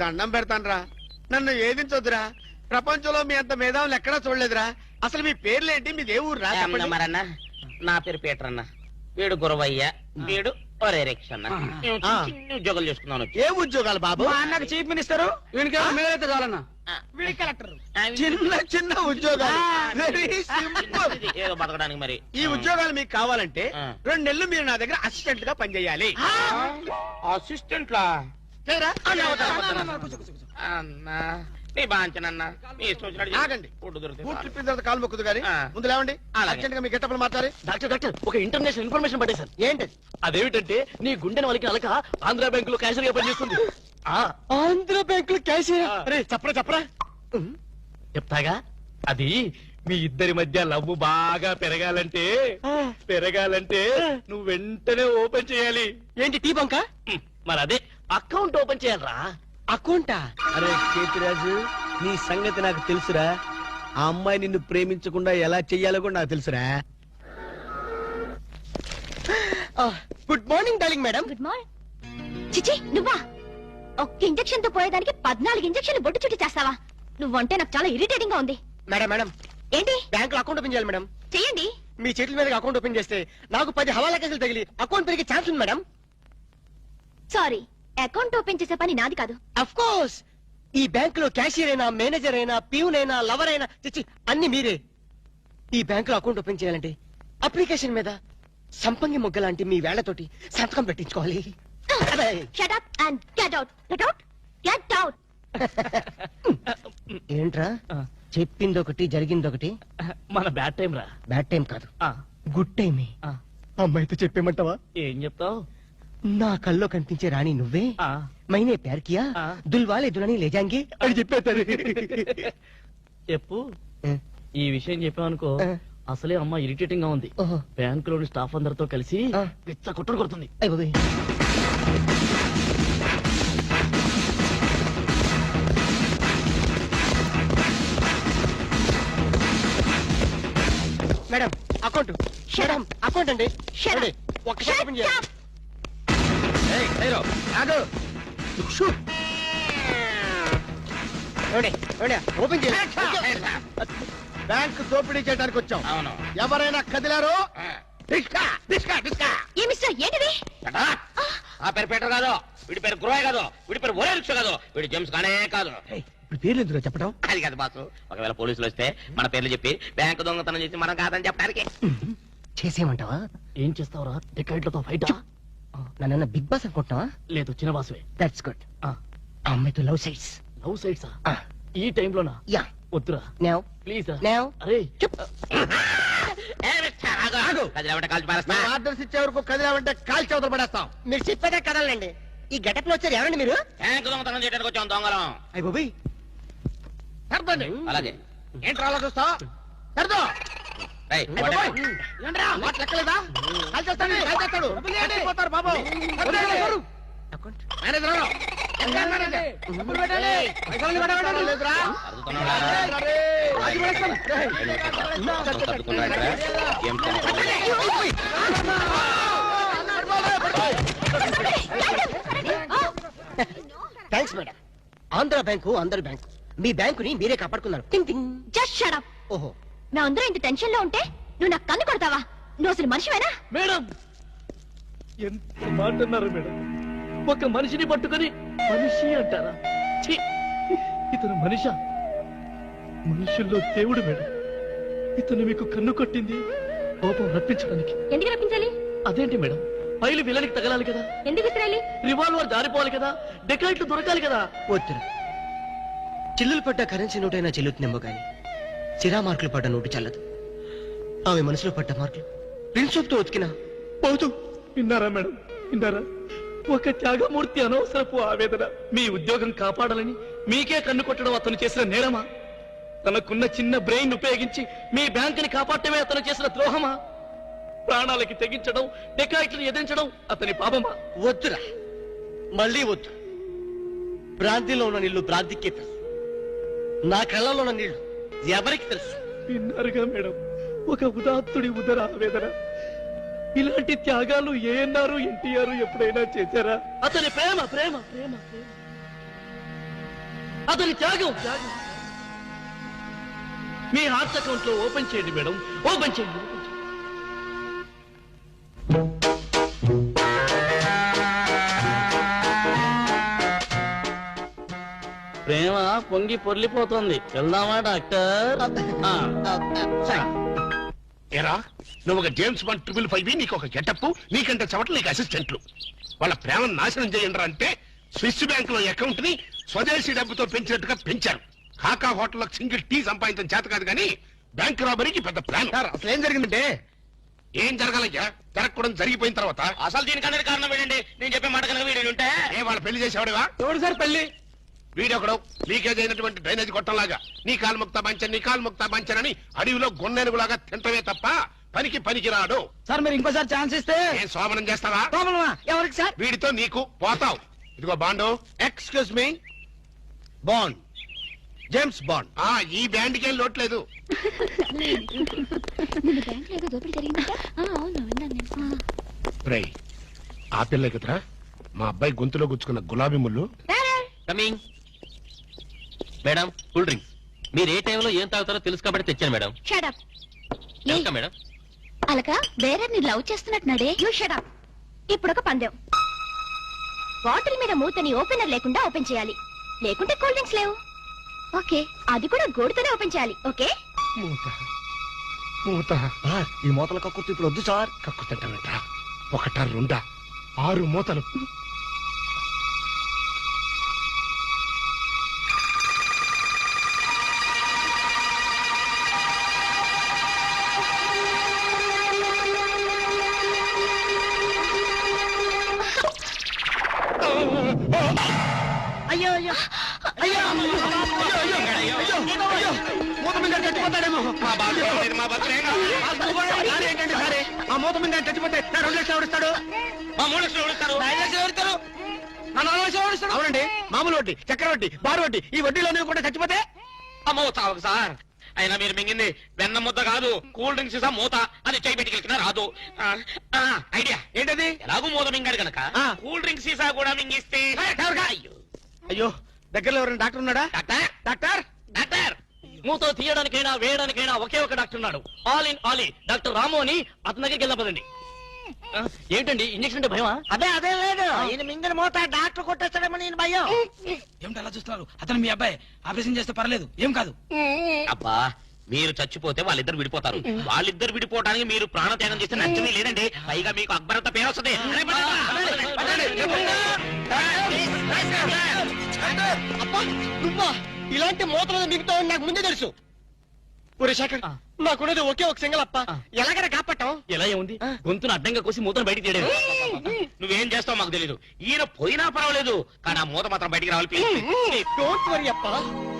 దండం పెడతానరా, నన్ను ఏదించొద్దురా. ప్రపంచంలో మీ అంత మేధావులు ఎక్కడా చూడలేదురా. అసలు మీ పేర్లేంటి, మీదే ఊరు రా? మరన్నా నా పేరు పీటర్ అన్న, వీడు గురవయ్య, వీడు రిక్షన్న. ఉద్యోగాలు చేసుకున్నాను. ఏ ఉద్యోగాలు బాబు? అన్నకు చీఫ్ మినిస్టర్, వీడికి చాలన్నా కలెక్టర్. చిన్న చిన్న ఉద్యోగాలు, వెరీ సింపుల్. ఏదో బతకడానికి మరి. ఈ ఉద్యోగాలు మీకు కావాలంటే 2 నెలలు మీరు నా దగ్గర అసిస్టెంట్ గా పనిచేయాలి. అసిస్టెంట్ లా? అన్నా నీ బాంచనన్నా, నీ ఇష్టం వచ్చినట్టు ఆగండి. ఫుడ్ దొరుకుతుంది. బూట్ ట్రిప్ తర్వాత కాలు మొక్కుదు గానీ ముందు లేవండి. అర్జెంట్ గా మీ గెట్టపలు మార్చాలి. డాక్టర్ ఒక ఇంటర్నేషనల్ ఇన్ఫర్మేషన్ పట్టేశారు. ఏంటి అదేమిటంటే నీ గుండెని వాళ్ళకి అలక ఆంధ్ర బ్యాంకులో క్యాషియర్ గా పనిచేస్తుంది. ఆంధ్ర బ్యాంకులో క్యాషియర్? అరే చెప్పరా చెప్తాగా. అది మీ ఇద్దరి మధ్య లవ్ బాగా పెరగాలంటే నువ్వు వెంటనే ఓపెన్ చేయాలి. ఏంటి టీ బంక? మరి అదే అకౌంట్ ఓపెన్ చేయాలరా. అకౌంటా? అరే కేతిరాజు, నీ సంగతి నాకు తెలుసురా. ఆ అమ్మాయి నిన్ను ప్రేమించకుండా ఎలా చెయ్యాలో కూడా నాకు తెలుసురా. Good morning darling madam. Good morning. చిచి నువ్వా? ఒక్క ఇంజెక్షన్ తో పోయేదానికి 14 ఇంజెక్షన్లు బొట్టు చుట్టి చేస్తావా? నువ్వంటే నాకు చాలా ఇరిటేటింగ్ గా ఉంది. మేడం ఏంటి? బ్యాంక్ లో అకౌంట్ ఓపెన్ చేయాలి మేడం. చెయ్యండి. మీ చేతుల మీద అకౌంట్ ఓపెన్ చేస్తే నాకు 10 హవాలా కేసులు తగిలి అకౌంట్ పెరిగే ఛాన్స్ ఉంది మేడం. సారీ, అకౌంట్ ఓపెన్ చేసే పని నాది కాదు. అఫ్ కోర్స్, ఈ బ్యాంక్ లో క్యాషియర్ అయినా, మేనేజర్ అయినా, ప్యూన్ అయినా, లవర్ అయినా, చిచ్చి అన్ని మీరే. ఈ బ్యాంక్ లో అకౌంట్ ఓపెన్ చేయాలంటే అప్లికేషన్ మీద సంపంగి మొగ్గ లాంటి మీ వేళ్లతోటి సంతకం పెట్టించుకోవాలి. Shut up and get out. Get out. Get out. ఏంట్రా చెప్పిందొకటి జరిగిందొకటి? మన బ్యాడ్ టైం రా. బ్యాడ్ టైం కాదు, గుడ్ టైమే. అమ్మాయితో చెప్పేమంటావా? ఏం చెప్తావు? నా కల్లో కనిపించే రాణి నువ్వే, మైనే ప్యార్ కియా, దుల్వాలే దులని లేజాంగి అని చెప్పేస్తారు. చెప్పు. ఈ విషయం చెప్పావనుకో అసలే అమ్మ ఇరిటేటింగ్ గా ఉంది. బ్యాంక్ లోని స్టాఫ్ అందరితో కలిసి పిచ్చ కుట్రలు కొడుతుంది. Madam account. మేడం అకౌంట్ అండి. ఒక్కసారి ఓపెన్ చేయాలి. ఓపెన్ చేయాలి. బ్యాంక్ దోపిడీ చేయడానికి వచ్చాం. అవును. ఎవరైనా కదిలారో ఏ మిస్టర్ ఏంటిది? ఆ పేరు పీటర్ కాదు, వీడి పేరు గురవయ్య కాదు, వీడి పేరు రిక్ష కాదు, వీడి జేమ్స్ కానే కాదు. ఇప్పుడు పేర్లు ఎందుకు చెప్పడం? అది కాదు బాసు, ఒకవేళ పోలీసులు వస్తే మన పేర్లు చెప్పి బ్యాంకు దొంగతనం చేసి మనం కాదని చెప్పడానికి. చేసేయమంటావా? ఏం చేస్తావురా? టికెట్లతో ఫైట్? నన్ను బిగ్ బాస్ అనుకుంటున్నావా? లేదు, చిన్న బాసువే. That's good. అమ్మాయితో లవ్ సైడ్స్. లవ్ సైడ్సా? ఈ టైంలోనా? యా. వద్దురా నౌ ప్లీజ్. నౌ అరే ఆర్డర్స్ ఇచ్చే వరకు కదిలామంటే కాల్ చవతలు పడేస్తాం. మీరు చెప్పేదే కదలండి. ఈ గెటప్ లో వచ్చారు ఎవరండి మీరు? బ్యాంకు దొంగతనం చేయడానికి వచ్చాం దొంగలం. అయ్య బాబోయ్, సర్దండి. అలాగే ఏంట్రా అలా చూస్తా? సర్దో. లెక్కలేదా? కాల్ చేస్తాడు, కాల్ చేస్తాడు. చచ్చిపోతారు బాబు. మేనేజర్ లేదురా. Thanks madam. ఆంధ్ర బ్యాంకు అందరి బ్యాంకు. మీ బ్యాంకుని మీరే కాపాడుకున్నారు. Just shut up. ఓహో, నా అందరూ ఇంత టెన్షన్ లో ఉంటే నువ్వు నాకు కన్ను కొడతావా? నువ్వు అసలు మనిషివేనా? మేడం ఎంత మాట అన్నారు మేడం. ఒక మనిషిని పట్టుకొని మనిషి అంటారా? ఛీ, ఇతను మనిషా? మనుషుల్లో దేవుడు మేడం. ఇతను మీకు కన్ను కొట్టింది కోపం రప్పించడానికి. ఎందుకు రప్పించాలి? అదేంటి మేడం, ఫైలు విలనికి తగలాలి కదా, ఎందుకు విసిరాలి? రివాల్వర్ జారిపోవాలి కదా, డెకాయిట్లు దొరకాలి కదా. వద్దురా. చిల్లులు పడ్డ కరెన్సీ నోటైనా చెల్లుతుందేమో గాని సిరా మార్కులు పడ్డ నోటు చల్లదు. ఆమె మనసులో పడ్డ మార్కులు ప్రిన్సోప్ తో ఉతికినా పోతూ. విన్నారా మేడం, విన్నారా? ఒక త్యాగమూర్తి అనవసరపు ఆవేదన. మీ ఉద్యోగం కాపాడాలని మీకే కన్ను కొట్టడం అతను చేసిన నేరమా? తనకున్న చిన్న బ్రెయిన్ ఉపయోగించి మీ బ్యాంకుని కాపాడటమే అతను చేసిన ద్రోహమా? ప్రాణాలకి తెగించడం, డెకాయిట్లను ఎదిరించడం అతని పాపమా? వద్దురా, మళ్ళీ వద్దు. భ్రాంతిలో ఉన్న నీళ్లు భ్రాంతికే తెలుసు, నా కళ్ళలో ఉన్న నీళ్లు ఎవరికి తెలుసు? విన్నారుగా మేడం, ఒక ఉదాత్తుడి ఉదర ఆవేదన. ఇలాంటి త్యాగాలు ఏఎన్ఆర్, ఎన్టీఆర్ ఎప్పుడైనా చేశారా? అతని ప్రేమ ప్రేమ ప్రేమ ప్రేమ అతని త్యాగం మీ హార్ట్ అకౌంట్ లో ఓపెన్ చేయండి మేడం, ఓపెన్ చేయండి. ప్రేమ పొంగి పొర్లిపోతుంది, వెళ్దామా డాక్టర్? ఏరా నువ్వు ఒక జేమ్స్ బాండ్ 555 నీకు ఒక గెటప్, నీకంటే చవట్లు నీకు అసిస్టెంట్లు. వాళ్ళ ప్రేమను నాశనం చేయండి అంటే స్విస్ బ్యాంక్ లో అకౌంట్ ని స్వదేశీ డబ్బుతో పెంచినట్టుగా పెంచారు. కాకా హోటల్లో సింగిల్ టీ సంపాదించడం చేత కాదు కానీ బ్యాంక్ రాబరీకి పెద్ద ప్లాన్. అసలు ఏం జరిగిందంటే ఏం జరగాలయ్యా, జరగకూడదు జరిగిపోయిన తర్వాత. అసలు దీనికన్నా కారణం ఏంటండి? నేను చెప్పే మాట కనుక వీడు ఉంటే ఏ వాళ్ళ పెళ్లి చేసేవాడివా? ఎవడు సార్ పెళ్లి? వీడొకడు లీకేజ్ అయినటువంటి డ్రైనేజ్ గొట్టంలాగా నీ కాలు ముక్తా బంచన్, నీ కాలు ముక్తా బంచన్ అని అడవిలో గొన్నెనుగులాగా తింటమే తప్ప పనికి రాడు. సార్ మీరు ఇంకోసారి ఛాన్స్ ఇస్తే ఏం శోభనం చేస్తావా? ఎవరికి సార్? వీడితో నీకు పోతావు. ఇదిగో bond. Excuse me, bond, James bond. ఈ బ్యాండ్కి ఏం లోట్లేదు. రేయ్, ఆ పిల్ల కదరా మా అబ్బాయి గొంతులో గుచ్చుకున్న గులాబీ ముళ్ళు. Coming madam, cool drinks. మీరు ఏ టైంలో ఏం తాగుతారో తెలుసు కాబట్టి తెచ్చాను మేడం. షడప్. Welcome madam. అలక వేరే ని లవ్ చేస్తున్నట్టున్నాడే. You shut up. ఇప్పుడు ఒక పందెం. బాటిల్ మీద మూతని ఓపెనర్ లేకుండా ఓపెన్ చేయాలి, లేకుంటే కూల్ డ్రింక్స్ లేవు. ఓకే, అది కూడా గోడుతోనే ఓపెన్ చేయాలి. ఓకే? మూత ఈ మూతల కక్కుర్తి ఇప్పుడు వద్దు సార్. కక్కుతంటావేంట్రా? ఒకటా రెండా 6 మూతలు. అయ్యో అయ్యో అయ్యో మూత మీద చచ్చిపోతాడేమో. ఏంటంటే సరే ఆ మూత మీద చచ్చిపోతే 2 లక్షలు ఎవరిస్తాడు? 3 లక్షలు ఎవరిస్తారు? 5 లక్షలు ఎవరిస్తారు? 4 లక్షలు ఎవరిస్తాడు? అవునండి, మామూలు వడ్డీ, చక్కెర వడ్డీ, బారు వడ్డీ, ఈ వడ్డీలోనే కూడా చచ్చిపోతే అమ్మో చావు సార్. అయినా మీరు మింగింది వెన్న ముద్ద కాదు, కూల్ డ్రింక్స్ సీసా మూత. అది చేయి పెట్టుకెళ్తున్నా రాదు. ఐడియా ఏంటది? ఎలాగూ మూత మింగాడు కనుక ఆ. కూల్ డ్రింక్స్ సీసా కూడా మింగిస్తే. అయ్యో అయ్యో, దగ్గరలో ఎవరైనా డాక్టర్ ఉన్నాడా? Doctor, doctor doctor. మూతో తీయడానికైనా వేయడానికైనా ఒకే ఒక డాక్టర్ ఉన్నాడు. All in all doctor Ramu అని అతని దగ్గరికి వెళ్దాపదండి. ఏంటండి ఇంజక్షన్ అంటే భయమా? అదే లేదు, ఈయన మింగిన మూత డాక్టర్ కొట్టేస్తాడేమో నేను భయం. ఏమిటి అలా చూస్తున్నారు? అతను మీ అబ్బాయి, ఆపరేషన్ చేస్తే పర్లేదు, ఏం కాదు. అబ్బా, మీరు చచ్చిపోతే వాళ్ళిద్దరు విడిపోతారు. వాళ్ళిద్దరు విడిపోవడానికి మీరు ప్రాణత్యాగం చేస్తే నచ్చమే లేదండి. పైగా మీకు అక్బర్ అంత పేరు వస్తుంది. అబ్బా, నువ్వా? ఇలాంటి మూతలు మిగతా నాకు ముందే తెలుసు. ఒరే శేఖర్, నాకున్నది ఒకే ఒక సింగల్ అప్ప. ఎలాగైనా కాపాటం. ఎలా ఏముంది, గొంతును అడ్డంగా కోసి మూతను బయటికి తీయలేదు. నువ్వేం చేస్తావు మాకు తెలీదు. ఈయన పోయినా పర్వాలేదు, కానీ ఆ మూత మాత్రం బయటికి రావాలి. డోంట్ వరీ అప్ప,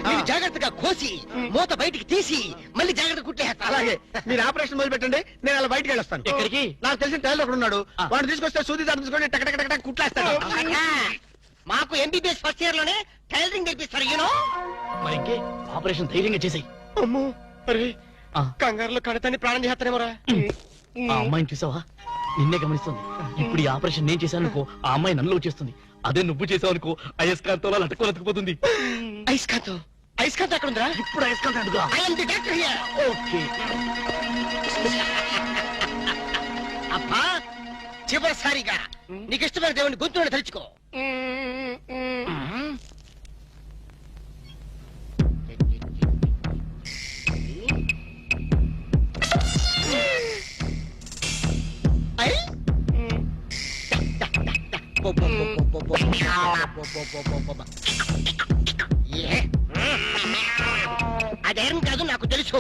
మీరు జాగ్రత్తగా కోసి మూత బయటికి తీసి మళ్ళీ జాగ్రత్త కుట్టేస్తా. అలాగే, మీరు ఆపరేషన్ మొదలు పెట్టండి, నేను అలా బయటికి వెళ్ళొస్తాను. ఎక్కడికి? నాకు తెలిసిన టైలర్ ఒకడు ఉన్నాడు, వాడు తీసుకొస్తే సూది దాన్ని తీసుకొని టక్ టక్ టక్ కుట్లేస్తాడు. మాకు ఎంబీబీఎస్ ఫస్ట్ ఇయర్ లోనే టైలరింగ్ నేర్పిస్తారు. యూనో. మరి ఇంకే ఆపరేషన్ ధైర్యంగా చేసాయి. అమ్మో, అరే కంగారులో కడతాన్ని ప్రాణం చేస్తానేమోరా. ఆ అమ్మాయిని చూసావా? నిన్నే గమనిస్తుంది. ఇప్పుడు ఈ ఆపరేషన్ నేను చేశాను అనుకో, ఆ అమ్మాయి నన్ను వచ్చేస్తుంది. అదే నువ్వు చేసావు అనుకో, అయస్కాంతో లట్టుకోలేకపోతుంది. ఐస్కాంత్, ఐస్కాంత్ ఎక్కడ ఉందిరా? ఇప్పుడు అయస్కాంత్ అడుగుదా? I am the doctor here. Okay. అబ్బా, చివరిసారిగా నీకు ఇష్టమైన దేవుని గొంతులను తలుచుకో. అదేం కాదు, నాకు తెలుసు.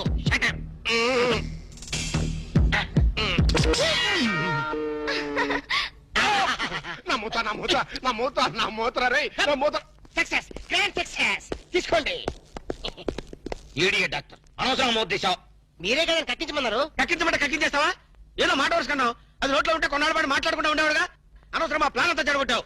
నా మూత సక్సెస్, గ్రాండ్ సక్సెస్. తీసుకోండి. ఈడియట్ డాక్టర్, అనవసరం మూత తీసావు. మీరే కదా కట్టించమన్నారు. కక్కించమంటే కక్కించేస్తావా? ఏదో మాట వరుసుకున్నావు, అది నోట్లో ఉంటే కొన్నాళ్ళ పాటు మాట్లాడుకుంటూ ఉండేవాడుగా. అనవసరం మా ప్లాన్ అంతా చెడగొట్టావు.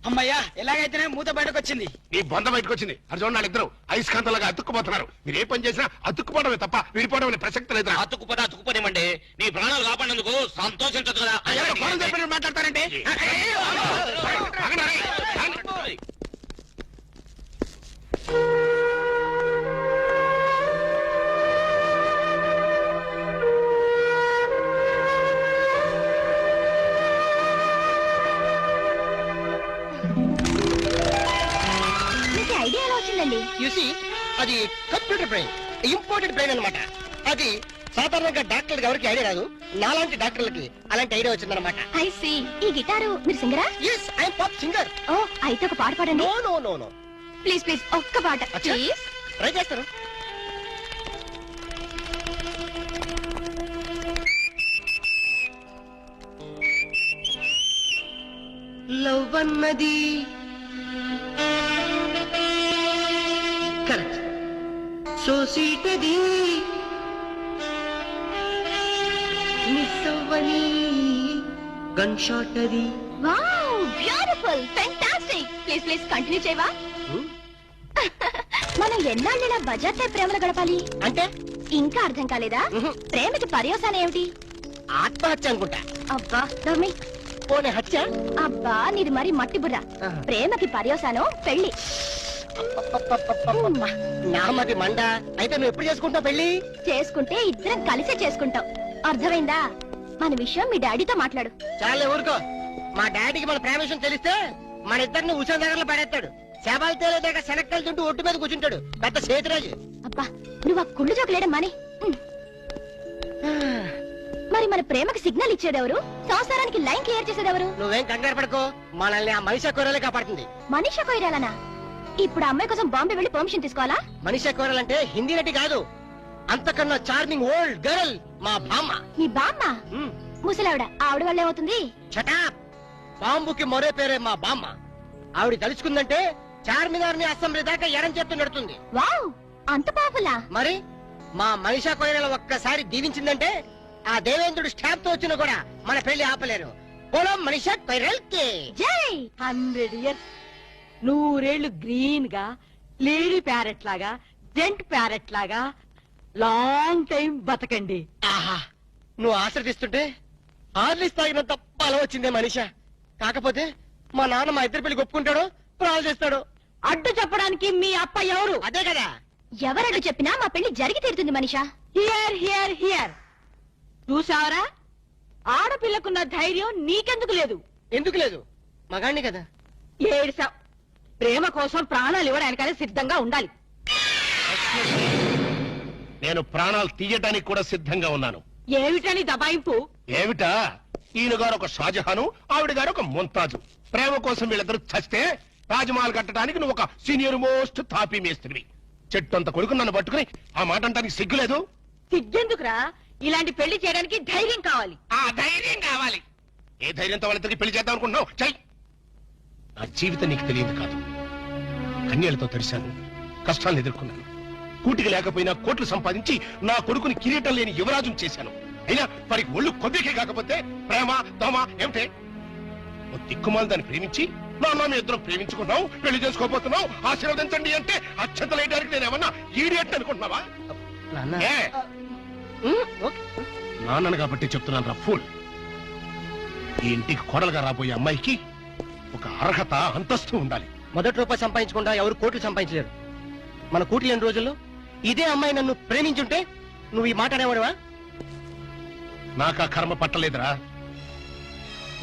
అమ్మయ్యా, ఎలాగైతేనే మూత బయటకు వచ్చింది. ఈ బొంద బయటకు వచ్చింది. అది చూడండి, వాళ్ళిద్దరు అయస్కాంతలాగా అతుక్కుపోతున్నారు. మీరు ఏ పని చేసినా అతుక్కుపోవడమే తప్ప విడిపోవడం అనే ప్రసక్తి లేదు. అతుక్కుపోదేమంటే నీ ప్రాణాలు కాపాడినందుకు సంతోషించదు కదా. మాట్లాడతారంటే వెళ్ళి యూసి అది కంప్యూటర్ బ్రెయిన్, ఇంపోర్టెడ్ బ్రెయిన్ అన్నమాట. అది సాధారణంగా డాక్టర్లకు ఎవరికి ఐడియా రాదు, నాలాంటి డాక్టర్లకి అలాంటి ఐడియా వచ్చిందన్నమాట. I see. ఈ గిటారు మీరు సింగరా? Yes, I'm pop singer. Oh, అయితే ఒక పాట పాడండి. No no no no, please please ఒక్క పాట అచ్చా. ప్లీజ్. ట్రై చేస్తాను. లవ్ అన్నది కరెక్ట్, సో సీట్ అది మిస్ అవ్వని గన్ షాట్ అది. Wow, beautiful, fantastic. Please please continue చేయవా? మనం ఎన్నాళ్ళు ఇలా బజార్తో ప్రేమలు గడపాలి అంటే ఇంకా అర్థం కాలేదా? ప్రేమకి పర్యవసానం ఏమిటి? ఆత్మహత్య అనుకుంటా. అబ్బా నవ్మి. పోనీ హత్య? అబ్బా నీది మరి మట్టి బుర్ర. ఆహా. ప్రేమకి పర్యవసానం పెళ్లి. నామది మండ. అయితే నువ్వు ఎప్పుడు చేసుకుంటావు పెళ్లి? చేసుకుంటే ఇద్దరం కలిసే చేసుకుంటాం. అర్థమైందా? మన విషయం మీ డాడీతో మాట్లాడు. చాలే ఊరుకో. మా డాడీకి మన ప్రేమ విషయం తెలిస్తే మన ఇద్దరిని ఉషా దగ్గరలో పడేస్తాడు. శవాలు తేలేదాకా శనక్కలు తింటూ ఒట్టు మీద కూర్చుంటాడు, పెద్ద సేతురాజు. అబ్బా నువ్వు ఆ కుళ్ళు జోకులేడం మాని. మరి మన ప్రేమకి సిగ్నల్ ఇచ్చేదెవరు? సంసారానికి లైన్ క్లియర్ చేసేదెవరు? నువ్వేం కంగారు పడుకో, మనల్ని ఆ మనిషి కూరలే కాపాడుతుంది. మనీషా కొయిరాలనా? ఇప్పుడు ఆ అమ్మాయి కోసం బాంబే వెళ్లి పర్మిషన్ తీసుకోవాలా? మనిషి కూరలంటే హిందీ నటి కాదు, అంతకన్నా చార్మింగ్ ఓల్డ్ గర్ల్ మా బామ్మ. నీ బామ్మ? ముసలావిడ. ఆవిడ వల్ల ఏమవుతుంది? చటాప్. బాంబుకి మరో పేరే మా బామ్మ. ఆవిడ తలుచుకుందంటే చార్మినార్ ని అసెంబ్లీ దాకా ఎడం చేత్తు నడుతుంది. వావ్, అంత పాపులా? మరి మా మనిషా కొయిరల ఒక్కసారి దీవించిందంటే ఆ దేవేంద్రుడు స్టాప్ తో వచ్చినా కూడా మన పెళ్లి ఆపలేరు. పొలం మనిషా కొయిరల్ కి జై. 100 ఇయర్స్, 100 ఏళ్లు గ్రీన్ గా, లేడీ ప్యారెట్ లాగా, జెంట్ ప్యారెట్ లాగా లాంగ్ టైం బతకండి. ఆహా, నువ్వు ఆశ్రదిస్తుంటే ఆర్లిస్ తాగినంత బలం వచ్చిందే మనిషా. కాకపోతే మా నాన్న మా ఇద్దరు పెళ్లి ఒప్పుకుంటాడో ప్రాణాలు చేస్తాడు. అడ్డు చెప్పడానికి మీ అప్ప ఎవరు? అదే కదా. ఎవరడు చెప్పినా మా పెళ్లి జరిగి తీరుతుంది మనిషా. Here here here. చూసావరా, ఆడపిల్లకున్న ధైర్యం నీకెందుకు లేదు? ఎందుకు లేదు? మగాణ్ణి కదా. ఏడిసావ్. ప్రేమ కోసం ప్రాణాలు ఇవ్వడానికనే సిద్ధంగా ఉండాలి. నేను ప్రాణాలు తీయటానికి కూడా సిద్ధంగా ఉన్నాను. ఏమిటని దబాయింపు? ఏమిటా? ఈయన గారు ఒక షాజహాను, ఆవిడ గారు ఒక ముంతాజు. ప్రేమ కోసం వీళ్ళిద్దరు చస్తే తాజ్మహల్ కట్టడానికి నువ్వు ఒక సీనియర్ మోస్ట్ తాపీ మేస్త్రివి. చెట్టు అంత కొడుకు నన్ను పట్టుకుని ఆ మాట అంటానికి సిగ్గులేదు? సిగ్గెందుకురా? ఇలాంటి పెళ్లి చేయడానికి ధైర్యం కావాలి. ఆ ధైర్యం కావాలి. ఏ ధైర్యంతో వాళ్ళిద్దరికి పెళ్లి చేద్దాం అనుకుంటున్నావు? చెయ్. నా జీవితం నీకు తెలియదు కాదు. కన్యలతో తడిశాను, కష్టాలను ఎదుర్కొన్నాను. కూటికి లేకపోయినా కోట్లు సంపాదించి నా కొడుకుని కిరీటం లేని యువరాజును చేశాను. అయినా వారికి ఒళ్ళు కొద్దికే కాకపోతే ప్రేమ దోమ ఏమిటే? ఓ దిక్కుమాల దాన్ని ప్రేమించి నాన్న మీ ఇద్దరం ప్రేమించుకున్నాం, పెళ్లి చేసుకోబోతున్నాం, ఆశీర్వదించండి అంటే అక్షతలేయడానికి నేను ఏమన్నా ఈడియట్ అనుకుంటున్నావా? నాన్న. ఏ? నాన్నను కాబట్టి చెప్తున్నాను రా ఫూల్. ఈ ఇంటికి కోడలుగా రాబోయే అమ్మాయికి ఒక అర్హత అంతస్తు ఉండాలి. మొదటి రూపాయి సంపాదించకుండా ఎవరు కోట్లు సంపాదించలేరు. మన కూటి లేని రోజుల్లో ఇదే అమ్మాయి నన్ను ప్రేమించుంటే నువ్వు ఈ మాట అనేవాడువా? నాకు ఆ కర్మ పట్టలేదురా.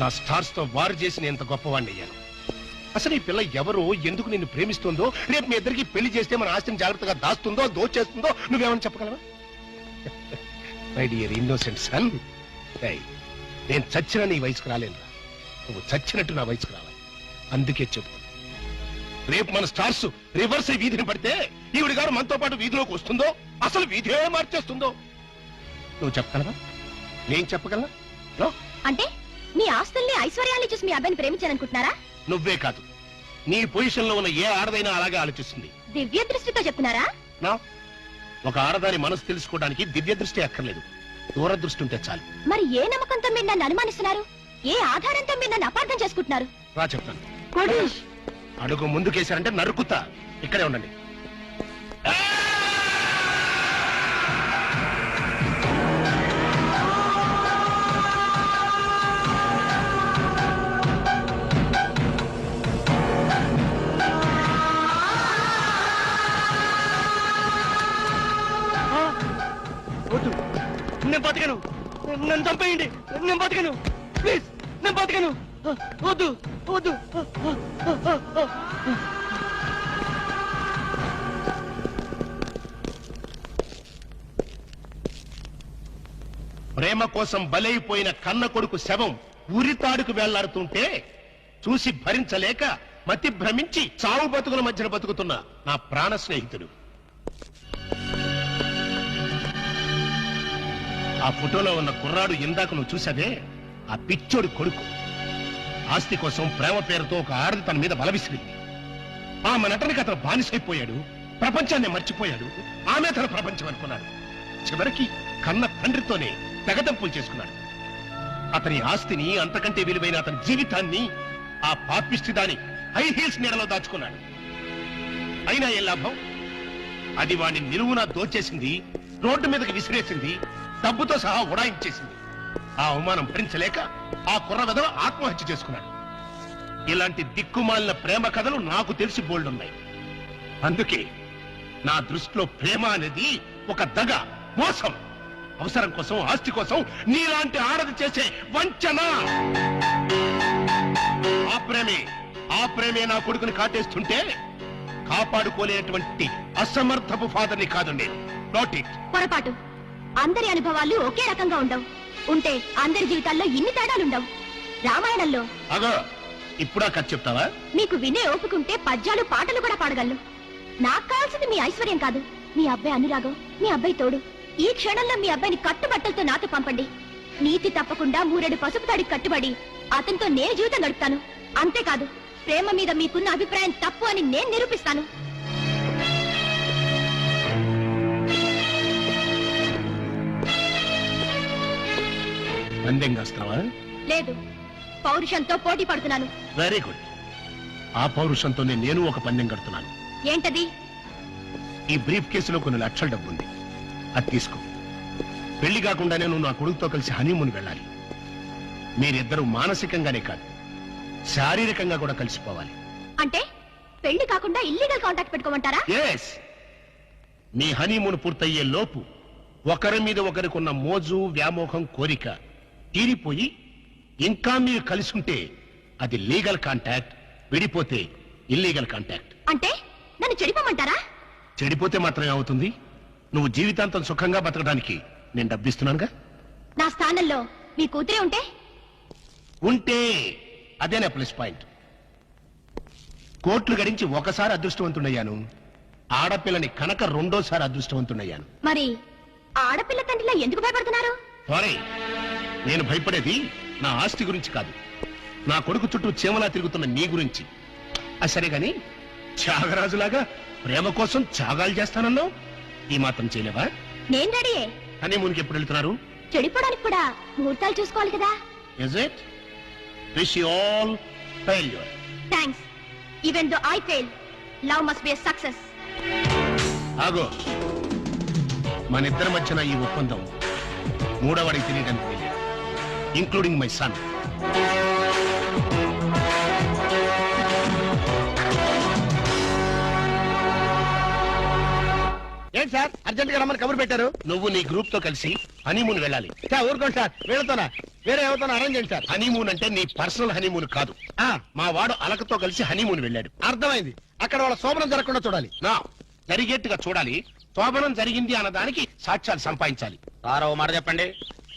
నా స్టార్స్ తో వారు చేసి నేను ఎంత గొప్పవాణ్ణి అయ్యాను. అసలు ఈ పిల్ల ఎవరో, ఎందుకు నిన్ను ప్రేమిస్తుందో, రేపు మీ ఇద్దరికి పెళ్లి చేస్తే మన ఆస్తిని జాగ్రత్తగా దాస్తుందో దోచేస్తుందో నువ్వేమని చెప్పగలవా? మై డియర్ ఇన్నోసెంట్ సన్, నేను చచ్చిన నీ వయసుకు రాలేనురా. నువ్వు చచ్చినట్టు నా వయసుకు రావాలి. అందుకే చెప్పు, రేపు మన స్టార్స్ రివర్స్ వీధిని పడితే ఈవిడ గారు మనతో పాటు వీధిలోకి వస్తుందో, అసలు వీధే మార్చేస్తుందో నువ్వు చెప్పగలవా? నేను చెప్పగలనా? అంటే మీ ఆస్తుల్ని ఐశ్వర్యాన్ని చూసి మీ అబ్బాయిని ప్రేమించాలనుకుంటున్నారా? నువ్వే కాదు, నీ పొజిషన్ లో ఉన్న ఏ ఆడదైనా అలాగే ఆలోచిస్తుంది. దివ్య దృష్టితో చెప్తున్నారా? నా ఒక ఆడదాని మనసు తెలుసుకోవడానికి దివ్య దృష్టి అక్కర్లేదు, దూరదృష్టి ఉంటే చాలు. మరి ఏ నమ్మకంతో మీరు నన్ను అనుమానిస్తున్నారు? ఏ ఆధారంతో మీరు నన్ను అపార్థం చేసుకుంటున్నారు? రా చెప్తాను. కొడీష్, అడుగు ముందుకేశారంటే నరుకుతా. ఇక్కడే ఉండండి. వద్దు, నేను బతకను. నన్ను చంపేయండి, నేను బతకను. ప్లీజ్, నేను బతకను. వద్దు వద్దు. ప్రేమ కోసం బలైపోయిన కన్న కొడుకు శవం ఉరితాడుకు వెళ్లాడుతుంటే చూసి భరించలేక మతి భ్రమించి చావు బతుకుల మధ్యన బతుకుతున్న నా ప్రాణ స్నేహితుడు. ఆ ఫోటోలో ఉన్న కుర్రాడు ఇందాక నువ్వు చూసావే, ఆ పిచ్చోడి కొడుకు. ఆస్తి కోసం ప్రేమ పేరుతో ఒక ఆడది తన మీద బలవిసిరింది. ఆమె నటనకి అతను బానిసైపోయాడు, ప్రపంచాన్ని మర్చిపోయాడు. ఆమె తన ప్రపంచం అనుకున్నాడు. చివరికి కన్న తండ్రితోనే తెగదంపులు చేసుకున్నాడు. అతని ఆస్తిని, అంతకంటే విలువైన అతని జీవితాన్ని ఆ పాపిష్టి దాని హై హీల్స్ నీడలో దాచుకున్నాడు. అయినా ఏ లాభం? అది వాడిని నిలువునా దోచేసింది, రోడ్డు మీదకి విసిరేసింది, డబ్బుతో సహా ఉడాయించేసింది. ఆ అవమానం భరించలేక ఆ కుర్ర వెధవ ఆత్మహత్య చేసుకున్నాడు. ఇలాంటి దిక్కుమాలిన ప్రేమ కథలు నాకు తెలిసి బోల్డున్నాయి. అందుకే నా దృష్టిలో ప్రేమ అనేది ఒక దగ, మోసం. అవసరం కోసం, ఆస్తి కోసం నీలాంటి ఆడది చేసే వంచన. ఆ ప్రేమే నా కొడుకుని కాటేస్తుంటే కాపాడుకోలేనటువంటి అసమర్థపు ఫాదర్ని కాదు నేను. Not it. పొరపాటు. అందరి అనుభవాలు ఒకే రకంగా ఉండవు. ఉంటే అందరి జీవితాల్లో ఇన్ని తేడాలుండవు. రామాయణంలో అగో ఇప్పుడా కథ చెప్తావా? మీకు వినే ఓపుకుంటే పద్యాలు, పాటలు కూడా పాడగలను. నాకు కావాల్సింది మీ ఐశ్వర్యం కాదు, మీ అబ్బాయి అనురాగం, మీ అబ్బాయి తోడు. ఈ క్షణంలో మీ అబ్బాయిని కట్టుబట్టలతో నాతో పంపండి. నీతి తప్పకుండా 3 పసుపు తాడికి కట్టుబడి అతనితో నేను జీవితం గడుపుతాను. అంతేకాదు, ప్రేమ మీద మీకున్న అభిప్రాయం తప్పు అని నేను నిరూపిస్తాను. పందెం కాస్తావా? లేదు, పౌరుషంతో పోటీ పడుతున్నాను. Very good. ఆ పౌరుషంతోనే నేను ఒక పందెం కడుతున్నాను. ఏంటది? ఈ బ్రీఫ్ కేసులో కొన్ని లక్షల డబ్బు ఉంది, అది తీసుకో. పెళ్లి కాకుండానే నువ్వు నా కొడుకుతో కలిసి హనీమూన్ వెళ్ళాలి. మీరిద్దరూ మానసికంగానే కాదు, శారీరకంగా కూడా కలిసిపోవాలి. అంటే పెళ్లి కాకుండా ఇల్లీగల్ కాంటాక్ట్ పెట్టుకోమంటారా? ఎస్. మీ హనీమూన్ పూర్తయ్యే లోపు ఒకరి మీద ఒకరికున్న మోజు, వ్యామోహం, కోరిక తీరిపోయి ఇంకా మీరు కలిసి ఉంటే అది లీగల్ కాంటాక్ట్, విడిపోతే ఇల్లీగల్ కాంటాక్ట్. అంటే నన్ను చెడిపోమంటారా? చెడిపోతే మాత్రమే అవుతుంది. నువ్వు జీవితాంతం సుఖంగా బతకడానికి నేను డబ్బిస్తున్నానుగా. నా స్థానంలో మీ కూతురే ఉంటే అదేనా ప్లస్ పాయింట్. కోట్లు గడించి ఒకసారి అదృష్టవంతుడయ్యాను, ఆడపిల్లని కనుక 2వ అదృష్టవంతుడయ్యాను. మరి ఆడపిల్ల తండ్రిలా ఎందుకు భయపడుతున్నారు? సారీ, నేను భయపడేది నా ఆస్తి గురించి కాదు, నా కొడుకు చుట్టూ చీమలా తిరుగుతున్న నీ గురించి. అది సరే గాని, త్యాగరాజులాగా ప్రేమ కోసం త్యాగాలు చేస్తానన్నావు, ఈ మాత్రం చేయలేవా? నేను రెడీయే. హనీమూన్కి ఎప్పుడు వెళ్తున్నారు? చెడిపోవడానికి కూడా ముహూర్తాలు చూసుకోవాలి కదా. Is it? Wish you all failure. Thanks. Even though I fail, love must be a success. ఆగో, మన ఇద్దరి మధ్యన ఈ ఒప్పందం 3వవాడికి తెలియడానికి తెలియదు, ఇంక్లూడింగ్ మై సన్. ఏంటి సార్ అర్జెంట్ గా రమ్మని కబురు పెట్టారు? నువ్వు నీ గ్రూప్ తో కలిసి హనీమూన్ వెళ్ళాలి. ఊరుకోండి సార్, వీళ్ళతోనా వేరే ఎవరితోనా అరేంజ్ చేయండి సార్. హనీమూన్ అంటే నీ పర్సనల్ హనీమూన్ కాదు. మా వాడు అలకతో కలిసి హనీమూన్ వెళ్ళాడు. అర్థమైంది. అక్కడ వాళ్ళ శోభనం జరగకుండా చూడాలి. నా జరిగేట్టుగా చూడాలి. శోభనం జరిగింది అన్నదానికి సాక్ష్యాలు సంపాదించాలి. సార్ ఓ మాట చెప్పండి,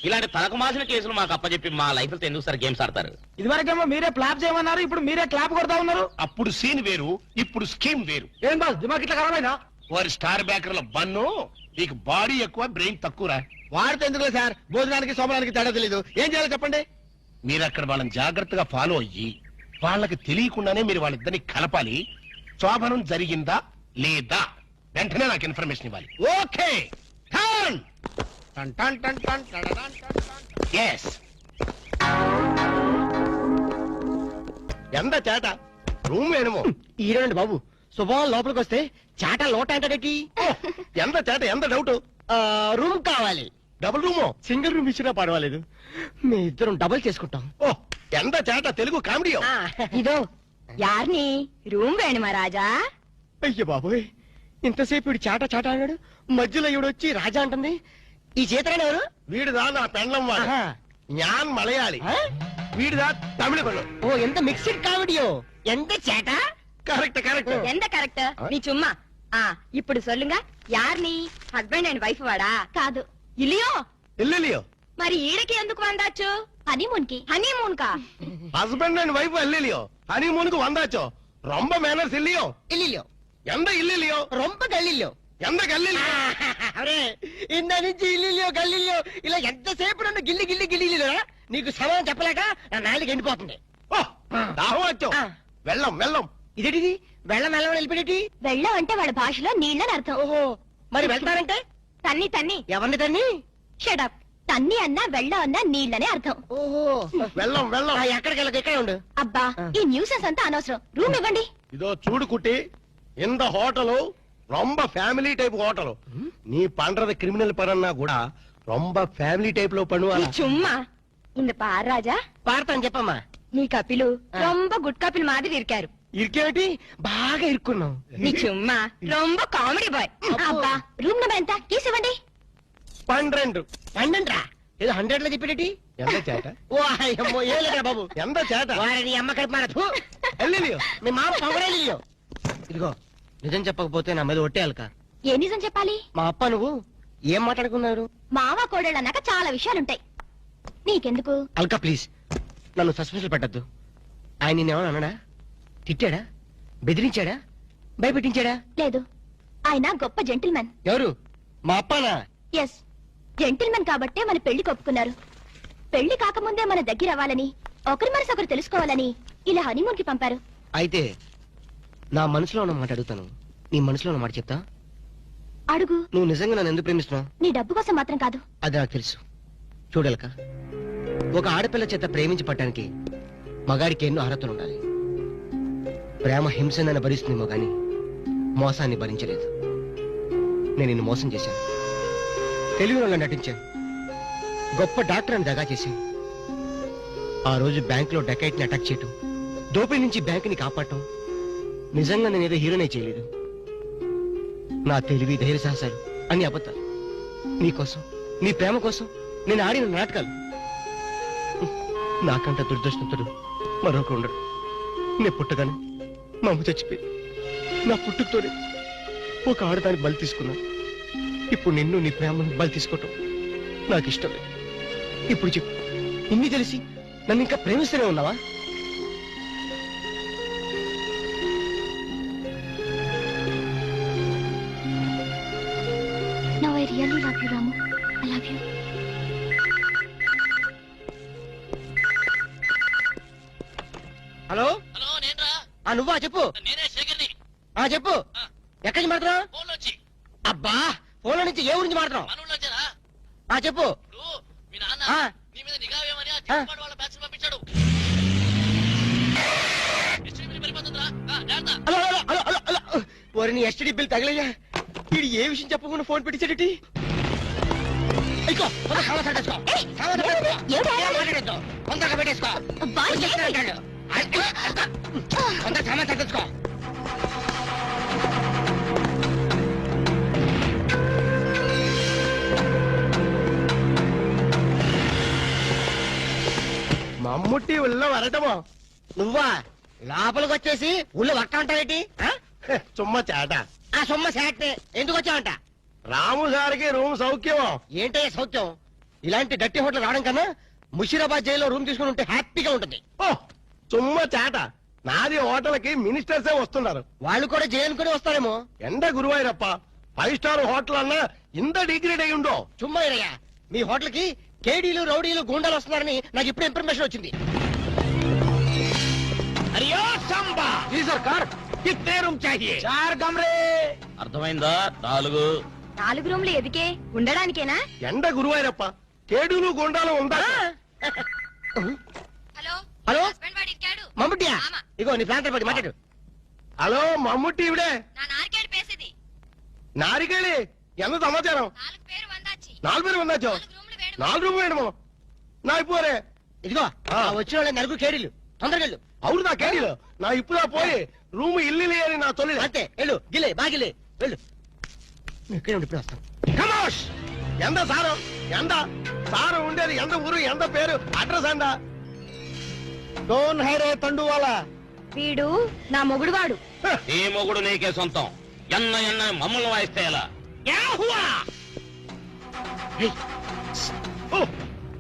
ఇలాంటి తలకు మాసిన కేసులు మాకు అప్పచెప్పి మా లైఫ్ తో ఎందుకు సార్ గేమ్స్ ఆడతారు? ఇదివరకేమో మీరే క్లాప్ చేయమన్నారు, ఇప్పుడు మీరే క్లాప్ కొడతా ఉన్నారు. అప్పుడు సీన్ వేరు, ఇప్పుడు స్కీమ్ వేరు. ఏం బాస్ దిమాగ్ ఇట్లా ఖరాబైనా? వారి స్టార్ బ్యాకర్ల బన్ను, నీకు బాడీ ఎక్కువ బ్రెయిన్ తక్కువరా. వాడితే ఎందుకు సార్, భోజనానికి శోభనానికి తేడా తెలీదు. ఏం చేయాలో చెప్పండి. మీరు అక్కడ వాళ్ళని జాగ్రత్తగా ఫాలో అయ్యి వాళ్ళకి తెలియకుండానే మీరు వాళ్ళిద్దరిని కలపాలి. శోభనం జరిగిందా లేదా వెంటనే నాకు ఇన్ఫర్మేషన్ ఇవ్వాలి. ఓకే. ఎస్. ఎంత చేట రూమ్ ఏమో ఈరోండి బాబు, శుభం లోపలికి వస్తే చాట లోట ఏంటంటే ఎంత చేట, ఎంత డౌట్. రూమ్ కావాలి. డబుల్ రూమో? సింగిల్ రూమ్ ఇచ్చినా పర్వాలేదు, మీ ఇద్దరం డబుల్ చేసుకుంటాం. ఓ ఎంత చేట, తెలుగు కామెడీ. ఇదో యార్ని రూమ్ వేణుమా రాజా. అయ్యో బాబోయ్, ఇంతసేపు ఇడు చాట చాట అన్నాడు, మధ్యలో ఈవిడొచ్చి రాజా అంటుంది. ఈ చేతరాడు ఎవరు? వీడిదా నా పెండ్లం వాడు. జ్ఞాన్ మలయాళి. వీడిదా తమిళ పడు. ఓ ఎంత మిక్స్డ్ కామెడియో. ఎంత చేట. Correct correct. ఎంత కరెక్ట్ నీ చుమ్మా. ఇప్పుడు சொல்லுங்க, யார் நீ? ஹஸ்பண்ட் అండ్ వైఫ్ వాడా? కాదు. ఇలియో ఇల్లియో మరి ఈడకి ఎందుకు వందాచ్చు హనీమూన్ కి హనీమూన్ కా ஹஸ்பண்ட் அண்ட் வைஃப் இல்லையோ ஹனிமூனுக்கு வந்தாச்சோ ரொம்ப மேனர்ஸ் இல்லையோ ఇల్లిలో எந்த இல்லையோ రొంప గల్లిలో எந்த கல்லில் అరే ఇంద నుంచి ఇల్లిలో గల్లిలో ఇలా ఎంతసేపు నన్ను గిల్లి గిల్లి గిల్లి నీకు సమాధానం చెప్పలేక నా నాలుగు ఎండిపోతుంది ఓ దాహం వచ్చో వెళ్ళం వెళ్ళం ఇదేంటిది వెళ్ళం వెళ్ళం వెళ్ళిపోయేటి వెళ్ళం అంటే వాళ్ళ భాషలో నీళ్ళని అర్థం ఓహో మరి వెళ్తారంటే తన్ని తన్ని ఎవరిని తన్ని షడప్ తన్ని అన్నా వెళ్ళం అన్నా నీళ్ళనే అర్థం ఓహో వెళ్ళం వెళ్ళం ఎక్కడికి వెళ్ళక ఎక్కడ ఉండు అబ్బా ఈ న్యూసెన్స్ అంతా అనవసరం రూమ్ ఇవ్వండి இதோ சூடு குட்டி இந்த ஹோட்டலு ரொம்ப ஃபேமிலி டைப் ஹோட்டலு நீ பண்றது கிரிமினல் பரன்னா கூட ரொம்ப ஃபேமிலி டைப்ல பண்ணுவாங்க சும்மா இந்த பார் ராஜா పాడతాను చెప్పమ్మా నీ కపిలు రొంబ గుడ్ కపిల్ మాదిరి ఇరికారు ఇరికేమిటి బాగా ఇరుక్కున్నావు నీ చుమ్మా రొంబ కామెడీ బాయ్ అబ్బా రూమ్ నెంబర్ ఎంత కీస్ ఇవ్వండి 12 పండంట్రా ఏదో 100 లో చెప్పేటి ఎంత చేట ఓ అయ్యమ్మో ఏలేరా బాబు ఎంత చేట వారిని అమ్మ కలిపి మన ఎల్లిలియో మీ మామ పొగడేలియో ఇదిగో నిజం చెప్పకపోతే నా మీద ఒట్టేయాలక ఏ నిజం చెప్పాలి మా అప్ప నువ్వు ఏం మాట్లాడుకున్నారు మావ కోడళ్ళు అన్నాక చాలా విషయాలుంటాయి నీకెందుకు అల్కా ప్లీజ్ నన్ను సస్పెన్స్ పెట్టద్దు ఆయన నిన్నేమన్నా అన్నాడా తిట్టాడా బెదిరించాడా భయపెట్టించాడా లేదు ఆయన గొప్ప జెంటిల్మెన్ ఎవరు మా అప్పనా ఎస్ జెంటిల్మెన్ కాబట్టే మన పెళ్లి ఒప్పుకున్నారు పెళ్లి కాకముందే మన దగ్గర అవ్వాలని ఒకరి మనసు ఒకరు తెలుసుకోవాలని ఇలా హనీమూన్ కి పంపారు అయితే నా మనసులో ఉన్న మాట అడుగుతాను నీ మనసులో ఉన్న మాట చెప్తా అడుగు నువ్వు నిజంగా నన్ను ఎందుకు ప్రేమిస్తున్నావు నీ డబ్బు కోసం మాత్రం కాదు అది నాకు తెలుసు చూడలక ఒక ఆడపిల్ల చేత ప్రేమించి పట్టడానికి మగాడికి ఎన్నో అర్హతలు ఉండాలి ప్రేమ హింసనని భరిస్తుందేమో గాని మోసాన్ని భరించలేదు నేను నిన్ను మోసం చేశాను తెలివిలో నటించాను గొప్ప డాక్టర్ అని దగా చేశాను ఆ రోజు బ్యాంక్ లో డకైట్ ని అటాక్ చేయటం దోపిడీ నుంచి బ్యాంక్ ని కాపాడటం నిజంగా నేనేదో హీరోనే చేయలేదు నా తెలివి ధైర్య సాహసాలు అన్ని అబద్ధాలు నీకోసం నీ ప్రేమ కోసం నేను ఆడిన నాటకాలు నాకంట దురదృష్టంతుడు మరొక ఉండడు నేను పుట్టగానే మా అమ్మ చచ్చిపోయి నా పుట్టుకతోనే ఒక ఆడదానికి బలి తీసుకున్నా ఇప్పుడు నిన్ను నీ ప్రేమను బలి తీసుకోవటం నాకు ఇష్టం లేదు ఇప్పుడు చెప్పు ఇన్ని తెలిసి నన్ను ఇంకా ప్రేమిస్తూనే ఉన్నావా now I really love you Ramu I love you hello hello నేనురా నువ్వా చెప్పు నేనే శేఖర్ని చెప్పు ఎక్కడి నుంచి మాట్లాడుతున్నావు ఫోన్ వచ్చి అబ్బా ఫోన్ నుంచి ఏ ఊరించి మాట్లాడుతున్నావు మనూళ్ళో వచ్చారా చెప్పు ఇప్పుడు మీ నాన్న ఆ. నీ మీద నిఘా వేయమని ఆ చిన్నపాడు వాళ్ళ బ్యాచ్ పంపించాడు ఎస్టీడీ పడిపోతుందిరా జాగ్రత్త అలా అలా అలా అలా అలా వారిని ఎస్టీడీ బిల్ తగలయ్యా వీడు ఏ విషయం చెప్పకుండా ఫోన్ పెట్టించాడటి తొందరగా పెట్టేసుకో అబ్బా, ఏంటి? తొందరగా సామాన్ సర్దేసుకో మమ్ముట్టి ఉల్ల వరటమో నువ్వా లోపలికి వచ్చేసి ఊళ్ళో వర్క అంటావేటి చుమ్మ చేట ఆ సొమ్మ శాట్నే ఎందుకు వచ్చావంట రాము సార్కి రూమ్ సౌఖ్యమో ఏంటయ్య సౌత్యం ఇలాంటి డట్టి హోటల్ రావడం కన్నా ముషీరాబాద్ జైల్లో రూమ్ తీసుకుని ఉంటే హ్యాపీగా ఉంటుంది ఓ చుమ్మ చేట నాది హోటల్కి మినిస్టర్సే వస్తున్నారు వాళ్ళు కూడా జైలుకుని వస్తారేమో ఎండ గురువాయూరప్ప 5 స్టార్ హోటల్ అన్నా ఇంత డిగ్రేడ్ అయి ఉండో చుమ్మా ఇరయ్యా మీ హోటల్ కి కేడీలు రౌడీలు గూండాలు వస్తున్నారని నాకు ఇప్పుడు ఇన్ఫర్మేషన్ వచ్చింది అరియో సంబా జీ సర్కార్ కిత్నే రూమ్ చాహియే 4 కమరే అర్థమైందా 4 రూమ్లు ఎదికే ఉండడానికేనా ఎండ గురువాయూరప్ప కేడులు గుండాలు ఉందా హలో హలో హస్బెండ్ వాడు ఇరికాడు మమ్ముట్టియా ఆమా. ఇగో నీ ప్రాంతం పడి మాట్లాడు హలో మమ్ముట్టి ఇవిడే నా నార్కేడ్ పేసేది నారికేళి ఎంత సమాచారం 4 పేరు వందాచి 4 పేరు ఉందాచో 4 రూమ్లు వేడు 4 రూమ్ వేయడము నా ఇప్పుడే ఇదిగో వచ్చిన వాళ్ళ నలుగురు కేడీలు తొందరగా వెళ్ళు అవును నా కేడీలు నా ఇప్పుడా పోయి రూమ్ ఇల్లు అని నా తొలి అంతే వెళ్ళు గిలే బాగిలే వెళ్ళు నువ్వు ఇక్కడే ఉండి ఇప్పుడు వస్తాను కమోష్ ఎంత సారం ఎంత సారం ఉండేది ఎంత ఊరు ఎంత పేరు అడ్రస్ అందా డోన్ హైరే తండువాలా వీడు నా మొగుడు వాడు ఈ మొగుడు నీకే సొంతం ఎన్న మమ్మల్ని వాయిస్తే ఎలా ఓ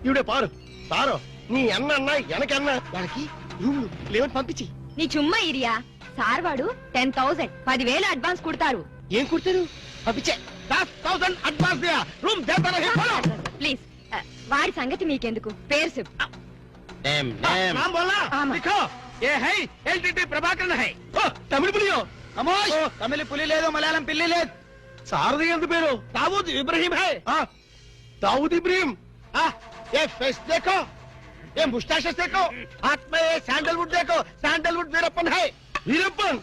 ఇవిడే పారు సారు నీ అన్న ఎనకన్నా వాళ్ళకి రూమ్ లేవని పంపించి నీ చుమ్మా ఇరియా సార్ వాడు 10,000 10,000 అడ్వాన్స్ కుడతారు ఏం కుడతారు పంపించే 10,000 అడ్వాన్స్ దియా రూమ్ దేతా నహీ బోలో ప్లీజ్ వాడి సంగతి మీకెందుకు పేరు చెప్పు నేమ్ నేమ్ नाम बोलना आमा। लिखो ये है एलटीटी प्रभाकर है తమిళ పులియో అమోష్ తమిళ పులి లేదు మలయాళం పిల్లి లేదు సారది ఎంత పేరు దావూద్ ఇబ్రహీం है दाऊद इब्राहिम ये फेस देखो ये मुस्टैचेस देखो हाथ में ये सैंडलवुड देखो सैंडलवुड वीरप्पन है वीरप्पन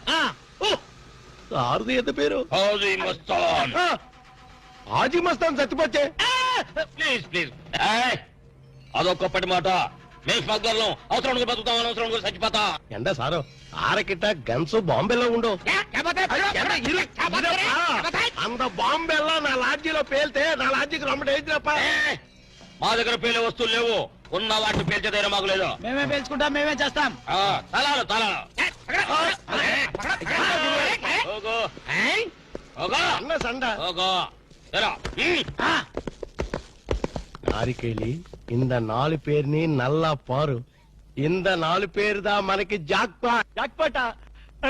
సారది ఎంత పేరు హౌజీ మస్తాన్ హాజీ మస్తాన్ చచ్చిపోతే ప్లీజ్ ప్లీజ్ అదొక్కప్పటి మాట మేము స్మగ్లర్లు అవసరం బతుకుతాం అనవసరం చచ్చిపోతా ఎండ సారు ఆరకిట్ట గన్స్ బాంబేలో ఉండు అంత బాంబేలో నా లాడ్జీలో పేల్తే నా లాడ్జీకి రొమ్మ ఏదిరప్ప మా దగ్గర పేలే వస్తువులు లేవు ఉన్న వాటిని పేల్చే ధైర్యం మాకు లేదు మేమే పేల్చుకుంటాం మేమే చేస్తాం తలాలు తలాలు ఓగో ఓగో అన్న సండ ఓగో ఎరా నారికేళి ఇంద 4 పేరుని నల్ల పారు ఇంద 4 పేరుదా మనకి జాక్పా జాక్పాట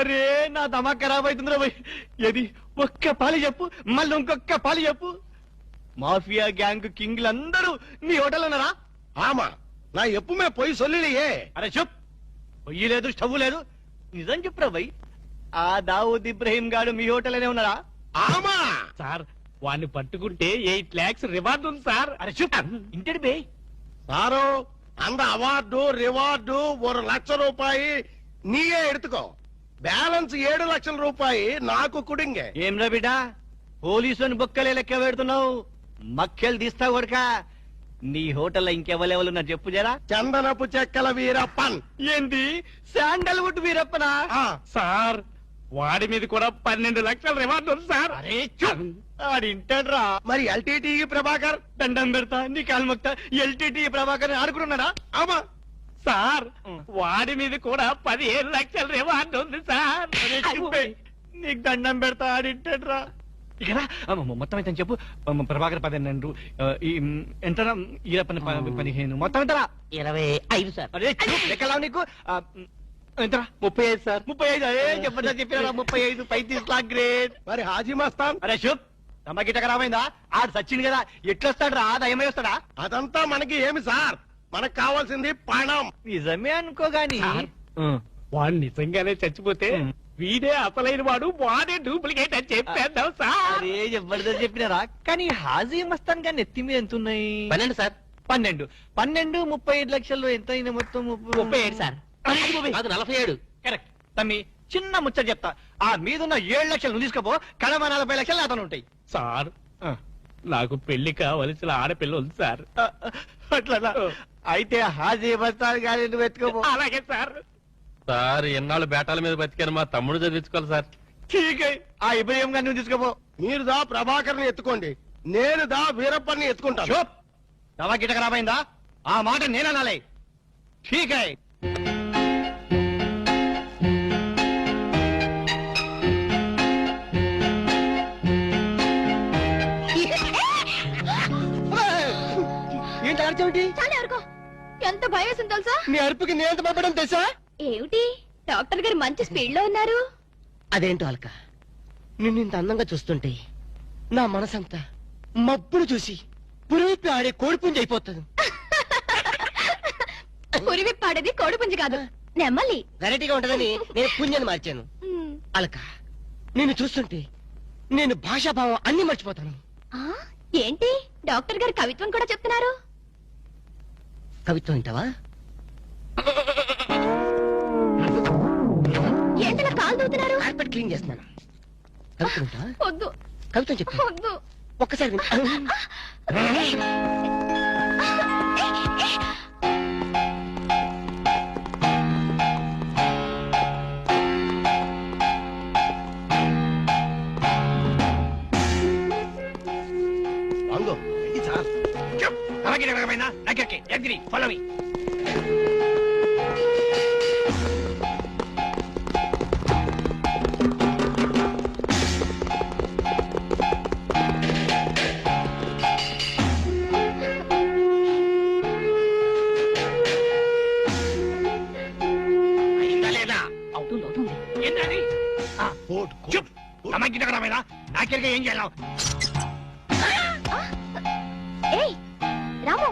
అరే నా దమా ఖరాబ్ అవుతుందిరా భయ్ ఏది ఒక్క పాలి చెప్పు మళ్ళీ ఇంకొక్క పాలి చెప్పు మాఫియా గ్యాంగ్ కింగ్లందరూ నీ హోటల్ ఉన్నారా ఆమా నా ఎప్పుమే పోయి సొల్లియే అరే చెప్ పొయ్యి లేదు స్టవ్ లేదు నిజం చెప్పురా భయ్ ఆ దావూద్ ఇబ్రహీం గాడు మీ హోటల్లోనే ఉన్నారా ఆమా సార్ వాడిని పట్టుకుంటే 8 lakhs రివార్డ్ ఉంది సార్ అరే చెప్ ఇంటడి బే సారు అంద అవార్డు రివార్డు 1 లక్ష రూపాయి నీయే ఎడుతుకో బ్యాలెన్స్ 7 లక్షల రూపాయి నాకు కుడింగే ఏం రా బిడ్డ పోలీసుని బొక్కలే లెక్క పెడుతున్నావు మక్కెలు తీస్తా కొడక నీ హోటల్లో ఇంకెవరెవరున్నారు చెప్పు జరా చందనపు చెక్కల వీరప్పన్ ఏంది శాండల్వుడ్ వీరప్పనా ఆ. సార్ వాడి మీద కూడా 12 లక్షల రివార్డు ఉంది సార్ అరే ఆడింటాడ్రా మరి ఎల్టీటీ ప్రభాకర్ దండం పెడతా నీ కాలు మొక్తా ఎల్టీటీ ప్రభాకర్ ఆడుకున్నాడా ఆమా సార్ వాడి మీద కూడా 15 లక్షల రివార్డు ఉంది సార్ అరే చెప్పే, నీకు దండం పెడతా ఆడింటాడ్రా ఇక మొత్తం అయితే చెప్పు ప్రభాకర్ 12 ఎంతరా ఈరప్పని 15 మొత్తం ఎంతరా 25 సార్ అరే లెక్కలా నీకు ఎంతరా 35 సార్ 35 అదే చెప్పదా చెప్పినారా 35 35 లాక్ గ్రేట్ మరి హాజీ మస్తాన్ అరే శుభ్ తమ్మకిట ఖరాబైందా ఆడు సచ్చింది కదా ఎట్లొస్తాడు రా దయమై వస్తాడా అదంతా మనకి ఏమి సార్ మనకు కావాల్సింది పణం నిజమే అనుకో గాని వాడు నిజంగానే చచ్చిపోతే వీడే అసలైన వాడు వాడే డూప్లికేట్ అని చెప్పేద్దాం సార్ ఏ జబర్దస్త్ చెప్పినారా కానీ హాజీ మస్తాన్ గాని ఎత్తి మీద ఎంత ఉన్నాయి 12 సార్ 12 35 లక్షల్లో ఎంత అయినా మొత్తం 37 సార్ అది 47 కరెక్ట్ తమ్మి చిన్న ముచ్చట చెప్తా ఆ మీదున్న 7 లక్షలు నువ్వు తీసుకోపో కడమ 40 లక్షలు అతను ఉంటాయి సార్ నాకు పెళ్లి కావలసిన ఆడపిల్ల ఉంది సార్ అట్లా అయితే హాజీ మస్తాన్ గాని నువ్వు ఎత్తుకోపో అలాగే సార్ సార్ ఎన్నాళ్ళు బేటాల మీద బతికాను మా తమ్ముడు చదివించుకోవాలి సార్ ఠీక్ ఆ ఇబ్రహీం గారిని నువ్వు తీసుకోపో మీరు దా ప్రభాకర్ని ఎత్తుకోండి నేను దా వీరప్పని ఎత్తుకుంటాను చూప్ దవా గిట ఖరాబైందా ఆ మాట నేననాలే ఠీక్ హై ఏంటి అర్చమేంటి చాలా అరుకో ఎంత భయం వేసింది తెలుసా నీ అరుపుకి నేను ఎంత భయపడడం తెలుసా ఏమిటి డాక్టర్ గారు మంచి స్పీడ్ లో ఉన్నారు అదేంటో అల్క నిన్ను ఇంత అందంగా చూస్తుంటే నా మనసంతా మబ్బును చూసి పురివిప్పి ఆడే కోడిపుంజి అయిపోతుంది పురివి పాడేది కోడిపుంజి కాదు నెమ్మలి వెరైటీగా ఉంటదని నేను పుంజని మార్చాను అలక నిన్ను చూస్తుంటే నేను భాషాభావం అన్ని మర్చిపోతాను ఆ, ఏంటి డాక్టర్ గారు కవిత్వం కూడా చెప్తున్నారు కవిత్వం వింటావా ఏంటలా కాలు దూతున్నారు కార్పెట్ క్లీన్ చేస్తున్నాను కవిత్వం వింటావా వద్దు కవిత్వం చెప్పు వద్దు ఒక్కసారి విను. వంగు ఇది సార్ దవా గిట ఖరాబైందా దగ్గరికి ఎగ్రి ఫాలో మీ అమ్మాయినా నాకెరగా ఏం చేయాలి? ఏయ్ రాము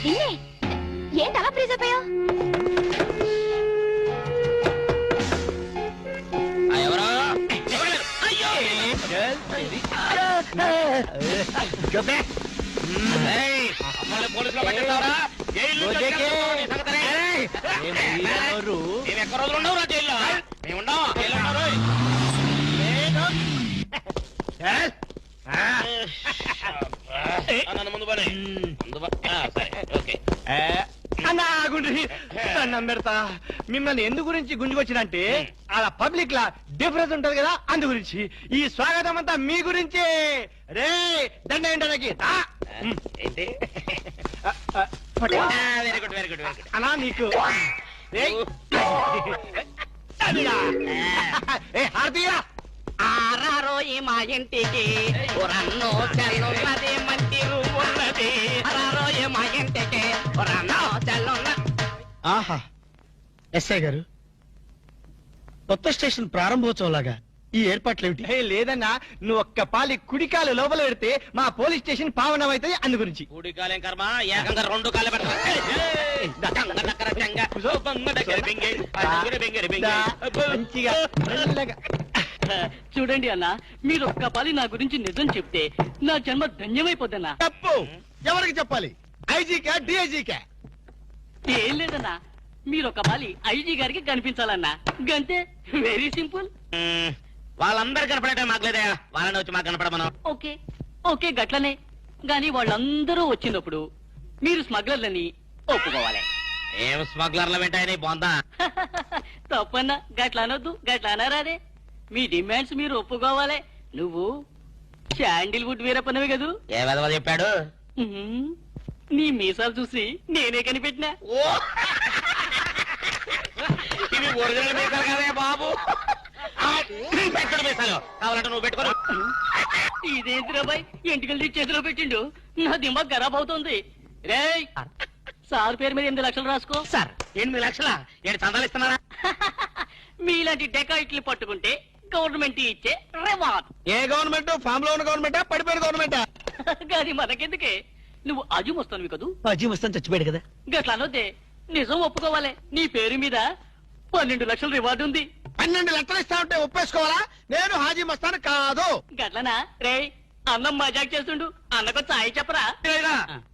నిన్నే ఏంటి అలా ప్లీజ్ అయిపోయావు? ఎవరో పోలీసులో పట్టేస్తావరా? జైల్లో మేము ఎక్క రోజులు ఉండవు రా జైల్లో. మేము ఉండవు జైల్లో ఉన్నారు. నన్ను ముందు పడే ఓకే. అన్నా గుండ్రి దండం పెడతా. మిమ్మల్ని ఎందు గురించి గుంజుకొచ్చినంటే అలా పబ్లిక్ లా డిఫరెన్స్ ఉంటది కదా, అందు గురించి. ఈ స్వాగతం అంతా మీ గురించే. రే దండ ఏంటనకి ఏంటి? Very good very good very good. అన్నా నీకు హారతీయ ఆరారో ఈ మా ఇంటికి రన్నో చల్లున్నది మంచి ఉన్నది. ఆరారో ఈ మా ఇంటికి రన్నో చల్లున్న. ఆహా ఎస్ఐ గారు, కొత్త స్టేషన్ ప్రారంభోత్సవం లాగా ఈ ఏర్పాట్లు ఏమిటి? లేదన్నా, నువ్వు ఒక్క పాలి కుడికాలు లోపల పెడితే మా పోలీస్ స్టేషన్ పావనం అవుతుంది, అందు గురించి. కూడి కాలేం కర్మ, ఏకంగా రెండు కాలే మంచిగా మెల్లగా. చూడండి అన్న, మీరు ఒక్క పాలి నా గురించి నిజం చెప్తే నా జన్మ ధన్యమైపోద్దన్నా. తప్పు ఎవరికి చెప్పాలి? ఐజీకా డిఐజీకా? ఏం లేదన్నా, మీరు ఒక పాలి ఐజీ గారికి కనిపించాలన్నా, గంతే. Very simple. వాళ్ళందరూ కనపడటం మాకులేదా? వాళ్ళని వచ్చి మాకు కనపడమను. ఓకే ఓకే గట్లనే. గాని వాళ్ళందరూ వచ్చినప్పుడు మీరు స్మగ్లర్లని ఒప్పుకోవాలి. ఏం స్మగ్లర్ల వెంటాయని బాగుందా? తప్పన్నా, గట్ల అనొద్దు, గట్ల అనరాదే. మీ డిమాండ్స్ మీరు ఒప్పుకోవాలి. నువ్వు శాండిల్వుడ్ వీరప్పనవి కదూ? ఏ విధవ చెప్పాడు? ఉహుం. నీ మీసాలు చూసి నేనే కనిపెట్టినా. ఇవి ఒరిజినల్ మీసాలు కదే బాబు. పెట్టడు మీసాలు కావాలంటే నువ్వు పెట్టుకోరు. ఇదేంటి బాయ్, ఎంటికలు చేతిలో పెట్టిండు. నా దిమాగ్ ఖరాబ్ అవుతుంది. రేయ్, సార్ పేరు మీద 8 లక్షలు రాసుకో. సార్ 8 లక్షల ఏడు చందాలు ఇస్తున్నారా? మీలాంటి డెకాయిట్లు పట్టుకుంటే గవర్నమెంట్ ఇచ్చే రివార్డ్. ఏ గవర్నమెంట్? ఫామ్ లో ఉన్న గవర్నమెంటా, పడిపోయిన గవర్నమెంటా? కానీ మనకెందుకే, నువ్వు అజీ వస్తాను కదూ. అజీ వస్తాను చచ్చిపోయాడు కదా. గట్లా అనొద్దే, నిజం ఒప్పుకోవాలి. నీ పేరు మీద 12 లక్షల రివార్డు ఉంది. 12 లక్షలు ఇస్తా ఉంటే ఒప్పేసుకోవాలా? నేను హాజీ మస్తాను కాదు. గట్లనా? రేయ్, అన్నం మజాక్ చేస్తుండు, అన్నకు చాయ్ చెప్పరా.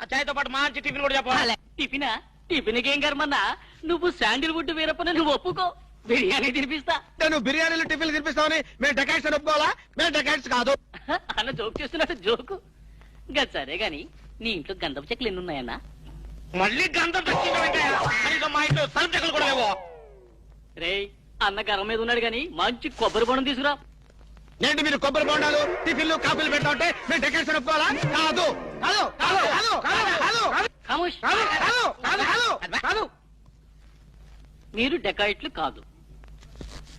ఆ చాయ్తో పాటు మంచి టిఫిన్ కూడా చెప్పాలి. టిఫినా? టిఫిన్కి ఏం కర్మన్నా, నువ్వు శాండిల్వుడ్ వీరప్పని నువ్వు ఒప్పుకో, బిర్యానీ తినిపిస్తా. నేను బిర్యానీలు టిఫిన్లు తినిపిస్తామని మేము డెకాయిట్స్ అని ఒప్పుకోవాలా? మేము డెకాయిట్స్ కాదు. అన్న జోక్ చేస్తున్నట్టు జోకు. గది సరే గాని, నీ ఇంట్లో గంధపు చెక్కలు ఎన్ని ఉన్నాయన్నా? మళ్ళీ గంధం తెచ్చింది. మా ఇంట్లో సరుపు చెక్కలు కూడా లేవో. రేయ్, అన్న గరం మీద ఉన్నాడు గాని మంచి కొబ్బరి బొండం తీసుకురా. ఏంటి మీరు కొబ్బరి బొండాలు టిఫిన్లు కాఫీలు పెట్టా ఉంటే మేము డెకాయిట్స్ అని ఒప్పుకోవాలా? కాదు కాదు కాదు కాదు కాదు కాదు ఖమోష్. కాదు కాదు కాదు కాదు. మీరు డెకాయిట్లు కాదు.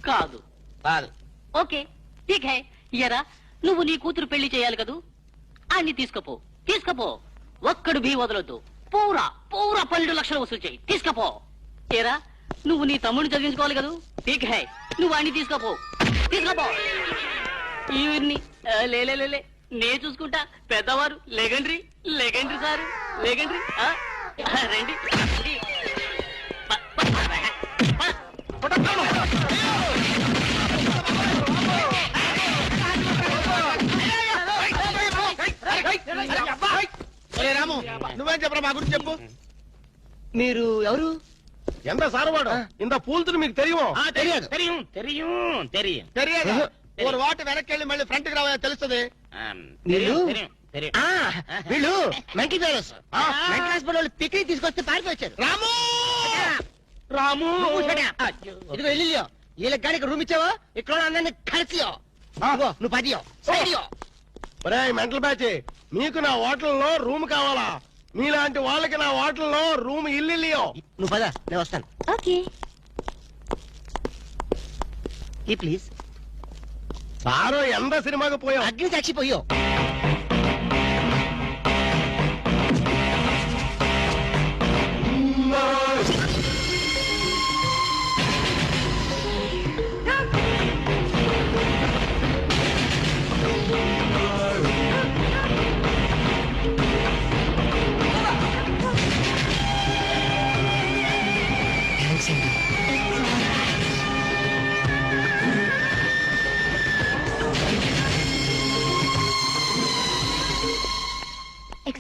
కాదు కాదు. ఓకే ఠీక్ హై. ఎరా, నువ్వు నీ కూతురు పెళ్లి చేయాలి కదూ, అన్ని తీసుకపో. తీసుకపో, ఒక్కడు భీ వదలొద్దు. పూరా పూరా 12 లక్షలు వసూలు చేయి. తీసుకపో. ఏరా, నువ్వు నీ తమ్ముడిని చదివించుకోవాలి కదూ. ఠీక్ హై, నువ్వు అన్ని తీసుకపో. తీసుకపో. ఈవిడ్ని లే నే చూసుకుంటా. పెద్దవారు లెగండ్రీ లెగండ్రీ సారు లెగండ్రీ. రండి రండి. రాము, నువ్వేం చెప్పరా మా గురించి చెప్పు. మీరు ఎవరు? ఎంత సారవాడు ఇంత పూల్తులు మీకు తెలియమో? తెలియదు తెలియం తెలియం తెలియం తెలియదు. ఒక వాటి వెనక్కి వెళ్ళి మళ్ళీ ఫ్రంట్ కి రావాలని తెలుస్తుంది. వీళ్ళు మెంటల్ ఫెలోస్. మెంటల్ హాస్పిటల్ వాళ్ళు పిక్నిక్ తీసుకొస్తే పారిపోయారు. రాము రాము ఇదిగో ఇల్లు వీళ్ళకి కానీ రూమ్ ఇచ్చావో ఇక్కడ అందరినీ కలిసియో. నువ్వు పదియో సైడియో. మెంటల్ బ్యాచ్, మీకు నా హోటల్లో రూమ్ కావాలా? మీలాంటి వాళ్ళకి నా హోటల్లో రూమ్ ఇల్లు. నువ్వు పద, నేను వస్తాను. ఓకే. ఈ ప్లీజ్. సారో ఎంత సినిమాకి పోయావు? అగ్ని చచ్చిపోయో.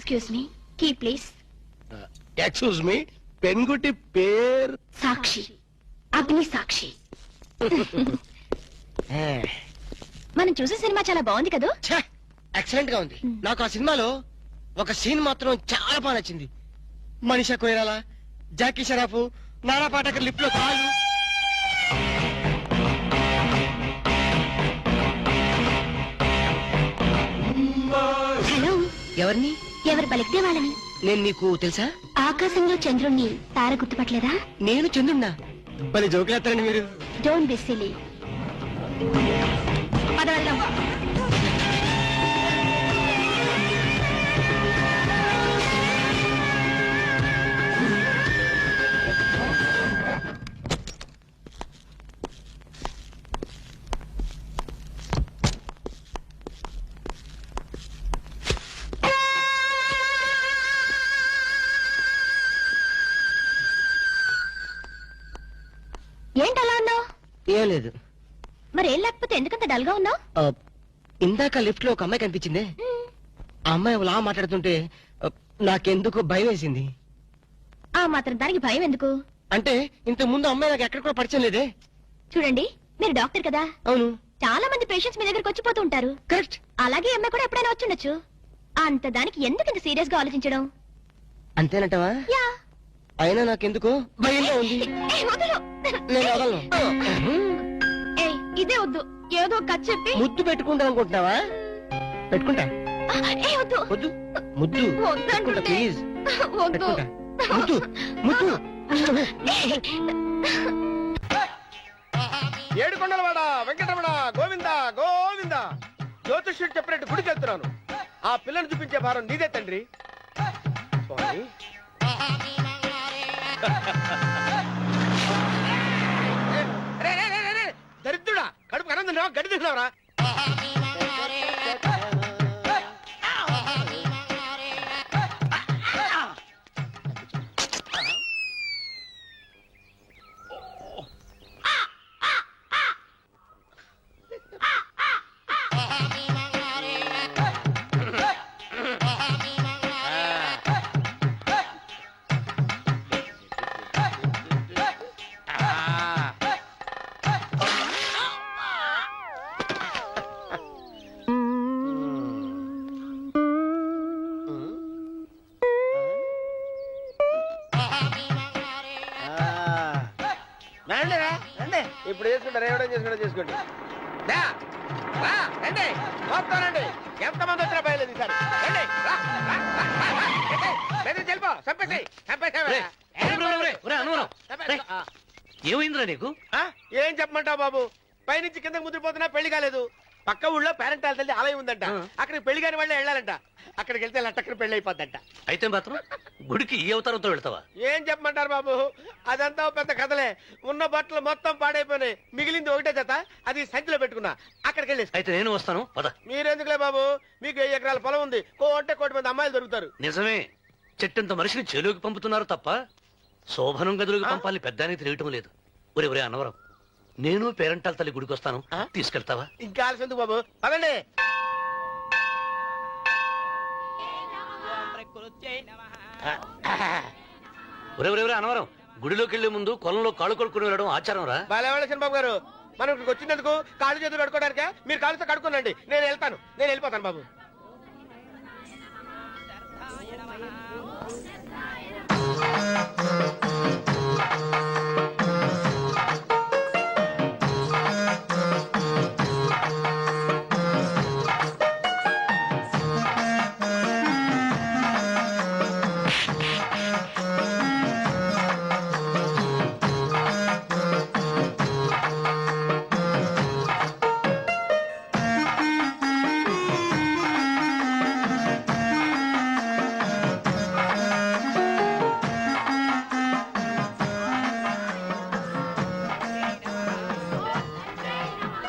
Excuse me key please. Excuse me, పెన్గుటి పేరు సాక్షి, అగ్ని సాక్షి. మనం చూసే సినిమా చాలా బాగుంది కదా. ఎక్సలెంట్ గా ఉంది. నాకు ఆ సినిమాలో ఒక సీన్ మాత్రం చాలా బాగా నచ్చింది. మనీషా కొయిరాలా, జాకీ షరాఫ్, నానా పాటకర్ లిఫ్ట్ లో కాలు. హలో, ఎవరిని? ఎవరు పలికితే వాళ్ళని. నేను నీకు తెలుసా? ఆకాశంలో చంద్రుణ్ణి తార గుర్తుపట్టలేదా? నేను చంద్రున్నా. పని జోకులేస్తారండి మీరు. Don't be silly. పద వెళ్దాం. ఏంటలా ఉన్నావు? ఏం లేదు. మరేం లేకపోతే ఎందుకంత డల్ గా ఉన్నావు? ఇందాక లిఫ్ట్ లో ఒక అమ్మాయి కనిపించింది. ఆ అమ్మాయి అలా మాట్లాడుతుంటే నాకెందుకు భయం వేసింది. ఆ మాత్రం దానికి భయం ఎందుకు? అంటే ఇంత ముందు అమ్మాయి నాకు ఎక్కడ కూడా పరిచయం లేదే. చూడండి, మీరు డాక్టర్ కదా. అవును. చాలా మంది పేషెంట్స్ మీ దగ్గరకు వచ్చిపోతూ ఉంటారు. కరెక్ట్. అలాగే అమ్మాయి కూడా ఎప్పుడైనా వచ్చుండొచ్చు. అంత దానికి ఎందుకు ఇంత సీరియస్ గా ఆలోచించడం? అంతేనంటవా? యా. అయినా నాకెందుకు భయంగా ఉంది. ఏయ్, వదలు. నేను వదలను. ఏయ్, ఇదే వద్దు. ఏదో కథ చెప్పి ముద్దు పెట్టుకుంటాను అనుకుంటున్నావా? పెట్టుకుంటా. ఏయ్, వద్దు. వద్దు. ముద్దు వద్దు పెట్టుకుంటా, అంటుంటే. ప్లీజ్. వద్దు. పెట్టుకుంటా. ముద్దు ముద్దు. ఏడుకొండలవాడ వెంకటరమణ గోవింద గోవింద. జ్యోతిష్యుడు చెప్పినట్టు గుడికి వెళ్తున్నాను. ఆ పిల్లను చూపించే భారం నీదే తండ్రి. స్వామి. రే, రే, రే, రే, రే. దరిద్రుడా, కడుపు అన్నం తిన్నావా, గడి తిన్నావరా? ఇప్పుడు చేసుకుంటారు, ఏవడం చేసుకుంటా చేసుకోండి. రండి మొత్తం రండి. ఎంతమంది వచ్చినా బయలుదేరి ఈసారి. రండి, రా, రా, రా, రా, రా. బెదిరించి వెళ్ళిపో, చంపేసి ఏమైందిరా నీకు? ఏం చెప్పమంటావు బాబు? పైనుంచి కిందకు ముద్రపోతున్నా పెళ్లి కాలేదు. పక్క ఊళ్ళో పేరెంటాల తల్లి ఆలయం ఉందంట. అక్కడికి పెళ్లి కాని వాళ్ళే వెళ్ళాలంట. అక్కడికి వెళ్తే లట్టక్కన పెళ్లి అయిపోద్దంట. అయితే మాత్రం గుడికి ఈ అవతారంతో వెళ్తావా? ఏం చెప్పమంటారు బాబు? అదంతా ఓ పెద్ద కథలే. ఉన్న బట్టలు మొత్తం పాడైపోయినాయి. మిగిలింది ఒకటే జత, అది సంచిలో పెట్టుకున్నా. అక్కడికి వెళ్ళేసి. అయితే నేను వస్తాను, పద. మీరెందుకులే బాబు, మీకు 1000 ఎకరాల పొలం ఉంది. కోటి మంది అమ్మాయిలు దొరుకుతారు. నిజమే, చెట్టంత మనిషిని చెలువుకి పంపుతున్నారు తప్ప శోభనం గదులకు పంపాలి పెద్దానికి తెలియటం లేదు. ఒరే ఒరే అన్నవరం, నేను పేరంటాల తల్లి గుడికి వస్తాను, తీసుకెళ్తావా? ఇంకా ఆలస్యం ఎందుకు బాబు, పదండి. ఒరే ఒరే ఒరే అన్నవరం, గుడిలోకి వెళ్లే ముందు కొలంలో కాళ్ళు కొడుకుని వెళ్ళడం ఆచారం రా. బాలేవాళ్ళ బాబు గారు, మనం ఇక్కడికి వచ్చినందుకు కాళ్ళు చేతులు కడుక్కోవడానికే. మీరు కాళ్ళతో కడుక్కోనండి, నేను వెళ్తాను. నేను వెళ్ళిపోతాను బాబు.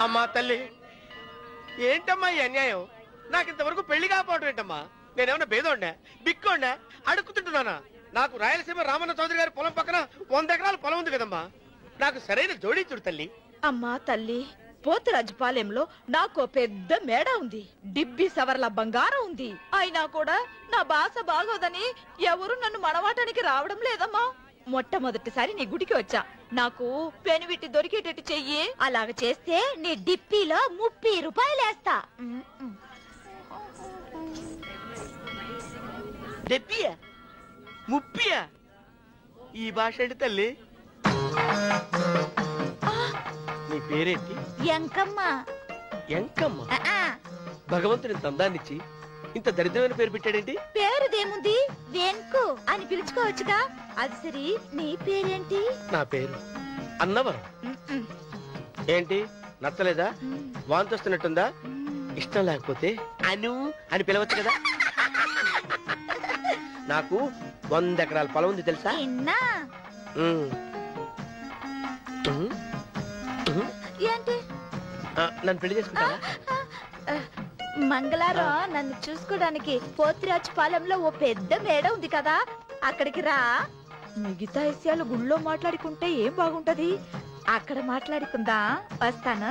అమ్మా తల్లి, ఏంటమ్మా ఈ అన్యాయం? నాకు ఇంతవరకు పెళ్లి కాకపోవడం ఏంటమ్మా? నేనేమన్నా బేదోండా, బిక్కోండా, అడుక్కుతుంటున్నానా? నాకు రాయలసీమ రామన్న చౌదరి గారి పొలం పక్కన 100 ఎకరాల పొలం ఉంది కదమ్మా. నాకు సరైన జోడించుడు తల్లి. అమ్మా తల్లి, పోతురాజుపాలెంలో నాకు పెద్ద మేడ ఉంది, డిబ్బి సవర్ల బంగారం ఉంది. అయినా కూడా నా భాష బాగోదని ఎవరు నన్ను మనవాటానికి రావడం లేదమ్మా. మొట్టమొదటిసారి నీ గుడికి వచ్చా. నాకు పెనువిట్టి దొరికేటట్టు చెయ్యి. అలాగ చేస్తే నీ డిప్పిలో 30 రూపాయలు వేస్తా. డెబ్బియా 30 ఈ భాష ఏంటి తల్లి? నీ పేరేంటి? ఎంకమ్మ. ఎంకమ్మ? భగవంతుని తందాన్నిచ్చి ఇంత దరిద్రమైన పేరు పెట్టాడేంటి? పేరుదేముంది, వెంకు అని పిలుచుకోవచ్చుగా. అది సరి, నీ పేరేంటి? నా పేరు అన్నవరం. ఏంటి నచ్చలేదా? వాంతి వస్తున్నట్టుందా? ఇష్టం లేకపోతే అను అని పిలవచ్చు కదా. నాకు 100 ఎకరాల పొలం ఉంది తెలుసా? ఏంటి? నన్ను పెళ్లి చేసుకుంటావా? మంగళారం నన్ను చూసుకోవడానికి పోతిరాజుపాలెంలో ఓ పెద్ద మేడ ఉంది కదా, అక్కడికి రా. మిగతా విషయాలు గుళ్ళో మాట్లాడుకుంటే ఏం బాగుంటది, అక్కడ మాట్లాడుకుందా. వస్తాను.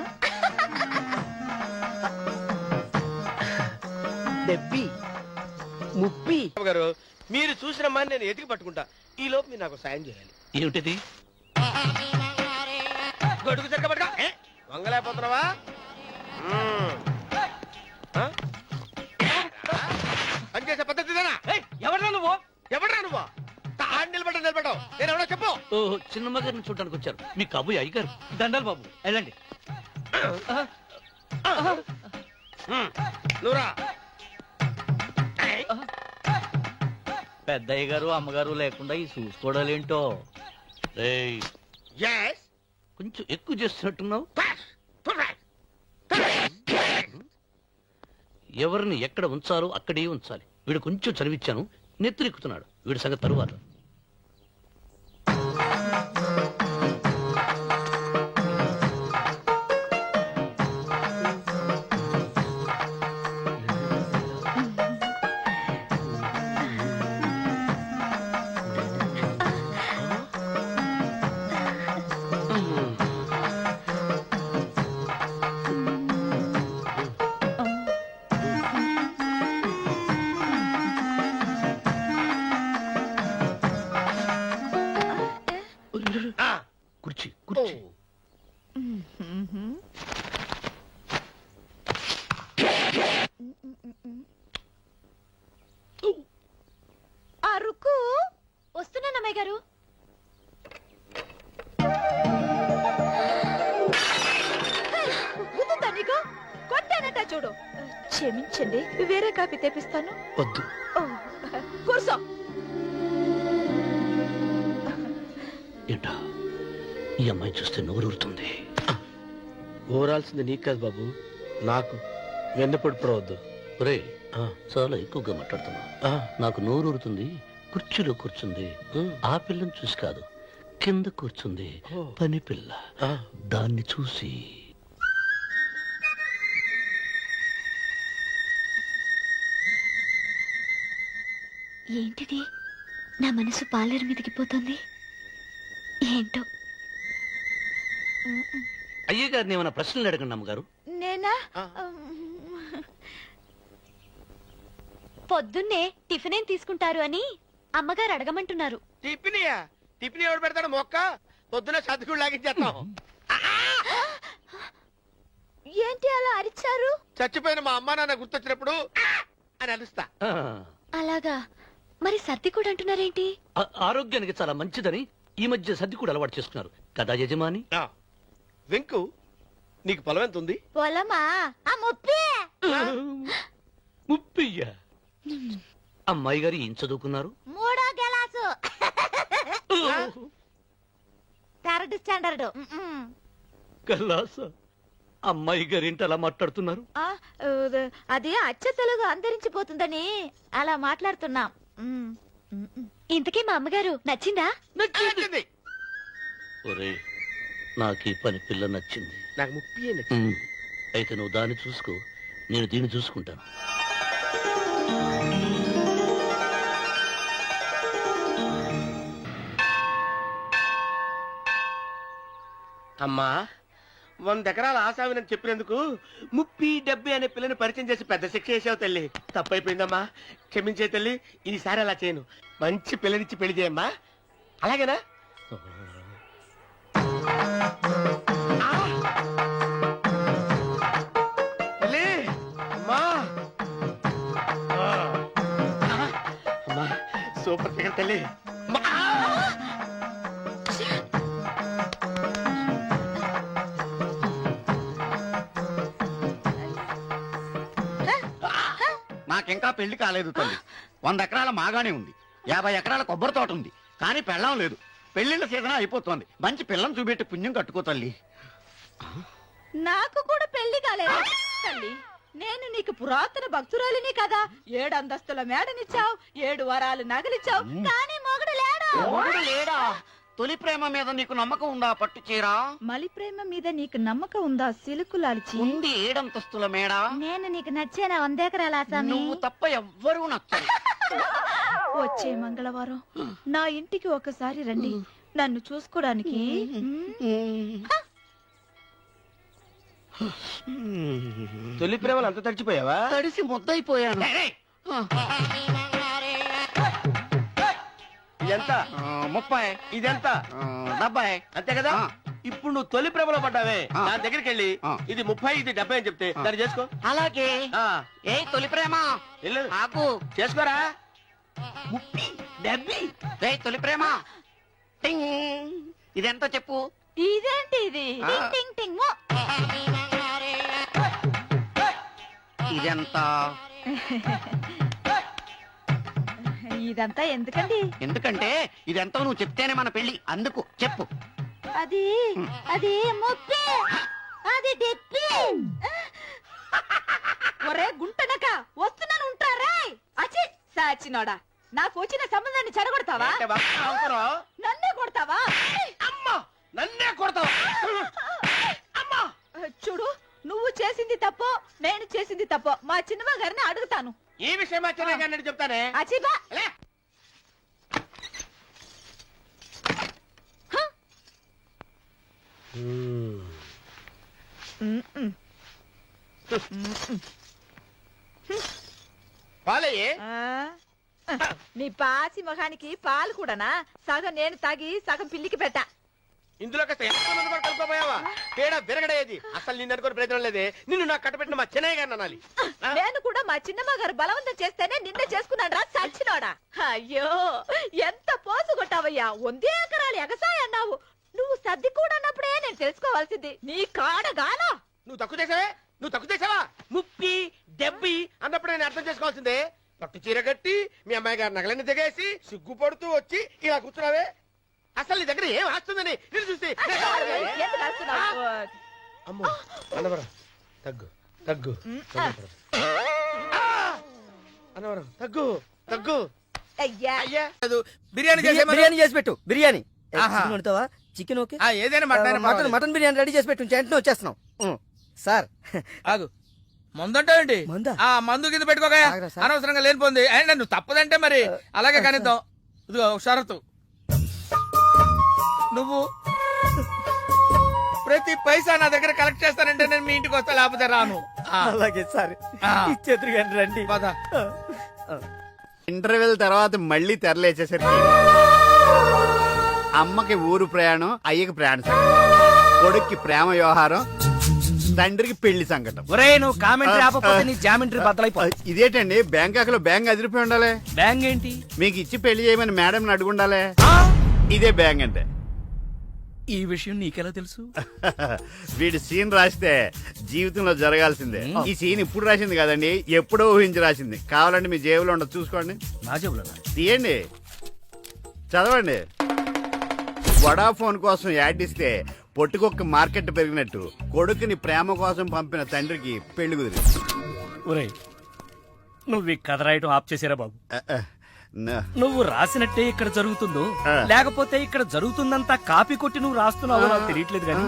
డెబ్బి 30 గారు మీరు చూసిన మాని నేను ఎతికి పట్టుకుంటా. ఈ లోపు మీరు నాకు సాయం చేయాలి. ఏమిటిది? గొడుగు చెక్కబడగా వంగలేకపోతున్నావా? పనిచేసే పద్ధతి ఎవరా నువ్వు? ఎవడరా నువ్వు? నిలబడ్డావు నేను ఎవడో చెప్పు. చిన్నమ్మ గారిని చూడడానికి వచ్చారు. మీ కబుయ్య అయ్యగారు. దండాలు బాబు, వెళ్ళండి. నువ్వురా. పెద్దయ్య గారు అమ్మగారు లేకుండా ఈ చూసుకోవడాలేంటో. కొంచెం ఎక్కువ చేస్తున్నట్టున్నావు. ఎవరిని ఎక్కడ ఉంచాలో అక్కడే ఉంచాలి. వీడు కొంచెం చదివిచ్చాను, నెత్తురెక్కుతున్నాడు. వీడి సంగతి తరువాత. కుర్చీ కుర్చీ. అరుకు వస్తున్నాను అమ్మాయి గారు. కొట్టానట చూడు. క్షమించండి, వేరే కాపీ తెప్పిస్తాను. వద్దు. కూర్చో. ఏంటా ఈ అమ్మాయి చూస్తే నోరూరుతుంది. ఊరాల్సింది నీకు కాదు బాబు, నాకు. వెన్నపొడి పడవద్దు. రే, చాలా ఎక్కువగా మాట్లాడుతున్నా. నాకు నోరూరుతుంది. కుర్చీలో కూర్చుంది. ఆ పిల్లని చూసి కాదు, కింద కూర్చుంది పని పిల్ల. దాన్ని చూసి ఏంటిది? నా మనసు పాలేరు మీదకి పోతుంది. ఏంటో. అయ్య గారిని ఏమైనా ప్రశ్నలు అడగండి అమ్మగారు. నేనా? పొద్దున్నే టిఫిన్ ఏం తీసుకుంటారు అని అమ్మగారు అడగమంటున్నారు. టిఫినియా? టిఫిన్ ఎవడు పెడతాడు? మొక్క పొద్దున సతుకుడు లాగించేస్తాం. ఏంటి అలా అరిచారు? చచ్చిపోయిన మా అమ్మ నాన్న గుర్తొచ్చినప్పుడు అని అరుస్తా. అలాగా? మరి సర్ది కూడా అంటున్నారేంటి? ఆరోగ్యానికి చాలా మంచిదని ఈ మధ్య సర్ది కూడా అలవాటు చేసుకున్నారు కదా యజమాని. వెంకు, నీకు పొలం ఎంత ఉంది? పొలమా? 30. అమ్మాయి గారు ఏం చదువుకున్నారు? 3వ క్లాసు, 3rd స్టాండర్డ్. కల్లాస. అమ్మాయి గారు ఏంటి అలా మాట్లాడుతున్నారు? అది అచ్చ తెలుగు అంతరించిపోతుందని అలా మాట్లాడుతున్నాం. ఇంతకీ మా అమ్మగారు నచ్చిందా? నచ్చింది. ఒరే, నాకు ఈ పని పిల్ల నచ్చింది. నాకు 30 నచ్చింది. అయితే నువ్వు దాన్ని చూసుకో, నేను దీన్ని చూసుకుంటాను. అమ్మా, 100 ఎకరాల ఆశావినని చెప్పినందుకు 30-70 అనే పిల్లని పరిచయం చేసి పెద్ద శిక్ష చేసావు తల్లి. తప్పైపోయిందమ్మా, క్షమించే తల్లి. ఈసారి అలా చేయను. మంచి పిల్లనిచ్చి పెళ్లి చేయమ్మా, అలాగేనా? తల్లి, అమ్మా, అమ్మా, సూపర్ ఫిగర్ తల్లి. అమ్మా! నాకింకా పెళ్లి కాలేదు తల్లి. 100 ఎకరాల మాగానే ఉంది, 50 ఎకరాల కొబ్బరి తోట ఉంది, కానీ పెళ్ళం లేదు. పెళ్లిళ్ళ సీజన్ అయిపోతుంది. మంచి పిల్లని చూపెట్టి పుణ్యం కట్టుకో తల్లి. నాకు కూడా పెళ్లి కాలేదు తల్లి. నేను నీకు పురాతన భక్తురాలిని కదా. 7 అంతస్తుల మేడనిచ్చావు, 7 వరాలు నగలిచ్చావు, కానీ మొగుడు లేడు. మొగుడు లేడా? తొలి ప్రేమ మీద నీకు నమ్మకం ఉందా పట్టు చీరా? మలి ప్రేమ మీద నీకు నమ్మకం ఉందా సిలుకులాల్చి? ఉంది 7 అంతస్తుల మేడ. నేను నీకు నచ్చేనా 100 ఎకరాల ఆసామి? నువ్వు తప్ప ఎవ్వరూ నచ్చరు. వచ్చే మంగళవారం నా ఇంటికి ఒకసారి రండి, నన్ను చూసుకోడానికి. తొలి ప్రేమలు అంత తడిచిపోయావా? తడిసి ముద్దయిపోయాను. ఎంత? 30. ఇదెంత? 70. అంతే కదా. ఇప్పుడు నువ్వు తొలి ప్రేమలో పడ్డావే, దాని దగ్గరికి వెళ్ళి ఆ. ఇది 30 ఇది 70 అని చెప్తే దాన్ని చేసుకో. అలాగే. ఆ, ఏ తొలి ప్రేమ వెళ్ళు. ఆకు. చేసుకోరా. 30, 70. ఏ తొలి ప్రేమ టింగ్. ఇదెంత చెప్పు? ఇదేంటి ఇది? ఆ. టింగ్ టింగ్ టింగ్ మో. ఇదెంత? ఇదంతా ఎందుకండి? ఎందుకంటే ఇదెంతో నువ్వు చెప్తేనే మన పెళ్లి. అందుకు చెప్పు. అది అది ముప్పి, అది డెప్పి. ఒరే గుంటనక, వస్తున్నాను ఉంటారా? అచి సాచినోడా, నాకు వచ్చిన సంబంధాన్ని చెడగొడతావా? అంటే బాగా నవ్వుతున్నావా? నన్నే కొడతావా? అమ్మా, నన్నే కొడతావా? అమ్మా, చూడు, నువ్వు చేసింది తప్పో నేను చేసింది తప్పో మా చిన్నమ్మ గారిని అడుగుతాను. ఈ విషయం మా చెన్నై గారిని చెప్తానే. అచిబా లే. పాలయ్యే. నీ పాసి మొహానికి పాలు కూడానా? సగం నేను తాగి సగం పిల్లికి పెట్టా. ఇందులో కాస్త ఎంతమంది కూడా కలుపుకోపోయావా? పేడ విరగడేది. అసలు నిన్ను అనుకుని ప్రయత్నం లేదే. నిన్ను నాకు కట్టబెట్టిన మా చెన్నై గారిని అనాలి. నేను కూడా మా చిన్నమ్మ గారు బలవంతం చేస్తేనే నిన్నే చేసుకున్నాడు రా సచ్చినోడా. అయ్యో, ఎంత పోసు కొట్టావయ్యా. 100 ఎకరాలు ఎగసాయ అన్నావు. నువ్వు సర్ది కూడా అన్నప్పుడే నేను తెలుసుకోవాల్సింది. నీ కాడగాలా. నువ్వు తక్కువ చేసావే, నువ్వు తక్కువ చేసావా? 30, 70 అన్నప్పుడు నేను అర్థం చేసుకోవాల్సిందే. పట్టు చీర కట్టి మీ అమ్మాయి గారు నగలన్నీ దిగేసి సిగ్గుపడుతూ వచ్చి ఇలా కూర్చున్నావే. అసలు నీ దగ్గర ఏం వస్తుందని నేను చూస్తే. ఎందుకు అరుస్తున్నావు? అమ్మో, అన్నవరం తగ్గు తగ్గు. అన్నవరం తగ్గు తగ్గు. అయ్యా అయ్యా, బిర్యానీ బిర్యానీ చేసి పెట్టు. బిర్యానీ ఆహా. చికెన్ వండుతావా? Chicken okay. ఏదైనా మటన్ మటన్ బిర్యానీ రెడీ చేసి పెట్టు. వెంటనే వచ్చేస్తున్నాం. సార్ ఆగు, మందంటావేంటి? మందా? ఆ మందు కింద పెట్టుకోగా, ఆగరా సార్. అనవసరంగా లేనిపోంది. అయినా నువ్వు తప్పదంటే మరి అలాగే కనిద్దాం. ఇదిగో ఒక షరతు, నువ్వు ప్రతి పైసా నా దగ్గర కలెక్ట్ చేస్తానంటే నేను మీ ఇంటికి వస్తా, లేకపోతే రాను. ఆ, అలాగే సార్, ఆ. ఇచ్చేద్దరు కానీ రండి. పద. ఇంటర్వెల్ తర్వాత మళ్ళీ తెరలేచేసరికి అమ్మకి ఊరు ప్రయాణం, అయ్యకి ప్రయాణ సంకటం, కొడుక్కి ప్రేమ వ్యవహారం, తండ్రికి పెళ్లి సంకటం. ఒరే, నువ్వు కామెంటరీ ఆపకపోతే నీ జామెంటరీ బద్దలైపో. ఇదేంటండి, బ్యాంకాకులో బ్యాంక్ అదిరిపోయి ఉండాలి. బ్యాంగ్ ఏంటి? మీకు ఇచ్చి పెళ్లి చేయమని మేడం అడుగుండాలి. ఇదే బ్యాంక్ అంటే. ఈ విషయం నీకెలా తెలుసు? వీడి సీన్ రాస్తే జీవితంలో జరగాల్సిందే. ఈ సీన్ ఇప్పుడు రాసింది కదండి, ఎప్పుడో ఊహించి రాసింది. కావాలంటే మీ జేబులో ఉండదు, చూసుకోండి. నా జేబులో తీయండి, చదవండి. వడాఫోన్ కోసం యాడ్ ఇస్తే పొట్టుకొక్క మార్కెట్ పెరిగినట్టు కొడుకుని ప్రేమ కోసం పంపిన తండ్రికి పెళ్లి కుదిరింది. ఒరే, నువ్వు ఈ కథ రాయటం ఆప్ చేసారా బాబు? నా- నువ్వు రాసినట్టే ఇక్కడ జరుగుతుందో, ఆ. లేకపోతే ఇక్కడ జరుగుతుందంతా కాపీ కొట్టి నువ్వు రాస్తున్నావో నాకు తెలియట్లేదు కానీ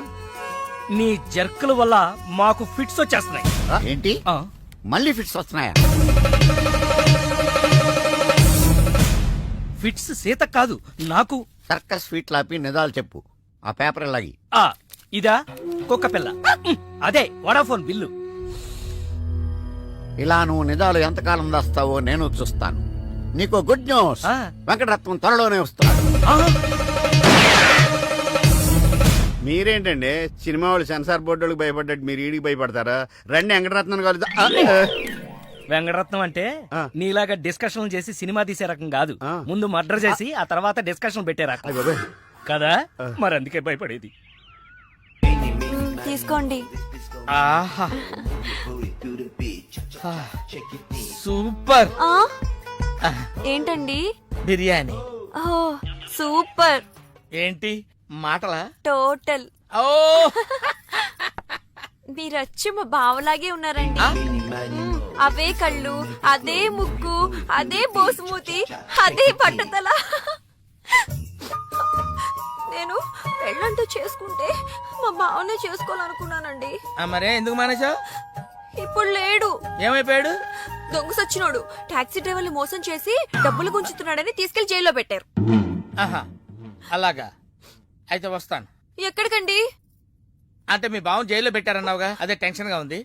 నీ జర్కుల వల్ల మాకు ఫిట్స్ వచ్చేస్తున్నాయి. ఏంటి ఆ. మళ్ళీ ఫిట్స్ వస్తున్నాయా? ఫిట్స్ సీత కాదు నాకు. సర్కస్ ఫీట్ లాపి నిజాలు చెప్పు. ఆ పేపర్ ఎలాగి ఆ ఇదా కుక్క పిల్ల అదే వడాఫోన్ బిల్లు. ఇలా నువ్వు నిజాలు ఎంతకాలం దాస్తావో నేను చూస్తాను. నీకు గుడ్ న్యూస్, ఆ. వెంకటరత్నం త్వరలోనే వస్తున్నాడు. ఆ, మీరేంటండి సినిమా వాళ్ళు సెన్సార్ బోర్డులకు భయపడ్డట్టు మీరు ఈడికి భయపడతారా? రండి వెంకటరత్నం కలుద్దా. వెంకటరత్నం అంటే ఆ. నీలాగా డిస్కషన్ చేసి సినిమా తీసే రకం కాదు. ఆ. ముందు మర్డర్ చేసి ఆ తర్వాత డిస్కషన్ పెట్టే రకం కదా. మరి అందుకే భయపడేది. తీసుకోండి. ఆహా సూపర్ ఏంటండి? బిర్యానీ. ఓ సూపర్. ఏంటి మాటలా? టోటల్. ఓ మీరచ్చి మా బావలాగే ఉన్నారండి. అవే కళ్ళు, అదే ముక్కు, అదే బోసుమూతి, అదే పట్టుదల. నేను పెళ్ళంటూ చేసుకుంటే మా బావనే చేసుకోవాలనుకున్నానండి. మరే ఎందుకు మానేశావు? ఇప్పుడు లేడు. ఏమైపోయాడు? దొంగ సచ్చినోడు టాక్సీ డ్రైవర్ని మోసం చేసి డబ్బులు గుంచుతున్నాడని తీసుకెళ్లి జైల్లో పెట్టారు. ఆహా అలాగా, అయితే వస్తాను. ఎక్కడికండి? అంటే మీ బావం జైల్లో పెట్టారన్నావుగా, అదే టెన్షన్ గా ఉంది.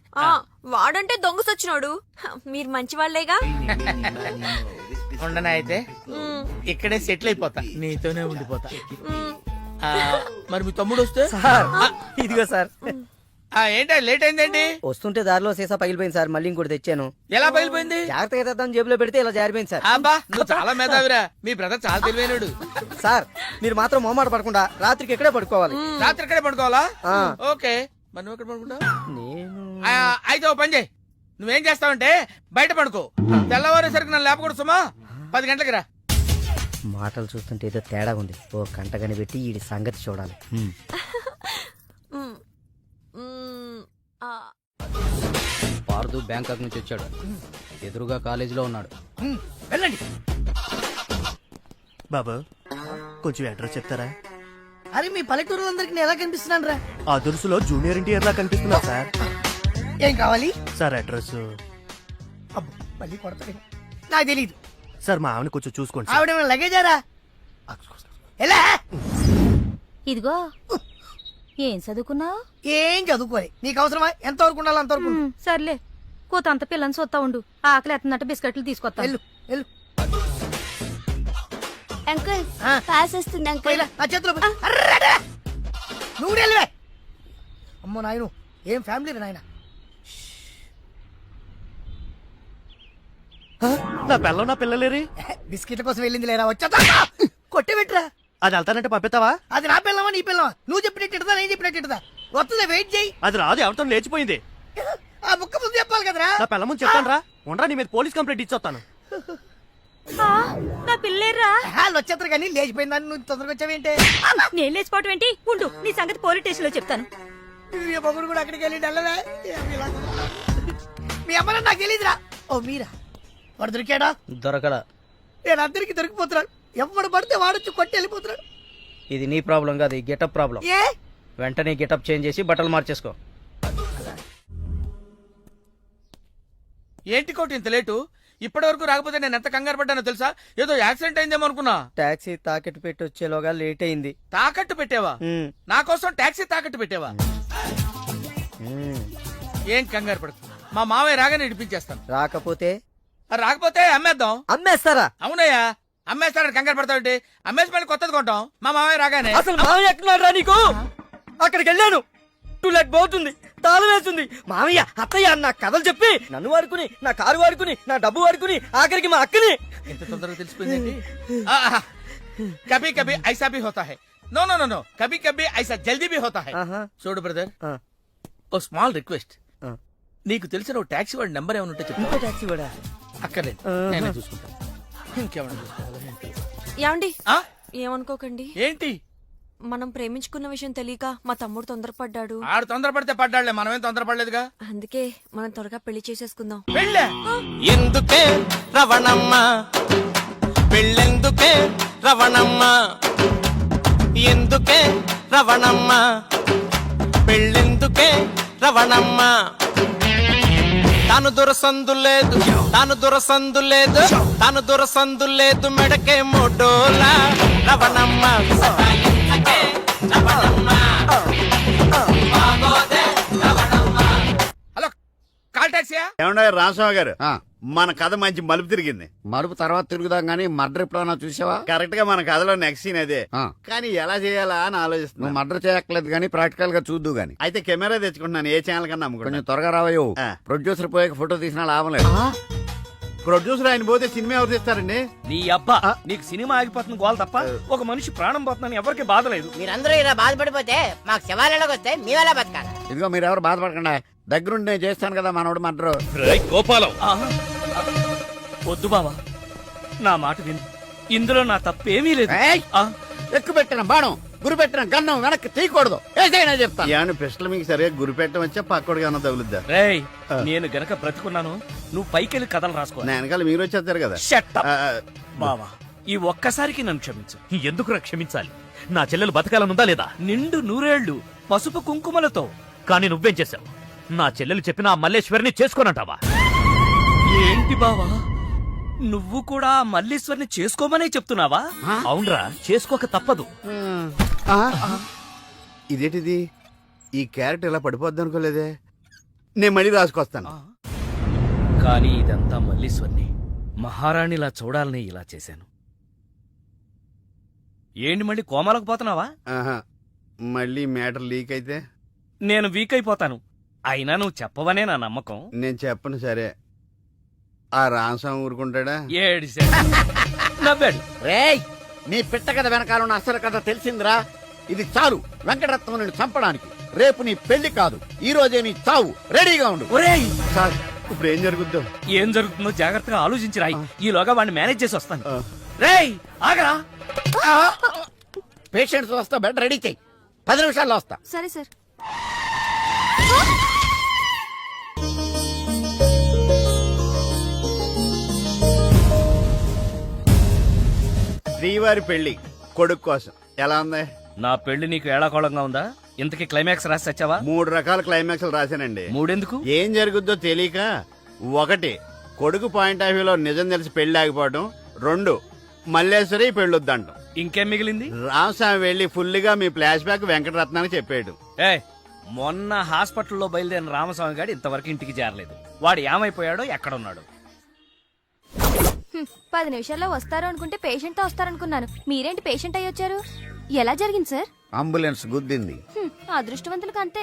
వాడంటే దొంగ సచ్చినోడు. మీరు మంచి వాళ్లేగా. ఉండనా అయితే ఇక్కడే సెటిల్ అయిపోతా, నీతోనే ఉండిపోతా. మరి మీ తమ్ముడు వస్తే? ఇదిగో సార్. ఏంటి లేట్ అయిందేంటి? వస్తుంటే దారిలో సీసా పగిలిపోయింది సార్, మళ్ళీ ఇంకోటి తెచ్చాను. ఎలా పగిలిపోయింది? జాగ్రత్తగా తెద్దాం జేబులో పెడితే ఇలా జారిపోయింది సార్. అబ్బా నువ్వు చాలా మేధావిరా, మీ బ్రదర్ చాలా తెలివైనడు. సార్ మీరు మాత్రం మొహమాట పడకుండా రాత్రికి ఇక్కడే పడుకోవాలి. రాత్రి ఇక్కడే పడుకోవాలా? ఓకే, మరి నువ్వు ఎక్కడ పడుకుంటావు? అయితే ఓ పని చేయి, నువ్వేం చేస్తావంటే బయట పడుకో, తెల్లవారేసరికి నన్ను లేపకూడదు సుమా. 10 గంటలకి రా. మాటలు చూస్తుంటే ఏదో తేడా ఉంది. ఓ గంట కనిపెట్టి ఈ సంగతి చూడాలి. పార్దు బ్యాంకాక్ నుంచి వచ్చాడు, ఎదురుగా కాలేజీలో ఉన్నాడు. వెళ్ళండి. బాబు కొంచెం అడ్రస్ చెప్తారా? అరే మీ పల్లెటూరులందరికి ఎలా కనిపిస్తున్నాను రా? ఆ దురుసులో జూనియర్ ఎన్టీఆర్ లా కనిపిస్తున్నా సార్. ఏం కావాలి సార్ అడ్రస్ మళ్ళీ కొడతాడు, నాకు తెలీదు సార్. మా ఆవిడ కొంచెం చూసుకోండి. ఆవిడ లగేజారా? ఎలా? ఇదిగో ఏం చదువుకున్నావు? ఏం చదువుకోవాలి, నీకు అవసరమా? ఎంతవరకు ఉండాలి అంతవరకు. సర్లే, కూతంత పిల్లని చూస్తా ఉండు. ఆకలి ఎత్తున్నట్టు బిస్కెట్లు తీసుకొస్తా. వెళ్ళు వెళ్ళు. అంకుల్ పాస్ వస్తుంది అంకుల్. నా చేతిలో అర్రడా! నువ్వు వెళ్ళవే. అమ్మో నాయను, ఏం ఫ్యామిలీ నాయన. నా పిల్ల నా పిల్లలేరి బిస్కెట్ల కోసం వెళ్ళింది లేరా? వచ్చా కొట్టి పెట్టరా. అది వెళ్తానంటే పంపిస్తావా? అది నా పిల్లవా నీ పిల్లవా? నువ్వు చెప్పినట్టు ఇడదా, నేను చెప్పినట్టు ఇడదా? వస్తుందా? వెయిట్ చేయి. అది రాదు, ఎవరితో లేచిపోయింది. ఆ బుక్క ముందు చెప్పాలి కదరా. నా పిల్ల ముందు చెప్తాను రా. ఉండరా, నీ మీద పోలీస్ కంప్లైంట్ ఇచ్చొస్తాను. నా పిల్లేరా? వాళ్ళు వచ్చేస్తారు కానీ లేచిపోయిందని నువ్వు తొందరగా వచ్చావేంటే? నేను లేచిపోవటం ఏంటి? ఉండు, నీ సంగతి పోలీస్ స్టేషన్ లో చెప్తాను. మీ మొగుడు కూడా అక్కడికి వెళ్ళి వెళ్ళవే. మీ అమ్మ నాకు తెలియదురా. ఓ మీరా, వాడు దొరికాడా? దొరకడా? నేను అందరికి దొరికిపోతున్నాడు. ఎవడు పడితే వాడొచ్చి కొట్టి వెళ్ళిపోతున్నాడు. ఇది నీ ప్రాబ్లం కాదు, గెటప్ ప్రాబ్లం. ఏ వెంటనే గెటప్ చేంజ్ చేసి బట్టలు మార్చేసుకో. ఏంటి కోటి ఇంత లేటు? ఇప్పటి వరకు రాకపోతే నేను ఎంత కంగారు పడ్డానో తెలుసా? ఏదో యాక్సిడెంట్ అయిందేమో అనుకున్నా. టాక్సీ తాకెట్టు పెట్టి వచ్చేలోగా లేట్ అయింది. తాకట్టు పెట్టావా? నా కోసం టాక్సీ తాకట్టు పెట్టావా? ఏం కంగారు పడకు, మా మావయ్య రాగానే ఇడిపించేస్తాను. రాకపోతే రాకపోతే అమ్మేద్దాం. అమ్మేస్తారా? అవునయ్యా, అమ్మేస్తాడని కంగారు పడతావుంటే అమ్మేసి మళ్ళీ కొత్తది కొంటాం మా మావయ్య రాగానే. అసలు మామయ్య ఎక్కడున్నారా నీకు? అక్కడికి వెళ్ళాను, టూలెట్ పోతుంది, తాళం వేస్తుంది. మామయ్య అత్తయ్య నా కథలు చెప్పి నన్ను వాడుకుని, నా కారు వాడుకుని, నా డబ్బు వాడుకుని, ఆఖరికి మా అక్కని. ఎంత తొందరగా తెలిసిపోయింది. కభీ కభీ ఐసా భీ హోతా హై. నో నో నో నో, కభీ కభీ ఐసా జల్దీ భీ హోతా హై. చూడు బ్రదర్, ఓ స్మాల్ రిక్వెస్ట్. నీకు తెలిసిన ఓ టాక్సీ వాడి నెంబర్ ఏమైనా ఉంటే చెప్పు. టాక్సీ వాడా? అక్కర్లేదు, నేనే చూసుకుంటాను. ఇంకేమైనా చూసుకోవాలి. ఏమండి ఏమనుకోకండి. ఏంటి? మనం ప్రేమించుకున్న విషయం తెలియక మా తమ్ముడు తొందరపడ్డాడు. ఆడు తొందరపడితే పడ్డాడులే, మనమేం తొందరపడలేదుగా. అందుకే మనం త్వరగా పెళ్లి చేసేసుకుందాం. పెళ్ళే? ఎందుకే రవణమ్మ పెళ్ళెందుకే రవణమ్మ, ఎందుకే రవణమ్మ పెళ్ళెందుకే రవణమ్మ. తాను దొరసందు లేదు, తాను దొరసందు లేదు, తాను దొరసందు లేదు, మెడకే మోడోలా రవణమ్మ. రవణమ్మ సమస్య? ఏమన్నా రామస్వామి గారు మన కథ మంచి మలుపు తిరిగింది. మరుపు తర్వాత తిరుగుదాం గానీ మర్డర్ ఎప్పుడైనా చూసావా? కరెక్ట్ గా మన కథలో నెక్స్ట్ సీన్ అదే. కానీ ఎలా చేయాలా అని ఆలోచిస్తున్నా. నువ్వు మర్డర్ చేయక్కర్లేదు గానీ ప్రాక్టికల్ గా చూద్దు గానీ. అయితే కెమెరా తెచ్చుకుంటున్నాను, ఏ ఛానల్ కన్నా అమ్ముకుంటా. కొంచెం త్వరగా రావయ్యో. ప్రొడ్యూసర్ పోయాక ఫోటో తీసినా లాభం లేదు. ప్రొడ్యూసర్ ఆయన పోతే సినిమా ఎవరు తీస్తారండి? నీ అబ్బా నీకు సినిమా ఆగిపోతుంది గోల్ తప్ప ఒక మనిషి ప్రాణం పోతుందని ఎవరికి బాధ లేదు. మీరందరూ ఇలా బాధపడిపోతే మాకు శవాలలోకి వస్తే మీ వల్ల బతకాలి. ఇదిగో మీరు ఎవరు బాధపడకుండా దగ్గరుండి నేను చేస్తాను కదా మనోడు మర్డర్. గోపాలం వద్దు బావా, నా మాట విను. ఇందులో నా తప్పేమీ లేదు. ఎక్కువ పెట్టిన బాణం గురి పెట్టిన గన్నం వెనక్కి తీయకూడదు. ఏదైనా చెప్తాను. యాను పిస్టల్ మీకు సరిగా గురి పెట్టడం వచ్చా పక్కడికి అన్న తగులుద్దా? రేయ్, నేను గనక బ్రతుకున్నాను నువ్వు పైకెళ్ళి కథలు రాసుకో. నా వెనకాల మీరు వచ్చేస్తారు కదా. Shut up. బావా, ఈ ఒక్కసారికి నన్ను క్షమించు. ఎందుకు క్షమించాలి? నా చెల్లెలు బతకాలనుందా లేదా? నిండు నూరేళ్లు పసుపు కుంకుమలతో. కానీ నువ్వేం చేశావు? నా చెల్లెలు చెప్పిన ఆ మల్లేశ్వరిని చేసుకోనంటావా? ఏంటి బావా, నువ్వు కూడా ఆ మల్లీశ్వరిని చేసుకోమనే చెప్తున్నావా? అవునరా, చేసుకోక తప్పదు. ఇదేంటిది? ఈ క్యారెట్ ఇలా పడిపోద్ది అనుకోలేదే. నేను మళ్ళీ రాసుకొస్తాను. కానీ ఇదంతా మల్లీశ్వరిని మహారాణిలా చూడాలని ఇలా చేశాను. ఏంటి మళ్ళీ కోమాలకు పోతున్నావా? మళ్ళీ మ్యాటర్ లీక్ అయితే నేను వీక్ అయిపోతాను. అయినా నువ్వు చెప్పవనే నా నమ్మకం. నేను చెప్పను. సరే, ఆ రామస్వామి ఊరుకుంటాడా? నవ్వాడు. రేయ్, నీ పిట్ట కథ వెనకాల అసలు కథ తెలిసిందిరా. ఇది చాలు వెంకటరత్నం నిన్ను చంపడానికి. రేపు నీ పెళ్లి కాదు, ఈ రోజే నీ చావు. రెడీగా ఉండు. ఒరేయ్, సార్ ఇప్పుడు ఏం జరుగుద్దో? ఏం జరుగుతుందో జాగ్రత్తగా ఆలోచించిరాయి. ఈలోగా వాడిని మేనేజ్ చేసి వస్తాను. రేయ్ ఆగరా. పేషెంట్స్ వస్తా, బెడ్ రెడీ చెయ్యి. 10 నిమిషాల్లో వస్తా. సరే సార్. శ్రీవారి పెళ్లి కొడుకు కోసం ఎలా ఉంది? నా పెళ్లి నీకు ఏడాకోళంగా ఉందా? ఇంతకీ క్లైమాక్స్ రాసి వచ్చావా? 3 రకాల క్లైమాక్స్ రాశానండి. 3 ఎందుకు? ఏం జరుగుద్దో తెలియక. 1, కొడుకు పాయింట్ ఆఫ్ వ్యూలో నిజం తెలిసి పెళ్లి ఆగిపోవడం. 2, మల్లేశ్వరి పెళ్ళొద్దంటాం. ఇంకేం మిగిలింది? రామస్వామి వెళ్లి ఫుల్ గా మీ ఫ్లాష్ బ్యాక్ వెంకటరత్నానికి చెప్పాడు. మొన్న హాస్పిటల్లో బయలుదేరిన రామస్వామి గారు ఇంతవరకు ఇంటికి చేరలేదు. వాడు ఏమైపోయాడో ఎక్కడున్నాడు? 10 నిమిషాల్లో వస్తారు అనుకుంటే పేషెంట్ తో వస్తారనుకున్నాను. మీరేంటి పేషెంట్ అయ్యి వచ్చారు? ఎలా జరిగింది సార్? అంబులెన్స్ గుద్దింది. అదృష్టవంతులకు అంతే.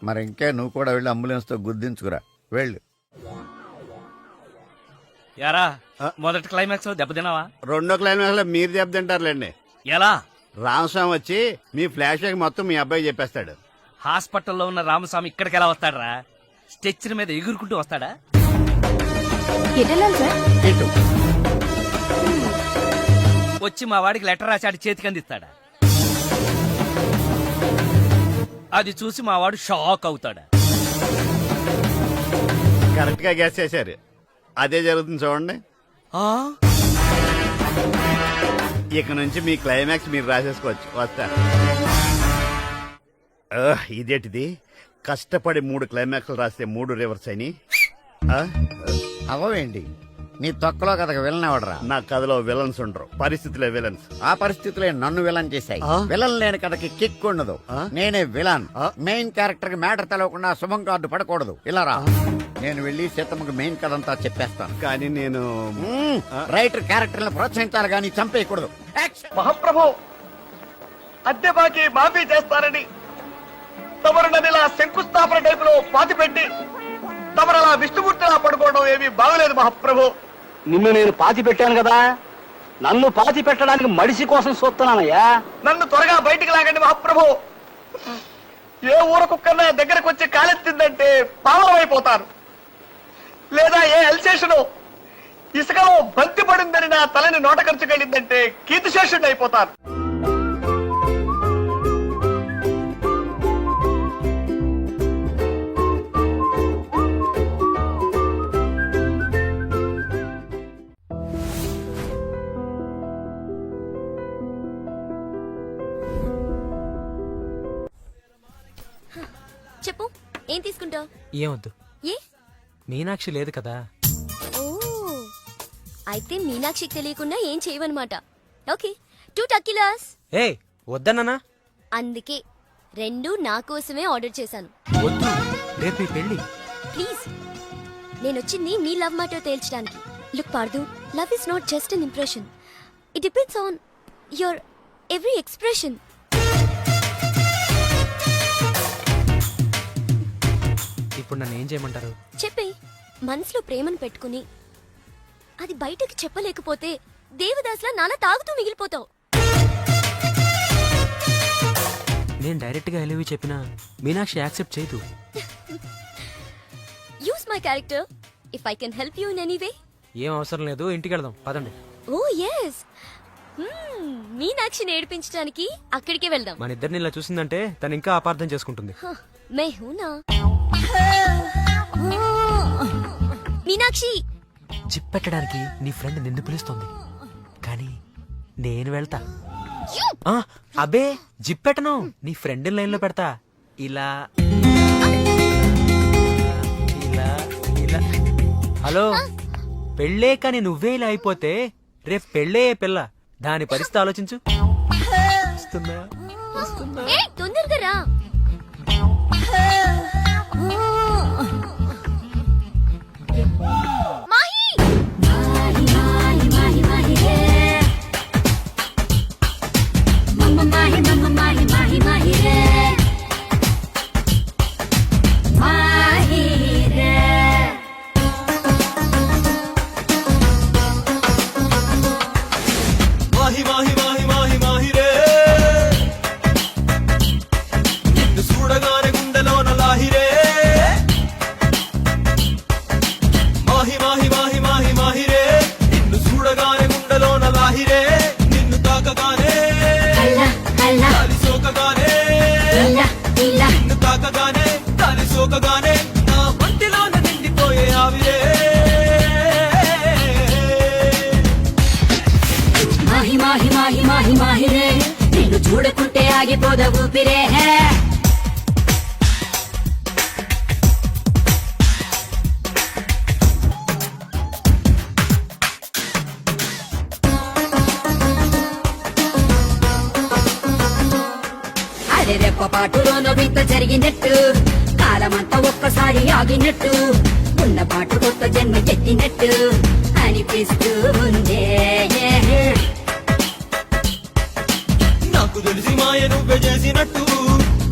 మరి ఇంకే నువ్వు కూడా వెళ్ళి అంబులెన్స్ తో గుద్దించుకురా. వెళ్ళు. యారా, మొదటి క్లైమాక్స్ లో దెబ్బతిన్నావా? 2వ క్లైమాక్స్ లో మీరు దెబ్బతింటారులేండి. ఎలా? రామస్వామి వచ్చి మీ ఫ్లాష్ బ్యాక్ మొత్తం మీ అబ్బాయి చెప్పేస్తాడు. హాస్పిటల్లో ఉన్న రామస్వామి ఇక్కడికి ఎలా వస్తాడరా? స్ట్రెచ్చర్ మీద ఎగురుకుంటూ వస్తాడా? వచ్చి మా వాడికి లెటర్ రాశాడు చేతికి అందిస్తాడా? అది చూసి మా వాడు షాక్ అవుతాడా? కరెక్ట్ గా గెస్ చేశారు. అదే జరుగుతుంది చూడండి. ఇక నుంచి మీ క్లైమాక్స్ మీరు రాసేసుకోవచ్చు. వస్తా. ఇదేంటిది? కష్టపడి 3 క్లైమాక్స్ రాస్తే 3 రివర్స్ అయినాయి. అవేంటి నీ తొక్కలో కథకు విలన్ ఎవడరా? నా కథలో విలన్స్ ఉండరు, పరిస్థితులే విలన్స్. ఆ పరిస్థితులే నన్ను విలన్ చేశాయి. విలన్ లేని కథకి కిక్ ఉండదు. నేనే విలన్. మెయిన్ క్యారెక్టర్ కి మ్యాటర్ తెలవకుండా శుభం కార్డు పడకూడదు. ఇలా రా, నేను వెళ్ళి సీతమ్మకి మెయిన్ కథ అంతా చెప్పేస్తాను. కానీ నేను రైటర్ క్యారెక్టర్ ప్రోత్సహించాలి కానీ చంపేయకూడదు. మహాప్రభు, అద్దె బాకీ మాఫీ చేస్తారని తమరు నదిలా శంకుస్థాపన టైపులో పాతి పెట్టి తమరలా విష్ణుమూర్తిలా పడుకోవడం ఏమీ బాగలేదు మహాప్రభు. నిన్ను నేను పాతి పెట్టాను కదా, నన్ను పాతి పెట్టడానికి మడిసి కోసం చూస్తున్నానయ్యా. నన్ను త్వరగా బయటికి లాగండి మహాప్రభు. ఏ ఊర కుక్కన్నా దగ్గరకు వచ్చి కాలెత్తిందంటే పావనమైపోతారు. లేదా ఏ ఎల్సేషను ఇసుకలో బంతి పడిందని నా తలని నోట ఖర్చుకెళ్ళిందంటే కీర్తిశేషుడు అయిపోతారు. చెప్పు, ఏం తీసుకుంటావు? ఏమొద్దు. ఏ? మీనాక్షి లేదు కదా. ఓ, అయితే మీనాక్షికి తెలియకుండా ఏం చేయవన్నమాట. ఓకే, 2 టకీలాస్. ఏ వద్దన్నానా? అందుకే 2 నా కోసమే ఆర్డర్ చేశాను. వద్దు, రేపు ఈ పెళ్లి. ప్లీజ్. నేనొచ్చింది మీ లవ్ మ్యాటర్ తేల్చడానికి. Look Pardhu, love is not just an impression. It depends on your every expression. ఇప్పుడు నన్ను ఏం చేయమంటారు? చెప్పే. మనసులో ప్రేమను పెట్టుకుని అది బయటకు చెప్పలేకపోతే దేవదాస్లా నాన్న తాగుతూ మిగిలిపోతావు. నేను డైరెక్ట్ గా ఎలివి చెప్పినా మీనాక్షి యాక్సెప్ట్ చేయదు. Use my character if I can help you in any way. ఏం అవసరం లేదు, ఇంటికి వెళ్దాం పదండి. ఓ ఎస్, మీనాక్షిని ఏడిపించడానికి అక్కడికే వెళ్దాం. మన ఇద్దరిని ఇలా చూసిందంటే తను ఇంకా అపార్థం చేసుకుంటుంది. మే హూనా మీనాక్షి. జిప్ పెట్టడానికి నీ ఫ్రెండ్ నిన్ను పిలుస్తుంది, కానీ నేను వెళ్తా. అబే జిప్ పెట్టను, నీ ఫ్రెండ్ లైన్ లో పెడతా. ఇలా ఇలా ఇలా. హలో, పెళ్ళే కానీ నువ్వే ఇలా అయిపోతే రేపు పెళ్ళే పిల్ల, దాని పరిస్థితి ఆలోచించు. తొందరగా రా. నిన్ను చూడకుంటే ఆగిపోద ఊపిరే. అరే రెప్పపాటులోనో వింత జరిగినట్టు, కాలమంతా ఒక్కసారి ఆగినట్టు, ఉన్న పాటు కొత్త జన్మ ఎత్తినట్టు అనిపిస్తూ ఉందే. నాకు తెలిసి మాయ నువ్వే చేసినట్టు,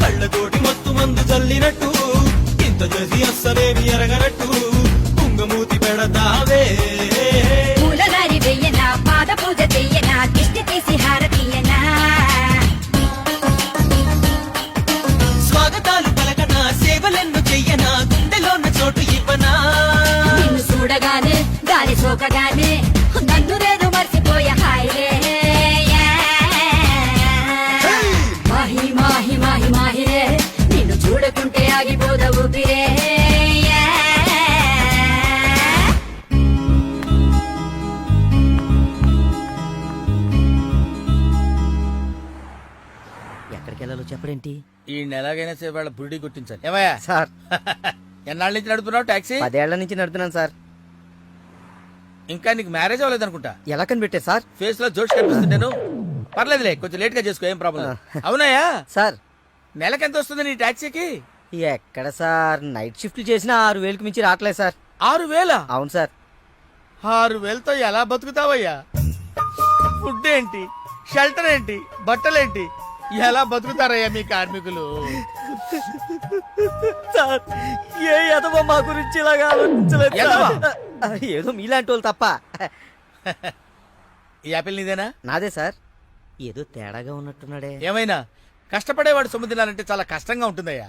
కళ్ళతోటి మత్తు మందు చల్లినట్టు, ఇంత చేసి అస్సలేమి ఎరగనట్టు కుంగమూతి పెడతావే. పూలదారి వెయ్యనా, పాద పూజ చెయ్యనా, దిష్టి తీసి హారతీయనా, స్వాగతాలు పలకనా, సేవలెన్ను చెయ్యనా, గుండెలోన్న చోటు ఇవ్వనా. నిన్ను చూడగానే గాలి సోకగానే నన్ను నేను మర్చిపోయ హాయిలే. మాహి మాహి మాహి మాహిరే, నిన్ను చూడకుంటే ఆగిపోద ఊపిరే. ఎక్కడికి వెళ్ళాలో చెప్పడేంటి? ఈ నెలాగైనా సరే వాళ్ళ బుడి గుర్తించాలి. ఏమయ్యా సార్, ఎన్నాళ్ళ నుంచి నడుపుతున్నావు టాక్సీ? 10 ఏళ్ల నుంచి నడుపుతున్నాను సార్. ఇంకా నీకు మ్యారేజ్ అవ్వలేదు అనుకుంటా. ఎలా కనిపెట్టే సార్? ఫేస్ లో జోష్ కనిపిస్తుంటాను. పర్లేదులే, కొంచెం లేట్ గా చేసుకో, ఏం ప్రాబ్లం. అవునాయా సార్, నెలకి ఎంత వస్తుంది నీ టాక్సీకి? ఎక్కడ సార్, నైట్ షిఫ్ట్లు చేసినా 6,000కి మించి రావట్లేదు సార్. 6,000? అవును సార్. 6,000తో ఎలా బతుకుతావయ్యా? ఫుడ్ ఏంటి, షెల్టర్ ఏంటి, బట్టలేంటి, ఎలా బతుకుతారయ్యా మీ కార్మికులు? సార్, ఏ ఎదవో మా గురించి ఇలాగా ఆలోచించలేదు. ఎదవా? ఏదో మీలాంటి వాళ్ళు తప్ప. ఈ యాపిల్ నీదేనా? నాదే సార్. ఏదో తేడాగా ఉన్నట్టున్నాడే. ఏమైనా కష్టపడేవాడు సొమ్ము తినాలంటే చాలా కష్టంగా ఉంటుందయ్యా.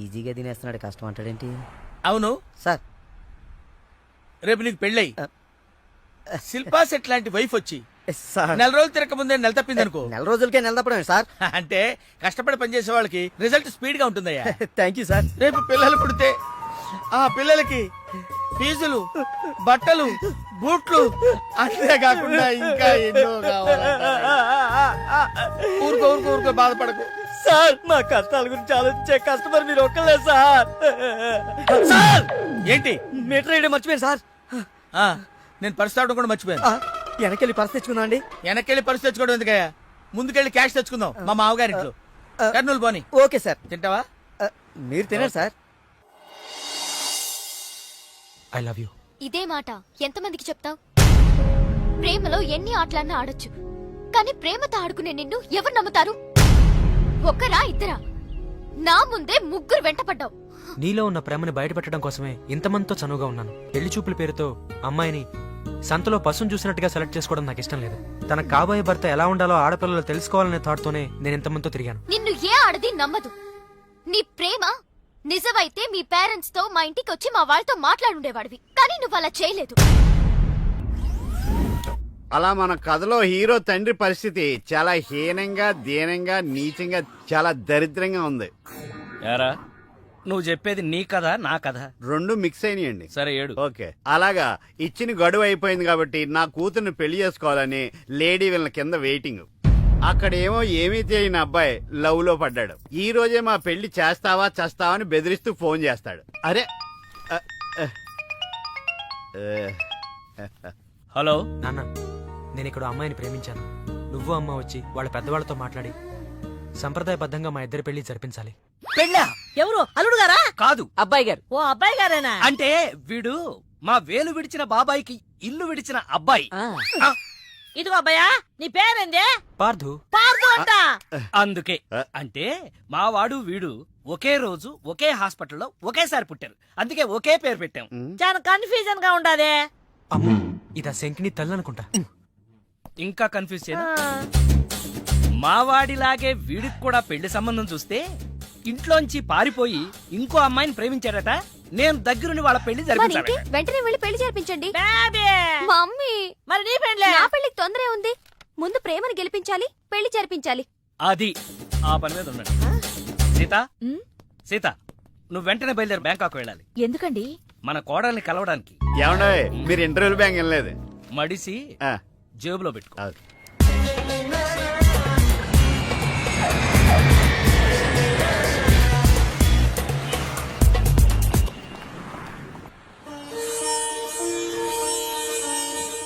ఈజీగా తినేస్తున్నాడు, కష్టం అంటాడేంటి? అవును సార్, రేపు నీకు పెళ్ళై శిల్పా సెట్ లాంటి వైఫ్ వచ్చి సార్, 4 రోజులు తిరగక ముందే నెల తప్పింది అనుకో. 4 రోజులకే నెల తప్పడమే సార్. అంటే కష్టపడి పనిచేసే వాళ్ళకి రిజల్ట్ స్పీడ్ గా ఉంటుందయ్యా. Thank you sir. రేపు పిల్లలు పుడితే ఆ పిల్లలకి ఫీజులు, బట్టలు, బూట్లు, అంతేకాకుండా ఇంకా ఎన్నో కావాలి. ఊరుకో ఊరుకో ఊరుకో, బాధపడకు సార్. మా కష్టాల గురించి ఆలోచించే కస్టమర్ మీరు ఒక్కలే సార్. సార్, ఏంటి? మీటర్ వేయడం మర్చిపోయాను సార్. నేను పర్స్ తావడం కూడా మర్చిపోయాను. వెనకెళ్ళి పర్స్ తెచ్చుకుందాం అండి. వెనకెళ్ళి పర్స్ తెచ్చుకోవడం ఎందుకయ్యా? ముందుకెళ్ళి క్యాష్ తెచ్చుకుందాం మా మామగారింట్లో. కర్నూలు పోని. Okay sir. తింటావా? మీరు తినండి సార్. I love you. ఇదే మాట ఎంతమందికి చెప్తావు? ప్రేమలో ఎన్ని ఆటలన్నా ఆడొచ్చు, కానీ ప్రేమతో ఆడుకునే నిన్ను ఎవరు నమ్ముతారు? ఒక్కరా ఇద్దరా? నా ముందే ముగ్గురు వెంటపడ్డావు. నీలో ఉన్న ప్రేమని బయటపెట్టడం కోసమే ఇంతమందితో చనువుగా ఉన్నాను. పెళ్లి చూపుల పేరుతో అమ్మాయిని సంతలో పశువును చూసినట్టుగా సెలెక్ట్ చేసుకోవడం నాకు ఇష్టం లేదు. తన కాబోయే భర్త ఎలా ఉండాలో ఆడపిల్లలు తెలుసుకోవాలనే థాట్ తోనే నేను ఇంతమందితో తిరిగాను. నిన్ను ఏ ఆడది నమ్మదు. నీ ప్రేమ నిజమైతే మీ పేరెంట్స్ తో మా ఇంటికి వచ్చి మా వాళ్ళతో మాట్లాడుండేవాడివి, కానీ నువ్వు అలా చేయలేదు. అలా మన కథలో హీరో తండ్రి పరిస్థితి చాలా హీనంగా, దీనంగా, నీచంగా, చాలా దరిద్రంగా ఉంది. యారా నువ్వు చెప్పేది నీ కథ నా కథ? రెండు మిక్స్ అయినాయండి. సరే ఏడు. ఓకే, అలాగా ఇచ్చిన గడువు అయిపోయింది కాబట్టి నా కూతుర్ని పెళ్లి చేసుకోవాలని లేడీ వీళ్ళ కింద వెయిటింగ్. అక్కడేమో ఏమీ తెలియని అబ్బాయి లవ్ లో పడ్డాడు. ఈ రోజే మా పెళ్లి చేస్తావా చేస్తావా అని బెదిరిస్తూ ఫోన్ చేస్తాడు. అరే హలో నాన్న, నేను ఇక్కడ అమ్మాయిని ప్రేమించాను. నువ్వు అమ్మ వచ్చి వాళ్ళ పెద్దవాళ్ళతో మాట్లాడి సంప్రదాయబద్ధంగా మా ఇద్దరి పెళ్లి జరిపించాలి. పెళ్ళా? ఎవరు? అల్లుడు గారా? కాదు, అబ్బాయి గారు. ఓ అబ్బాయి గారేనా? అంటే వీడు మా వేలు విడిచిన బాబాయికి ఇల్లు విడిచిన అబ్బాయి. ఇదిగో అబ్బాయా, నీ పేరేందే? పార్థు. పార్థు అంట. అందుకే అంటే మా వాడు వీడు ఒకే రోజు ఒకే హాస్పిటల్లో ఒకేసారి పుట్టారు, అందుకే ఒకే పేరు పెట్టాం. చాలా కన్ఫ్యూజన్ గా ఉండాదే. అమ్మో, ఇదా శంకిని తల్లి అనుకుంటా. ఇంకా కన్ఫ్యూజ్ చేయను. మా వాడిలాగే వీడికి కూడా పెళ్లి సంబంధం చూస్తే ఇంట్లోంచి పారిపోయి ఇంకో అమ్మాయిని ప్రేమించాడట. నేను దగ్గరుండి వాళ్ళ పెళ్లి జరిపించాను. వెంటనే వెళ్ళి పెళ్లి జరిపించండి. బేబీ! మమ్మీ, మరి నీ పెళ్ళే? నా పెళ్లికి తొందరే ఉంది. ముందు ప్రేమను గెలిపించాలి, పెళ్లి జరిపించాలి. అది ఆ పని మీద ఉండండి. సీత, సీత, నువ్వు వెంటనే బయలుదేరి బ్యాంకాక్ వెళ్ళాలి. ఎందుకండి? మన కోడల్ని కలవడానికి. ఏమండే, మీరు ఇంటర్వ్యూలు బ్యాంక్ వెళ్ళలేదు? మడిసి జేబులో పెట్టుకో.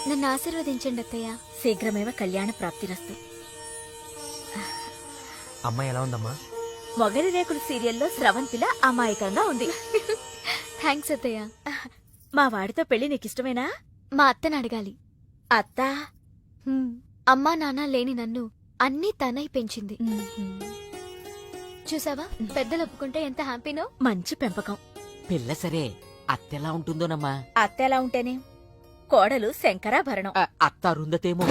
నన్ను ఆశీర్వదించండి అత్తయ్య. శీఘ్రమేవ కళ్యాణ ప్రాప్తిరస్తు. అమ్మాయి ఎలా ఉందమ్మా? మొగలి రేకుడు సీరియల్లో స్రవంతిలా అమాయకంగా ఉంది. థ్యాంక్స్ అత్తయ్య. మా వాడితో పెళ్లి నీకిష్టమేనా? మా అత్తని అడగాలి. అత్త? అమ్మా నాన్న లేని నన్ను అన్నీ తనై పెంచింది. చూసావా, పెద్దలు ఒప్పుకుంటే ఎంత హ్యాపీనో. మంచి పెంపకం. పిల్ల సరే, అత్తెలా ఉంటుందోనమ్మా? అత్త ఎలా ఉంటేనే, కోడలు శంకరాభరణం. అత్త అరుందతేమో.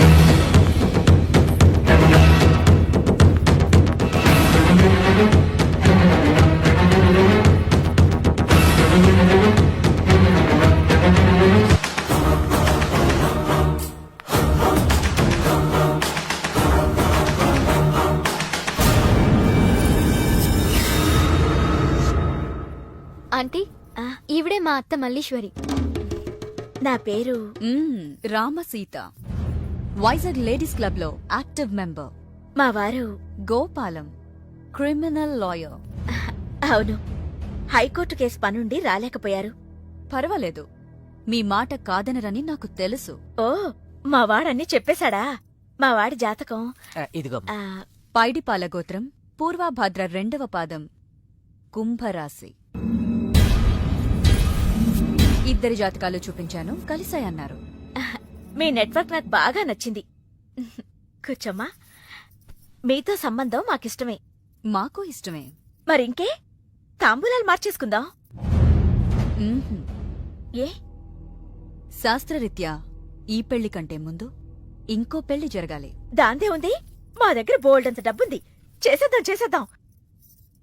ఆంటీ, ఈవిడే మా అత్త మల్లీశ్వరి. నా పేరు రామసీత, వైజాగ్ లేడీస్ క్లబ్ లో యాక్టివ్ మెంబర్. మా వారు గోపాలం, క్రిమినల్ లాయర్. అవును, హైకోర్టు కేసు పనుండి రాలేకపోయారు. పర్వాలేదు, మీ మాట కాదనరని నాకు తెలుసు. ఓ, మా వాడన్నీ చెప్పేశాడా? మా వాడి జాతకం ఇదిగో. పైడిపాల గోత్రం, పూర్వభాద్ర 2వ పాదం, కుంభరాశి. ఇద్దరి జాతకాలు చూపించాను, కలిసాయన్నారు. మీ నెట్వర్క్ నాకు బాగా నచ్చింది. కూర్చోమ్మా. మీతో సంబంధం మాకిష్టమే. మాకు ఇష్టమే. మరింకే, తాంబూలాలు మార్చేసుకుందాం. ఏ? శాస్త్రరీత్యా ఈ పెళ్లి కంటే ముందు ఇంకో పెళ్లి జరగాలి. దాందే ఉంది, మా దగ్గర బోల్డంత డబ్బుంది. చేసేద్దాం.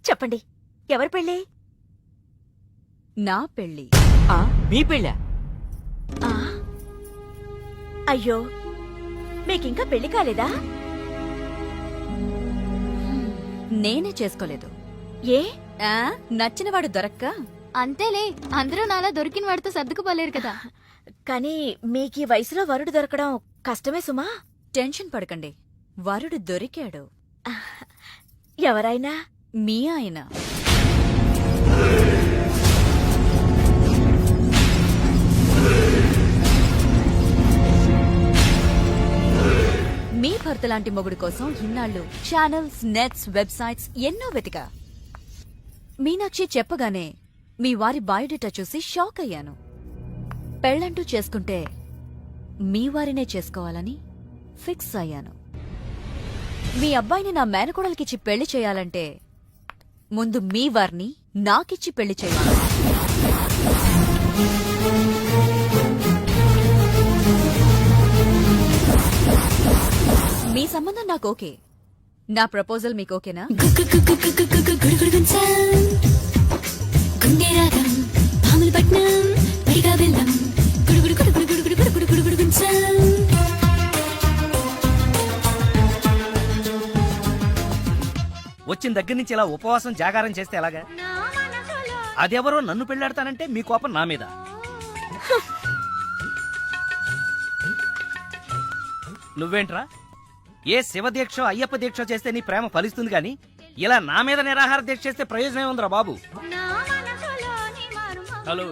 చెప్పండి, ఎవరి పెళ్ళి? నా పెళ్లి. మీ పెళ్ళా? అయ్యో, మీకింకా పెళ్లి కాలేదా? నేనే చేసుకోలేదు. ఏ? నచ్చినవాడు దొరక్క. అంతేలే, అందరూ నాలా దొరికిన వాడితో సర్దుకుపోలేరు కదా. కానీ మీకీ వయసులో వరుడు దొరకడం కష్టమే సుమా. టెన్షన్ పడకండి, వరుడు దొరికాడు. ఎవరైనా? మీ ఆయన. మీ భర్త లాంటి మొగుడు కోసం ఇన్నాళ్ళు ఛానల్స్, నెట్స్, వెబ్సైట్స్ ఎన్నో వెతికా. మీనాక్షి చెప్పగానే మీ వారి బయోడేటా చూసి షాక్ అయ్యాను. పెళ్ళంటూ చేసుకుంటే మీ వారినే చేసుకోవాలని ఫిక్స్ అయ్యాను. మీ అబ్బాయిని నా మేనకోడలికిచ్చి పెళ్లి చేయాలంటే ముందు మీ వారిని నాకిచ్చి పెళ్లి చేయాలి. మీ సంబంధం నాకు ఓకే. నా ప్రపోజల్ మీకు ఓకేనా? వచ్చిన దగ్గర నుంచి ఇలా ఉపవాసం జాగారం చేస్తే ఎలాగా? అదెవరో నన్ను పెళ్ళాడతానంటే మీ కోపం నా మీద. నువ్వేంట్రా ఏ శివ దీక్ష అయ్యప్ప దీక్ష చేస్తే నీ ప్రేమ ఫలిస్తుంది గాని ఇలా నా మీద నిరాహార దీక్ష చేస్తే ప్రయోజనం ఉందిరా బాబు. హలో,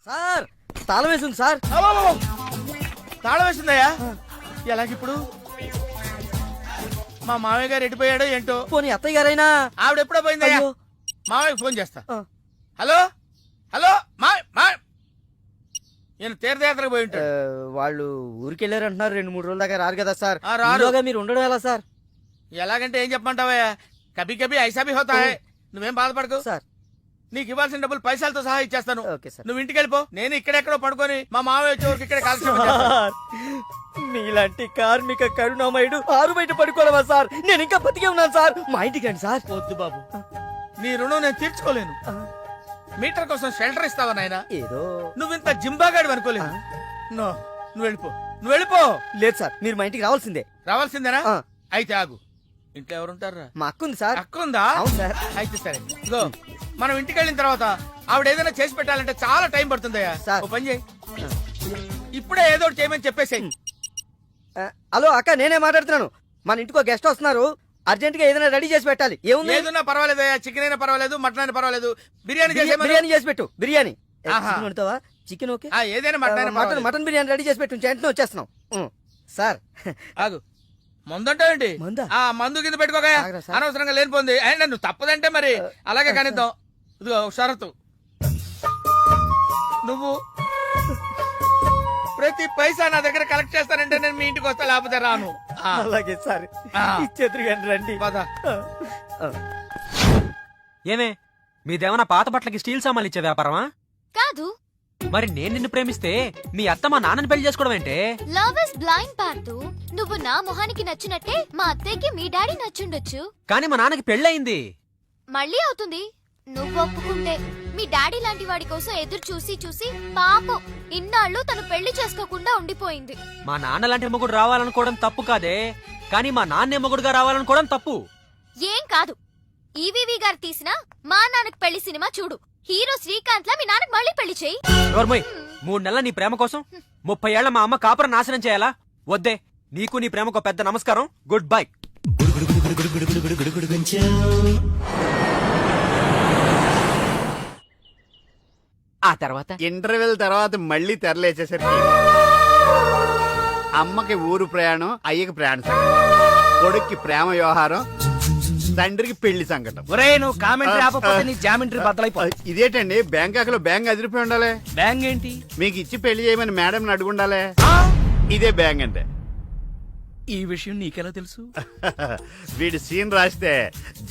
సార్ తాళం వేసింది సార్. తాళం వేసిందయ్యా? ఎలాగిప్పుడు? మా మామయ్య గారు ఎడిపోయాడో ఏంటో. పోనీ అత్తయ్య గారైనా? ఆవిడ ఎప్పుడో పోయిందయ్యా. మామయ్యకి ఫోన్ చేస్తా. హలో హలో నేను తీర్థయాత్రకు పోయి ఉంటాడు. వాళ్ళు ఊరికెళ్ళారంటున్నారు. 2-3 రోజుల దాకా రారు కదా సార్. రారు. ఈలోగా మీరు ఉండడం ఎలా సార్? ఎలాగంటే ఏం చెప్పమంటావయ్యా? కభీ కభీ ఐసా భీ హోతా హై. నువ్వేం బాధపడకు సార్. నీకు ఇవ్వాల్సిన డబ్బులు పైసలతో సహా ఇచ్చేస్తాను. Okay sir. నువ్వు ఇంటికి వెళ్ళిపో. నేను ఇక్కడెక్కడో పడుకొని మా మామయ్య వచ్చేవరకు ఇక్కడే కాల్క్షేపం చేస్తాను. మీలాంటి కార్మిక కరుణామయుడు ఆరు బయట పడుకోవడమా సార్? నేను ఇంకా బతికే ఉన్నాను సార్. మా ఇంటికి రండి సార్. వద్దు బాబు, నీ రుణం నేను తీర్చుకోలేను. మీటర్ కోసం షెల్టర్ ఇస్తావా నాయనా? ఏదో నువ్వింత జింబాగాడు అనుకోలేదు. నువ్వు వెళ్ళిపో. లేదు సార్, మీరు మా ఇంటికి రావాల్సిందే. రావాల్సిందేనా? అయితే ఆగు. ఇంట్లో ఎవరుంటారా? మా అక్క ఉంది సార్. అక్క ఉందా? అవును సార్. అయితే సరే, ఇదిగో మనం ఇంటికి వెళ్ళిన తర్వాత ఆవిడ ఏదైనా చేసి పెట్టాలంటే చాలా టైం పడుతుందయ్యా. ఓ పని చేయి, ఇప్పుడే ఏదో ఒకటి చేయమని చెప్పేసేయ్. హలో అక్క, నేనే మాట్లాడుతున్నాను. మన ఇంటికి గెస్ట్ వస్తున్నారు. అర్జెంట్ గా ఏదైనా రెడీ చేసి పెట్టాలి. ఏముంది? ఏదైనా పర్వాలేదయ్యా. చికెన్ అయినా పర్వాలేదు, మటన్ అయినా పర్వాలేదు. బిర్యానీ చేసి పెట్టు. బిర్యానీ వండుతావా? Chicken okay. ఏదైనా మటన్ బిర్యానీ రెడీ చేసి పెట్టు. వెంటనే వచ్చేస్తున్నాం సార్. ఆగు, మందంటావేంటి? ఆ మందు కింద పెట్టుకోగా అనవసరంగా లేనిపోంది. అండ్ నువ్వు తప్పదంటే మరి అలాగే కానిద్దాం. ఇదిగో షరతు, నువ్వు ప్రతి పైసా నా దగ్గర కలెక్ట్ చేస్తానంటే నేను మీ ఇంటికి వస్తా, లేకపోతే రాను. అలాగే సార్. ఇచ్చేద్దరు రండి. ఏమే మీదేమన్నా పాత బట్టలకి స్టీల్ సామాన్లు ఇచ్చే వ్యాపారమా? కాదు. మరి నేను నిన్ను ప్రేమిస్తే మీ అత్త మా నాన్నని పెళ్లి చేసుకోవడం ఏంటే? Love is blind Parthu. నువ్వు నా మొహానికి నచ్చినట్టే మా అత్తయ్యకి మీ డాడీ నచ్చుండొచ్చు. కానీ మా నాన్నకి పెళ్ళయింది. మళ్ళీ అవుతుంది నువ్వు ఒప్పుకుంటే. మీ డాడీ లాంటి వాడి కోసం ఎదురు చూసి చూసి పాపం ఇన్నాళ్ళు తను పెళ్లి చేసుకోకుండా ఉండిపోయింది. మా నాన్న లాంటి మొగుడు రావాలనుకోవడం తప్పు కాదే, కానీ మా నాన్నే మొగుడుగా రావాలనుకోవడం తప్పు. ఏం కాదు. ఈవీవి గారు తీసిన మా నాన్నకు పెళ్లి సినిమా చూడు. హీరో శ్రీకాంత్ లా మీ నాన్నకు మళ్ళీ పెళ్లి చేయి. 3 నెలల నీ ప్రేమ కోసం 30 ఏళ్ల మా అమ్మ కాపురం నాశనం చేయాలా? వద్దే. నీకు నీ ప్రేమకు పెద్ద నమస్కారం. Good bye. ఆ తర్వాత ఇంటర్వెల్ తర్వాత మళ్ళీ తెరలేచేసరికి అమ్మకి ఊరు ప్రయాణం, అయ్యకి ప్రయాణ సంకటం, కొడుక్కి ప్రేమ వ్యవహారం, తండ్రికి పెళ్లి సంకటం. ఒరే నువ్వు కామెంటరీ ఆపకపోతే నీ జామెంట్రీ బద్దలైపో. ఇదేటండి బ్యాంకాక్ లో బ్యాంక్ అదిరిపోయి ఉండాలి. బ్యాంక్ ఏంటి? మీకు ఇచ్చి పెళ్లి చేయమని మేడం అడుగుండాలి. ఇదే బ్యాంక్ అంటే. ఈ విషయం నీకెలా తెలుసు? వీడి సీన్ రాస్తే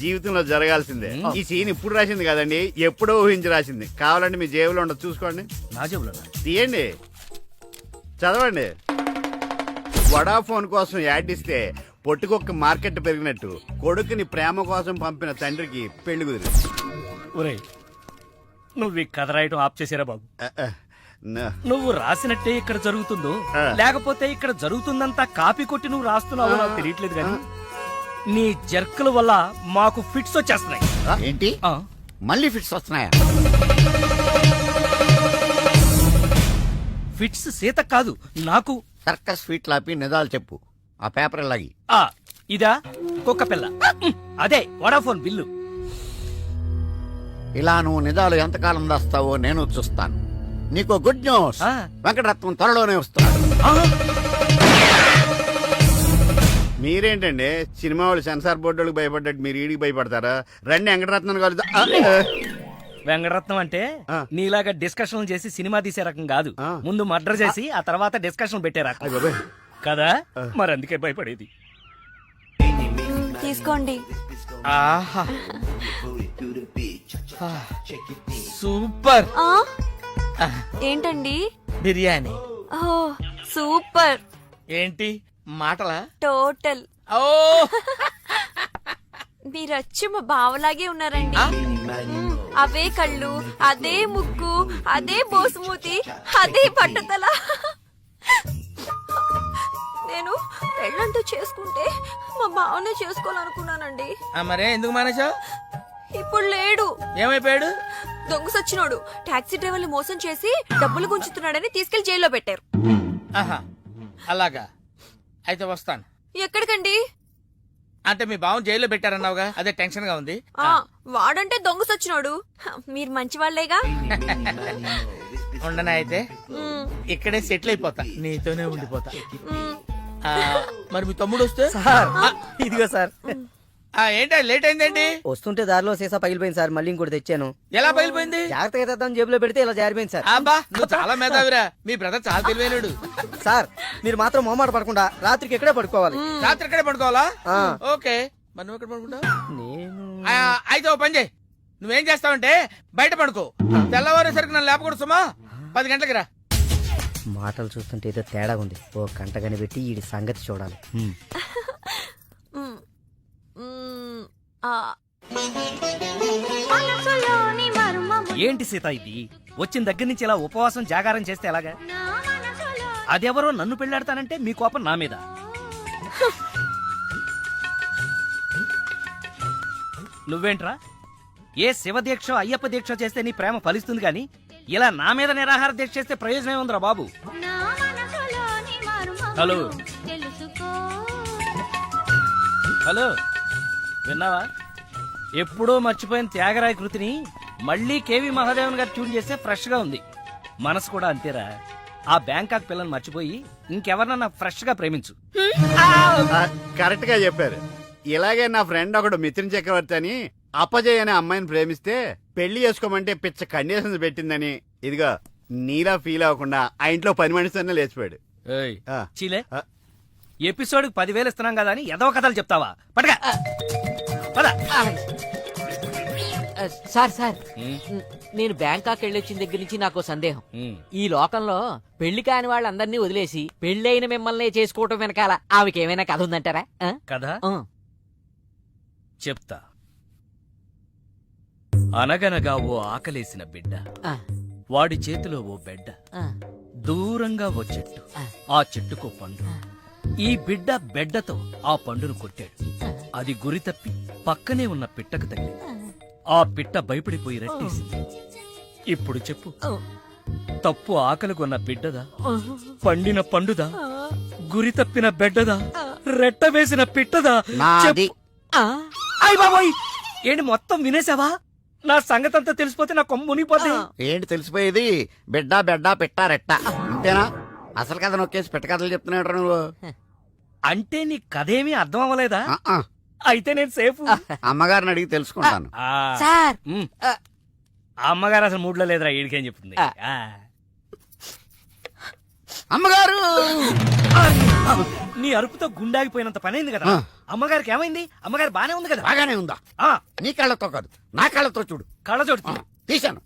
జీవితంలో జరగాల్సిందే. ఈ సీన్ ఇప్పుడు రాసింది కదండి, ఎప్పుడో ఊహించి రాసింది. కావాలంటే మీ జేబులో ఉండదు, చూసుకోండి. నా జేబులో తీయండి, చదవండి. వడాఫోన్ కోసం యాడ్ ఇస్తే పొట్టుకొక్క మార్కెట్ పెరిగినట్టు కొడుకుని ప్రేమ కోసం పంపిన తండ్రికి పెళ్లి కుదిరింది. ఒరేయ్ నువ్వు ఈ కథ రాయటం ఆప్ చేసారా బాబు? నువ్వు రాసినట్టే ఇక్కడ జరుగుతుందో లేకపోతే ఇక్కడ జరుగుతుందంతా కాపీ కొట్టి నువ్వు రాస్తున్నావో నాకు తెలియట్లేదు కానీ నీ జర్కుల వల్ల మాకు ఫిట్స్ వచ్చేస్తున్నాయి. ఏంటి మళ్ళీ ఫిట్స్ వస్తున్నాయా? ఫిట్స్ సీత కాదు నాకు. సర్కస్ ఫీట్ లాపి నిజాలు చెప్పు. ఆ పేపర్ లాగి. ఇదా కుక్క పిల్ల, అదే వడాఫోన్ బిల్లు. ఇలా నువ్వు నిజాలు ఎంతకాలం దాస్తావో నేను చూస్తాను. నీకు గుడ్ న్యూస్, వెంకటరత్నం త్వరలోనే వస్తున్నాడు. మీరేంటండి సినిమా వాళ్ళు సెన్సార్ బోర్డులకు భయపడ్డట్టు మీరు ఈడికి భయపడతారా? రండి వెంకటరత్నం కలుద్దాం. వెంకటరత్నం అంటే నీలాగా డిస్కషన్ చేసి సినిమా తీసే రకం కాదు. ముందు మర్డర్ చేసి ఆ తర్వాత డిస్కషన్ పెట్టే రకం కదా. మరి అందుకే భయపడేది. తీసుకోండి. ఆహా సూపర్. ఏంటండి? బిర్యానీ. ఓ సూపర్. ఏంటి మాటలా? టోటల్. ఓ మీరచ్చి మా బావలాగే ఉన్నారండి. అవే కళ్ళు, అదే ముక్కు, అదే బోసుమూతి, అదే పట్టుదల. నేను పెళ్ళంటూ చేసుకుంటే మా బావనే చేసుకోవాలనుకున్నానండి. మరే ఎందుకు మానేశావు? ఇప్పుడు లేడు. ఏమైపోయాడు? దొంగ సచ్చినోడు టాక్సీ డ్రైవర్ని మోసం చేసి డబ్బులు గుంచుతున్నాడని తీసుకెళ్లి జైల్లో పెట్టారు. ఆహా అలాగా, అయితే వస్తాను. ఎక్కడికండి? అంటే మీ బావని జైల్లో పెట్టారన్నావుగా, అదే టెన్షన్ గా ఉంది. వాడంటే దొంగ సచ్చినోడు. మీరు మంచి వాళ్లేగా. ఉండనా అయితే ఇక్కడే సెటిల్ అయిపోతా, నీతోనే ఉండిపోతా. మరి మీ తమ్ముడు వస్తే? ఇదిగో సార్. ఏంటి లేట్ అయిందేంటి? వస్తుంటే దారిలో సీసా పగిలిపోయింది సార్, మళ్ళీ ఇంకోటి తెచ్చాను. ఎలా పగిలిపోయింది? జాగ్రత్తగా తెద్దాం జేబులో పెడితే ఇలా జారిపోయింది సార్. అబ్బా నువ్వు చాలా మేధావిరా, మీ బ్రదర్ చాలా తెలివైనడు. సార్ మీరు మాత్రం మొహమాట పడకుండా రాత్రికి ఇక్కడే పడుకోవాలి. రాత్రి ఇక్కడే పడుకోవాలా? ఓకే, మరి నువ్వు ఎక్కడ పడుకుంటావు? అయితే ఓ పని చేయి, నువ్వేం చేస్తావంటే బయట పడుకో, తెల్లవారేసరికి నన్ను లేపకూడదు సుమా. 10 గంటలకి రా. మాటలు చూస్తుంటే ఏదో తేడా ఉంది. ఓ గంట కనిపెట్టి ఈ సంగతి చూడాలి. ఏంటి సీత ఇది? వచ్చిన దగ్గర నుంచి ఇలా ఉపవాసం జాగారం చేస్తే ఎలాగా? అదెవరో నన్ను పెళ్ళాడతానంటే మీ కోపం నా మీద. నువ్వేంట్రా ఏ శివ దీక్ష అయ్యప్ప దీక్ష చేస్తే నీ ప్రేమ ఫలిస్తుంది గాని ఇలా నా మీద నిరాహార దీక్ష చేస్తే ప్రయోజనం ఉందిరా బాబు. హలో హలో, విన్నావా? ఎప్పుడో మర్చిపోయిన త్యాగరాయ కృతిని మళ్ళీ కేవి మహాదేవన్ గారు ట్యూన్ చేస్తే ఫ్రెష్ గా ఉంది. మనసు కూడా అంతేరా. ఆ బ్యాంకాక్ పిల్లని మర్చిపోయి ఇంకెవరన్నా ఫ్రెష్ గా ప్రేమించు. కరెక్ట్ గా చెప్పారు. ఇలాగే నా ఫ్రెండ్ ఒకడు మిథున్ చక్రవర్తి అని అప్పజయ్ అనే అమ్మాయిని ప్రేమిస్తే పెళ్లి చేసుకోమంటే పిచ్చ కండిషన్స్ పెట్టిందని ఇదిగో నీలా ఫీల్ అవ్వకుండా ఆ ఇంట్లో పని మనిషి లేచిపోయాడు. చీలే, ఎపిసోడ్ 10,000 ఇస్తున్నాం కదా అని ఏదో కథలు చెప్తావా? పడగా సార్ సార్ నేను బ్యాంకాక్ వెళ్ళొచ్చిన దగ్గర నుంచి నాకు సందేహం. ఈ లోకంలో పెళ్లి కాని వాళ్ళందరినీ వదిలేసి పెళ్లైన మిమ్మల్ని చేసుకోవటం వెనకాల ఆమెకేమైనా కథ ఉందంటారా? కదా చెప్తా. అనగనగా ఓ ఆకలేసిన బిడ్డ, వాడి చేతిలో ఓ బెడ్డ, దూరంగా ఓ చెట్టు, ఆ చెట్టుకో పండు. ఈ బిడ్డ బెడ్డతో ఆ పండును కొట్టాడు. అది గురి తప్పి పక్కనే ఉన్న పిట్టకు తగిలింది. ఆ పిట్ట భయపడిపోయి రెట్టేసింది. ఇప్పుడు చెప్పు, తప్పు ఆకలిగొన్న బిడ్డదా, పండిన పండుదా, గురి తప్పిన బెడ్డదా, రెట్ట వేసిన పిట్టదా? అయ్ బాబోయ్, ఏంటి మొత్తం వినేసావా? నా సంగతంతా తెలిసిపోతే నా కొమ్ము మునిగిపోతే. ఏంటి తెలిసిపోయేది? బిడ్డ బెడ్డ పిట్ట రెట్ట అంతేనా? అసలు కథ నొక్కేసి పెట్ట కథలు చెప్తున్నాడు నువ్వు. అంటే నీ కథేమీ అర్థం అవ్వలేదా? అయితే నేను సేఫ్. అమ్మగారిని అడిగి తెలుసుకుంటాను. అమ్మగారు అసలు మూడ్లో లేదురా, ఈడికేం చెప్తుంది. అమ్మగారు నీ అరుపుతో గుండాగిపోయినంత పనైంది కదా. అమ్మగారికి ఏమైంది? అమ్మగారు బానే ఉంది కదా? బాగానే ఉందా? నీ కళ్ళతో కాదు, నా కళ్ళతో చూడు. కళ్ళజోడు తీశాను.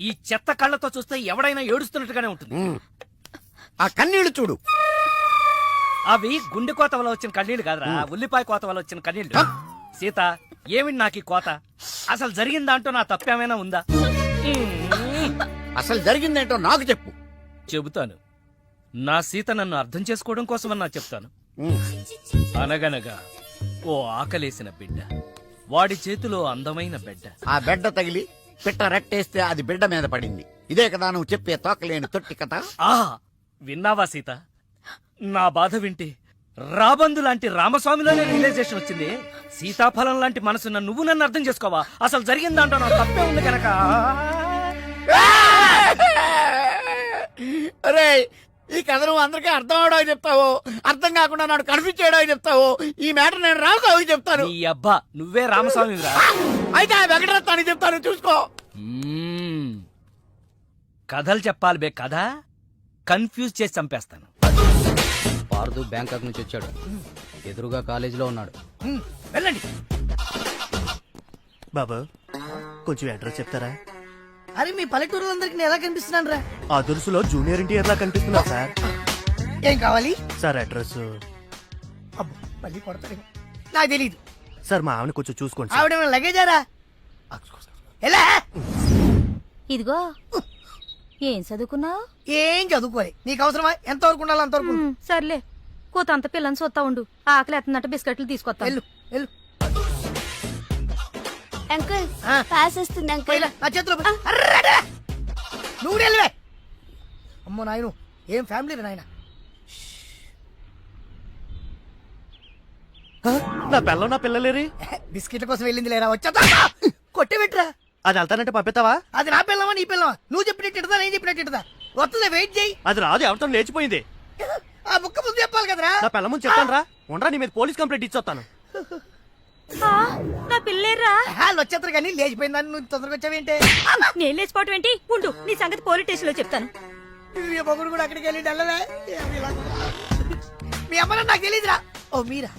ఈ చెత్త కళ్ళతో చూస్తే ఎవడైనా ఏడుస్తున్నట్టుగానే ఉంటుంది. ఆ కన్నీళ్లు చూడు. అవి గుండె కోత వల్ల వచ్చిన కన్నీళ్లు కాదురా, ఉల్లిపాయ కోత వల్ల వచ్చిన కన్నీళ్లు. సీత, ఏమిటి నాకు ఈ కోత? అసలు జరిగిన దాంట్లో నా తప్పేమైనా ఉందా? అసలు జరిగిందేంటో నాకు చెప్పు. చెబుతాను. నా సీత నన్ను అర్థం చేసుకోవడం కోసమన్నా చెప్తాను. అనగనగా ఓ ఆకలేసిన బిడ్డ, వాడి చేతిలో అందమైన బెడ్డ. ఆ బెడ్డ తగిలి పిట్ట రెట్టేస్తే అది బిడ్డ మీద పడింది. ఇదే కదా నువ్వు చెప్పే తోకలేని తొట్టి కథ? విన్నావా సీత? నా బాధ వింటే రాబందు లాంటి రామస్వామిలోనే రియలైజేషన్ వచ్చింది. సీతాఫలం లాంటి మనసున్న నువ్వు నన్ను అర్థం చేసుకోవా? అసలు జరిగిన దాంట్లో నా తప్పే ఉంది కనుక. అరే ఈ కథ నువ్వు అందరికీ అర్థం అవడానికి చెప్తావు, అర్థం కాకుండా నాడు కన్ఫ్యూజ్ చేయడానికి చెప్తావు. ఈ మ్యాటర్ నేను రామస్వామికి చెప్తాను. నీ అబ్బా నువ్వే రామస్వామి రా. అయితే ఆ వెంకటరత్నానికి చెప్తాను, చూసుకో. కథలు చెప్పాలి బే, కథ కన్ఫ్యూజ్ చేసి చంపేస్తాను. పార్దు బ్యాంకాక్ నుంచి వచ్చాడు. ఎదురుగా కాలేజీలో ఉన్నాడు. వెళ్ళండి. బాబు కొంచెం అడ్రస్ చెప్తారా? అరే మీ పల్లెటూరులందరికీ నేను ఎలా కనిపిస్తున్నాను రా? ఆ దురుసులో జూనియర్ ఎన్టీఆర్ లా కనిపిస్తున్నా సార్. ఏం కావాలి సార్ అడ్రస్? అబ్బో మళ్ళీ కొడతాడు, నాకు తెలీదు సార్ మా ఆవిడ కొంచెం చూసుకోండి. ఆవిడ లగేజారా? ఎలా? ఇదిగో ఏం చదువుకున్నావు? ఏం చదువుకోవాలి, నీకు అవసరమా? ఎంతవరకు ఉండాలి అంతవరకు. సర్లే కోత అంత పిల్లని చూస్తా ఉండు. ఆకలి ఎత్తున్నట్టు బిస్కెట్లు తీసుకొస్తా. వెళ్ళు వెళ్ళు. అంకుల్ పాస్ వస్తుంది అంకుల్. నా చేతిలో అర్రడా! నువ్వు వెళ్ళవే. అమ్మో నాయను, ఏం ఫ్యామిలీ నాయన. నా పిల్ల నా పిల్లలేరి బిస్కెట్ల కోసం వెళ్ళింది లేరా? వచ్చా కొట్టి పెట్టరా. అది వెళ్తానంటే పంపిస్తావా? అది నా పిల్లవా నీ పిల్లవా? నువ్వు చెప్పినట్టు ఇడదా, నేను చెప్పినట్టు ఇడదా? వస్తుందా? వెయిట్ చేయి. అది రాదు, ఎవరితో లేచిపోయింది. ఆ బుక్క ముందు చెప్పాలి కదరా. నా పిల్ల ముందు చెప్తాను రా. ఉండరా, నీ మీద పోలీస్ కంప్లైంట్ ఇచ్చొస్తాను. నా పిల్లేరా? వాళ్ళు వచ్చేస్తారు కానీ లేచిపోయిందని నువ్వు తొందరగా వచ్చావేంటే? నేను లేచిపోవటం ఏంటి? ఉండు, నీ సంగతి పోలీస్ స్టేషన్ లో చెప్తాను. మొగుడు కూడా అక్కడికి వెళ్ళి డల్లవే. మీ అమ్మ నాకు తెలియదురా. ఓ మీరా?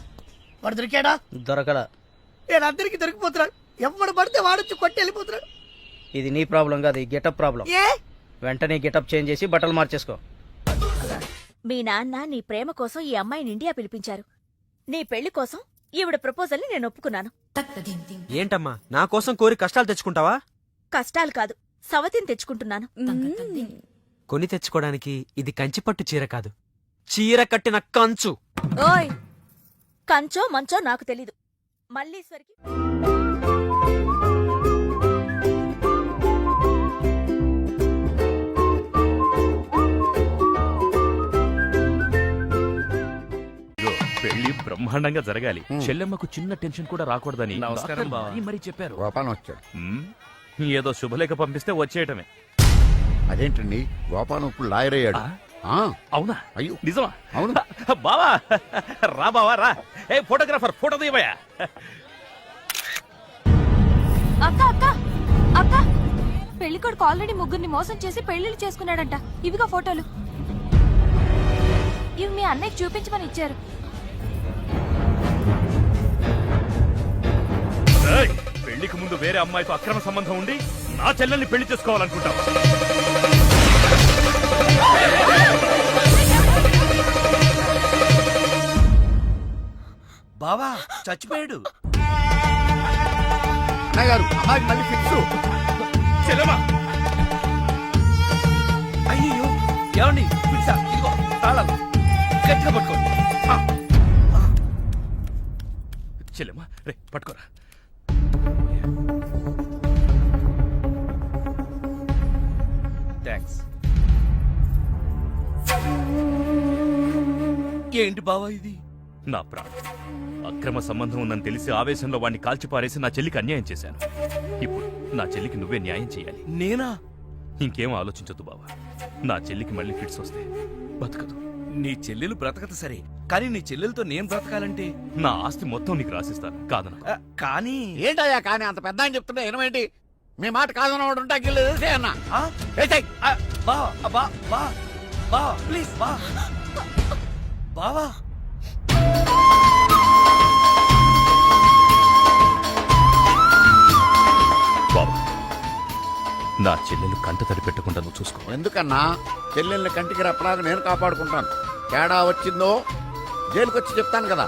వాడు దొరికాడా? దొరకల. నేను అందరికి దొరికిపోతున్నాడు. ఎవడు పడితే వాడొచ్చి కొట్టి వెళ్ళిపోతున్నాడు. ఇది నీ ప్రాబ్లం కాదు, ఈ గెటప్ ప్రాబ్లం. ఏ వెంటనే గెటప్ చేంజ్ చేసి బట్టలు మార్చేసుకో. మీ నాన్న నీ ప్రేమ కోసం ఈ అమ్మాయిని ఇండియా పిలిపించారు. నీ పెళ్లి కోసం ఈవిడ ప్రపోజల్ ని నేను ఒప్పుకున్నాను. ఏంటమ్మా నా కోసం కోరి కష్టాలు తెచ్చుకుంటావా? కష్టాలు కాదు, సవతిని తెచ్చుకుంటున్నాను. కొని తెచ్చుకోవడానికి ఇది కంచిపట్టు చీర కాదు, చీర కట్టిన కంచు. ఓయ్, కంచో మంచో నాకు తెలీదు. మల్లీశ్వరికి పెళ్లి బ్రహ్మాండంగా జరగాలి. చెల్లెమ్మకు చిన్న టెన్షన్ కూడా రాకూడదని నమస్కారం బావ. మరి చెప్పారు. గోపాలం వచ్చాడు. ఏదో శుభలేఖ పంపిస్తే వచ్చేయటమే. అదేంటండి గోపాలం ఇప్పుడు లాయర్ అయ్యాడు. అవునా? అయ్యో నిజమా? అవును బావా రా బావా రా. ఏ ఫోటోగ్రాఫర్ ఫోటో తీయవయ్యా. అక్క అక్క అక్క, పెళ్లి కొడుకు ఆల్రెడీ ముగ్గురిని మోసం చేసి పెళ్లిళ్ళు చేసుకున్నాడంట. ఇవిగా ఫోటోలు. ఇవి మీ అన్నయ్యకి చూపించమని ఇచ్చారు. పెళ్లికి ముందు వేరే అమ్మాయితో అక్రమ సంబంధం ఉండి నా చెల్లెల్ని పెళ్లి చేసుకోవాలనుకుంటావు? బావా చచ్చిపోయాడు. అమ్మాయికి మళ్ళీ ఫిక్స్. చెల్లెమ్మా అయ్యో ఏమండి, పిలిచా, ఇదిగో తాళాలు గట్టిగా పట్టుకోండి. చెల్లెమ్మా రే పట్టుకోరా. థ్యాంక్స్. ఏంటి బావా ఇది? నా ప్రాణం. అక్రమ సంబంధం ఉందని తెలిసి ఆవేశంలో వాడిని కాల్చిపారేసి నా చెల్లికి అన్యాయం చేశాను. ఇప్పుడు నా చెల్లికి నువ్వే న్యాయం చేయాలి. నేనా? ఇంకేం ఆలోచించొద్దు బావా. నా చెల్లికి మళ్ళీ ఫిట్స్ వస్తే బతకదు. నీ చెల్లెలు బ్రతకదు సరే, కానీ నీ చెల్లెలతో నేను బ్రతకాలంటే నా ఆస్తి మొత్తం నీకు రాసిస్తాను. కాదన కానీ ఏంటయ్యా కానీ అంత పెద్ద అని చెప్తున్నా ఏమేంటి? మీ మాట కాదన్నవాడు ఉంటా అన్న. ప్లీజ్ బావా. బాబు నా చెల్లెలు కంట తడి పెట్టకుండా నువ్వు చూసుకో. ఎందుకన్నా చెల్లెల్ని కంటికి రెప్పలాగా నేను కాపాడుకుంటాను. తేడా వచ్చిందో జైలుకొచ్చి చెప్తాను కదా.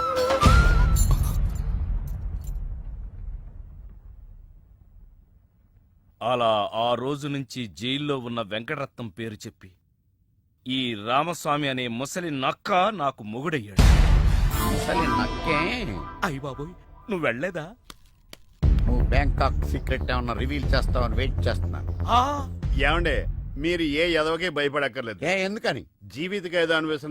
అలా ఆ రోజు నుంచి జైల్లో ఉన్న వెంకటరత్నం పేరు చెప్పి ఈ రామస్వామి అనే ముసలి నక్క నాకు మొగుడయ్యాడు. ముసలి నక్కే? అయ్య బాబోయ్, నువ్వు వెళ్ళలేదా? నువ్వు బ్యాంకాక్ సీక్రెట్ ఏమన్నా రివీల్ చేస్తావని వెయిట్ చేస్తున్నాను. ఏమండే మీరు ఏ ఎదవకే భయపడక్కర్లేదు. ఎందుకని? జీవిత ఖైదు అన్వేషణ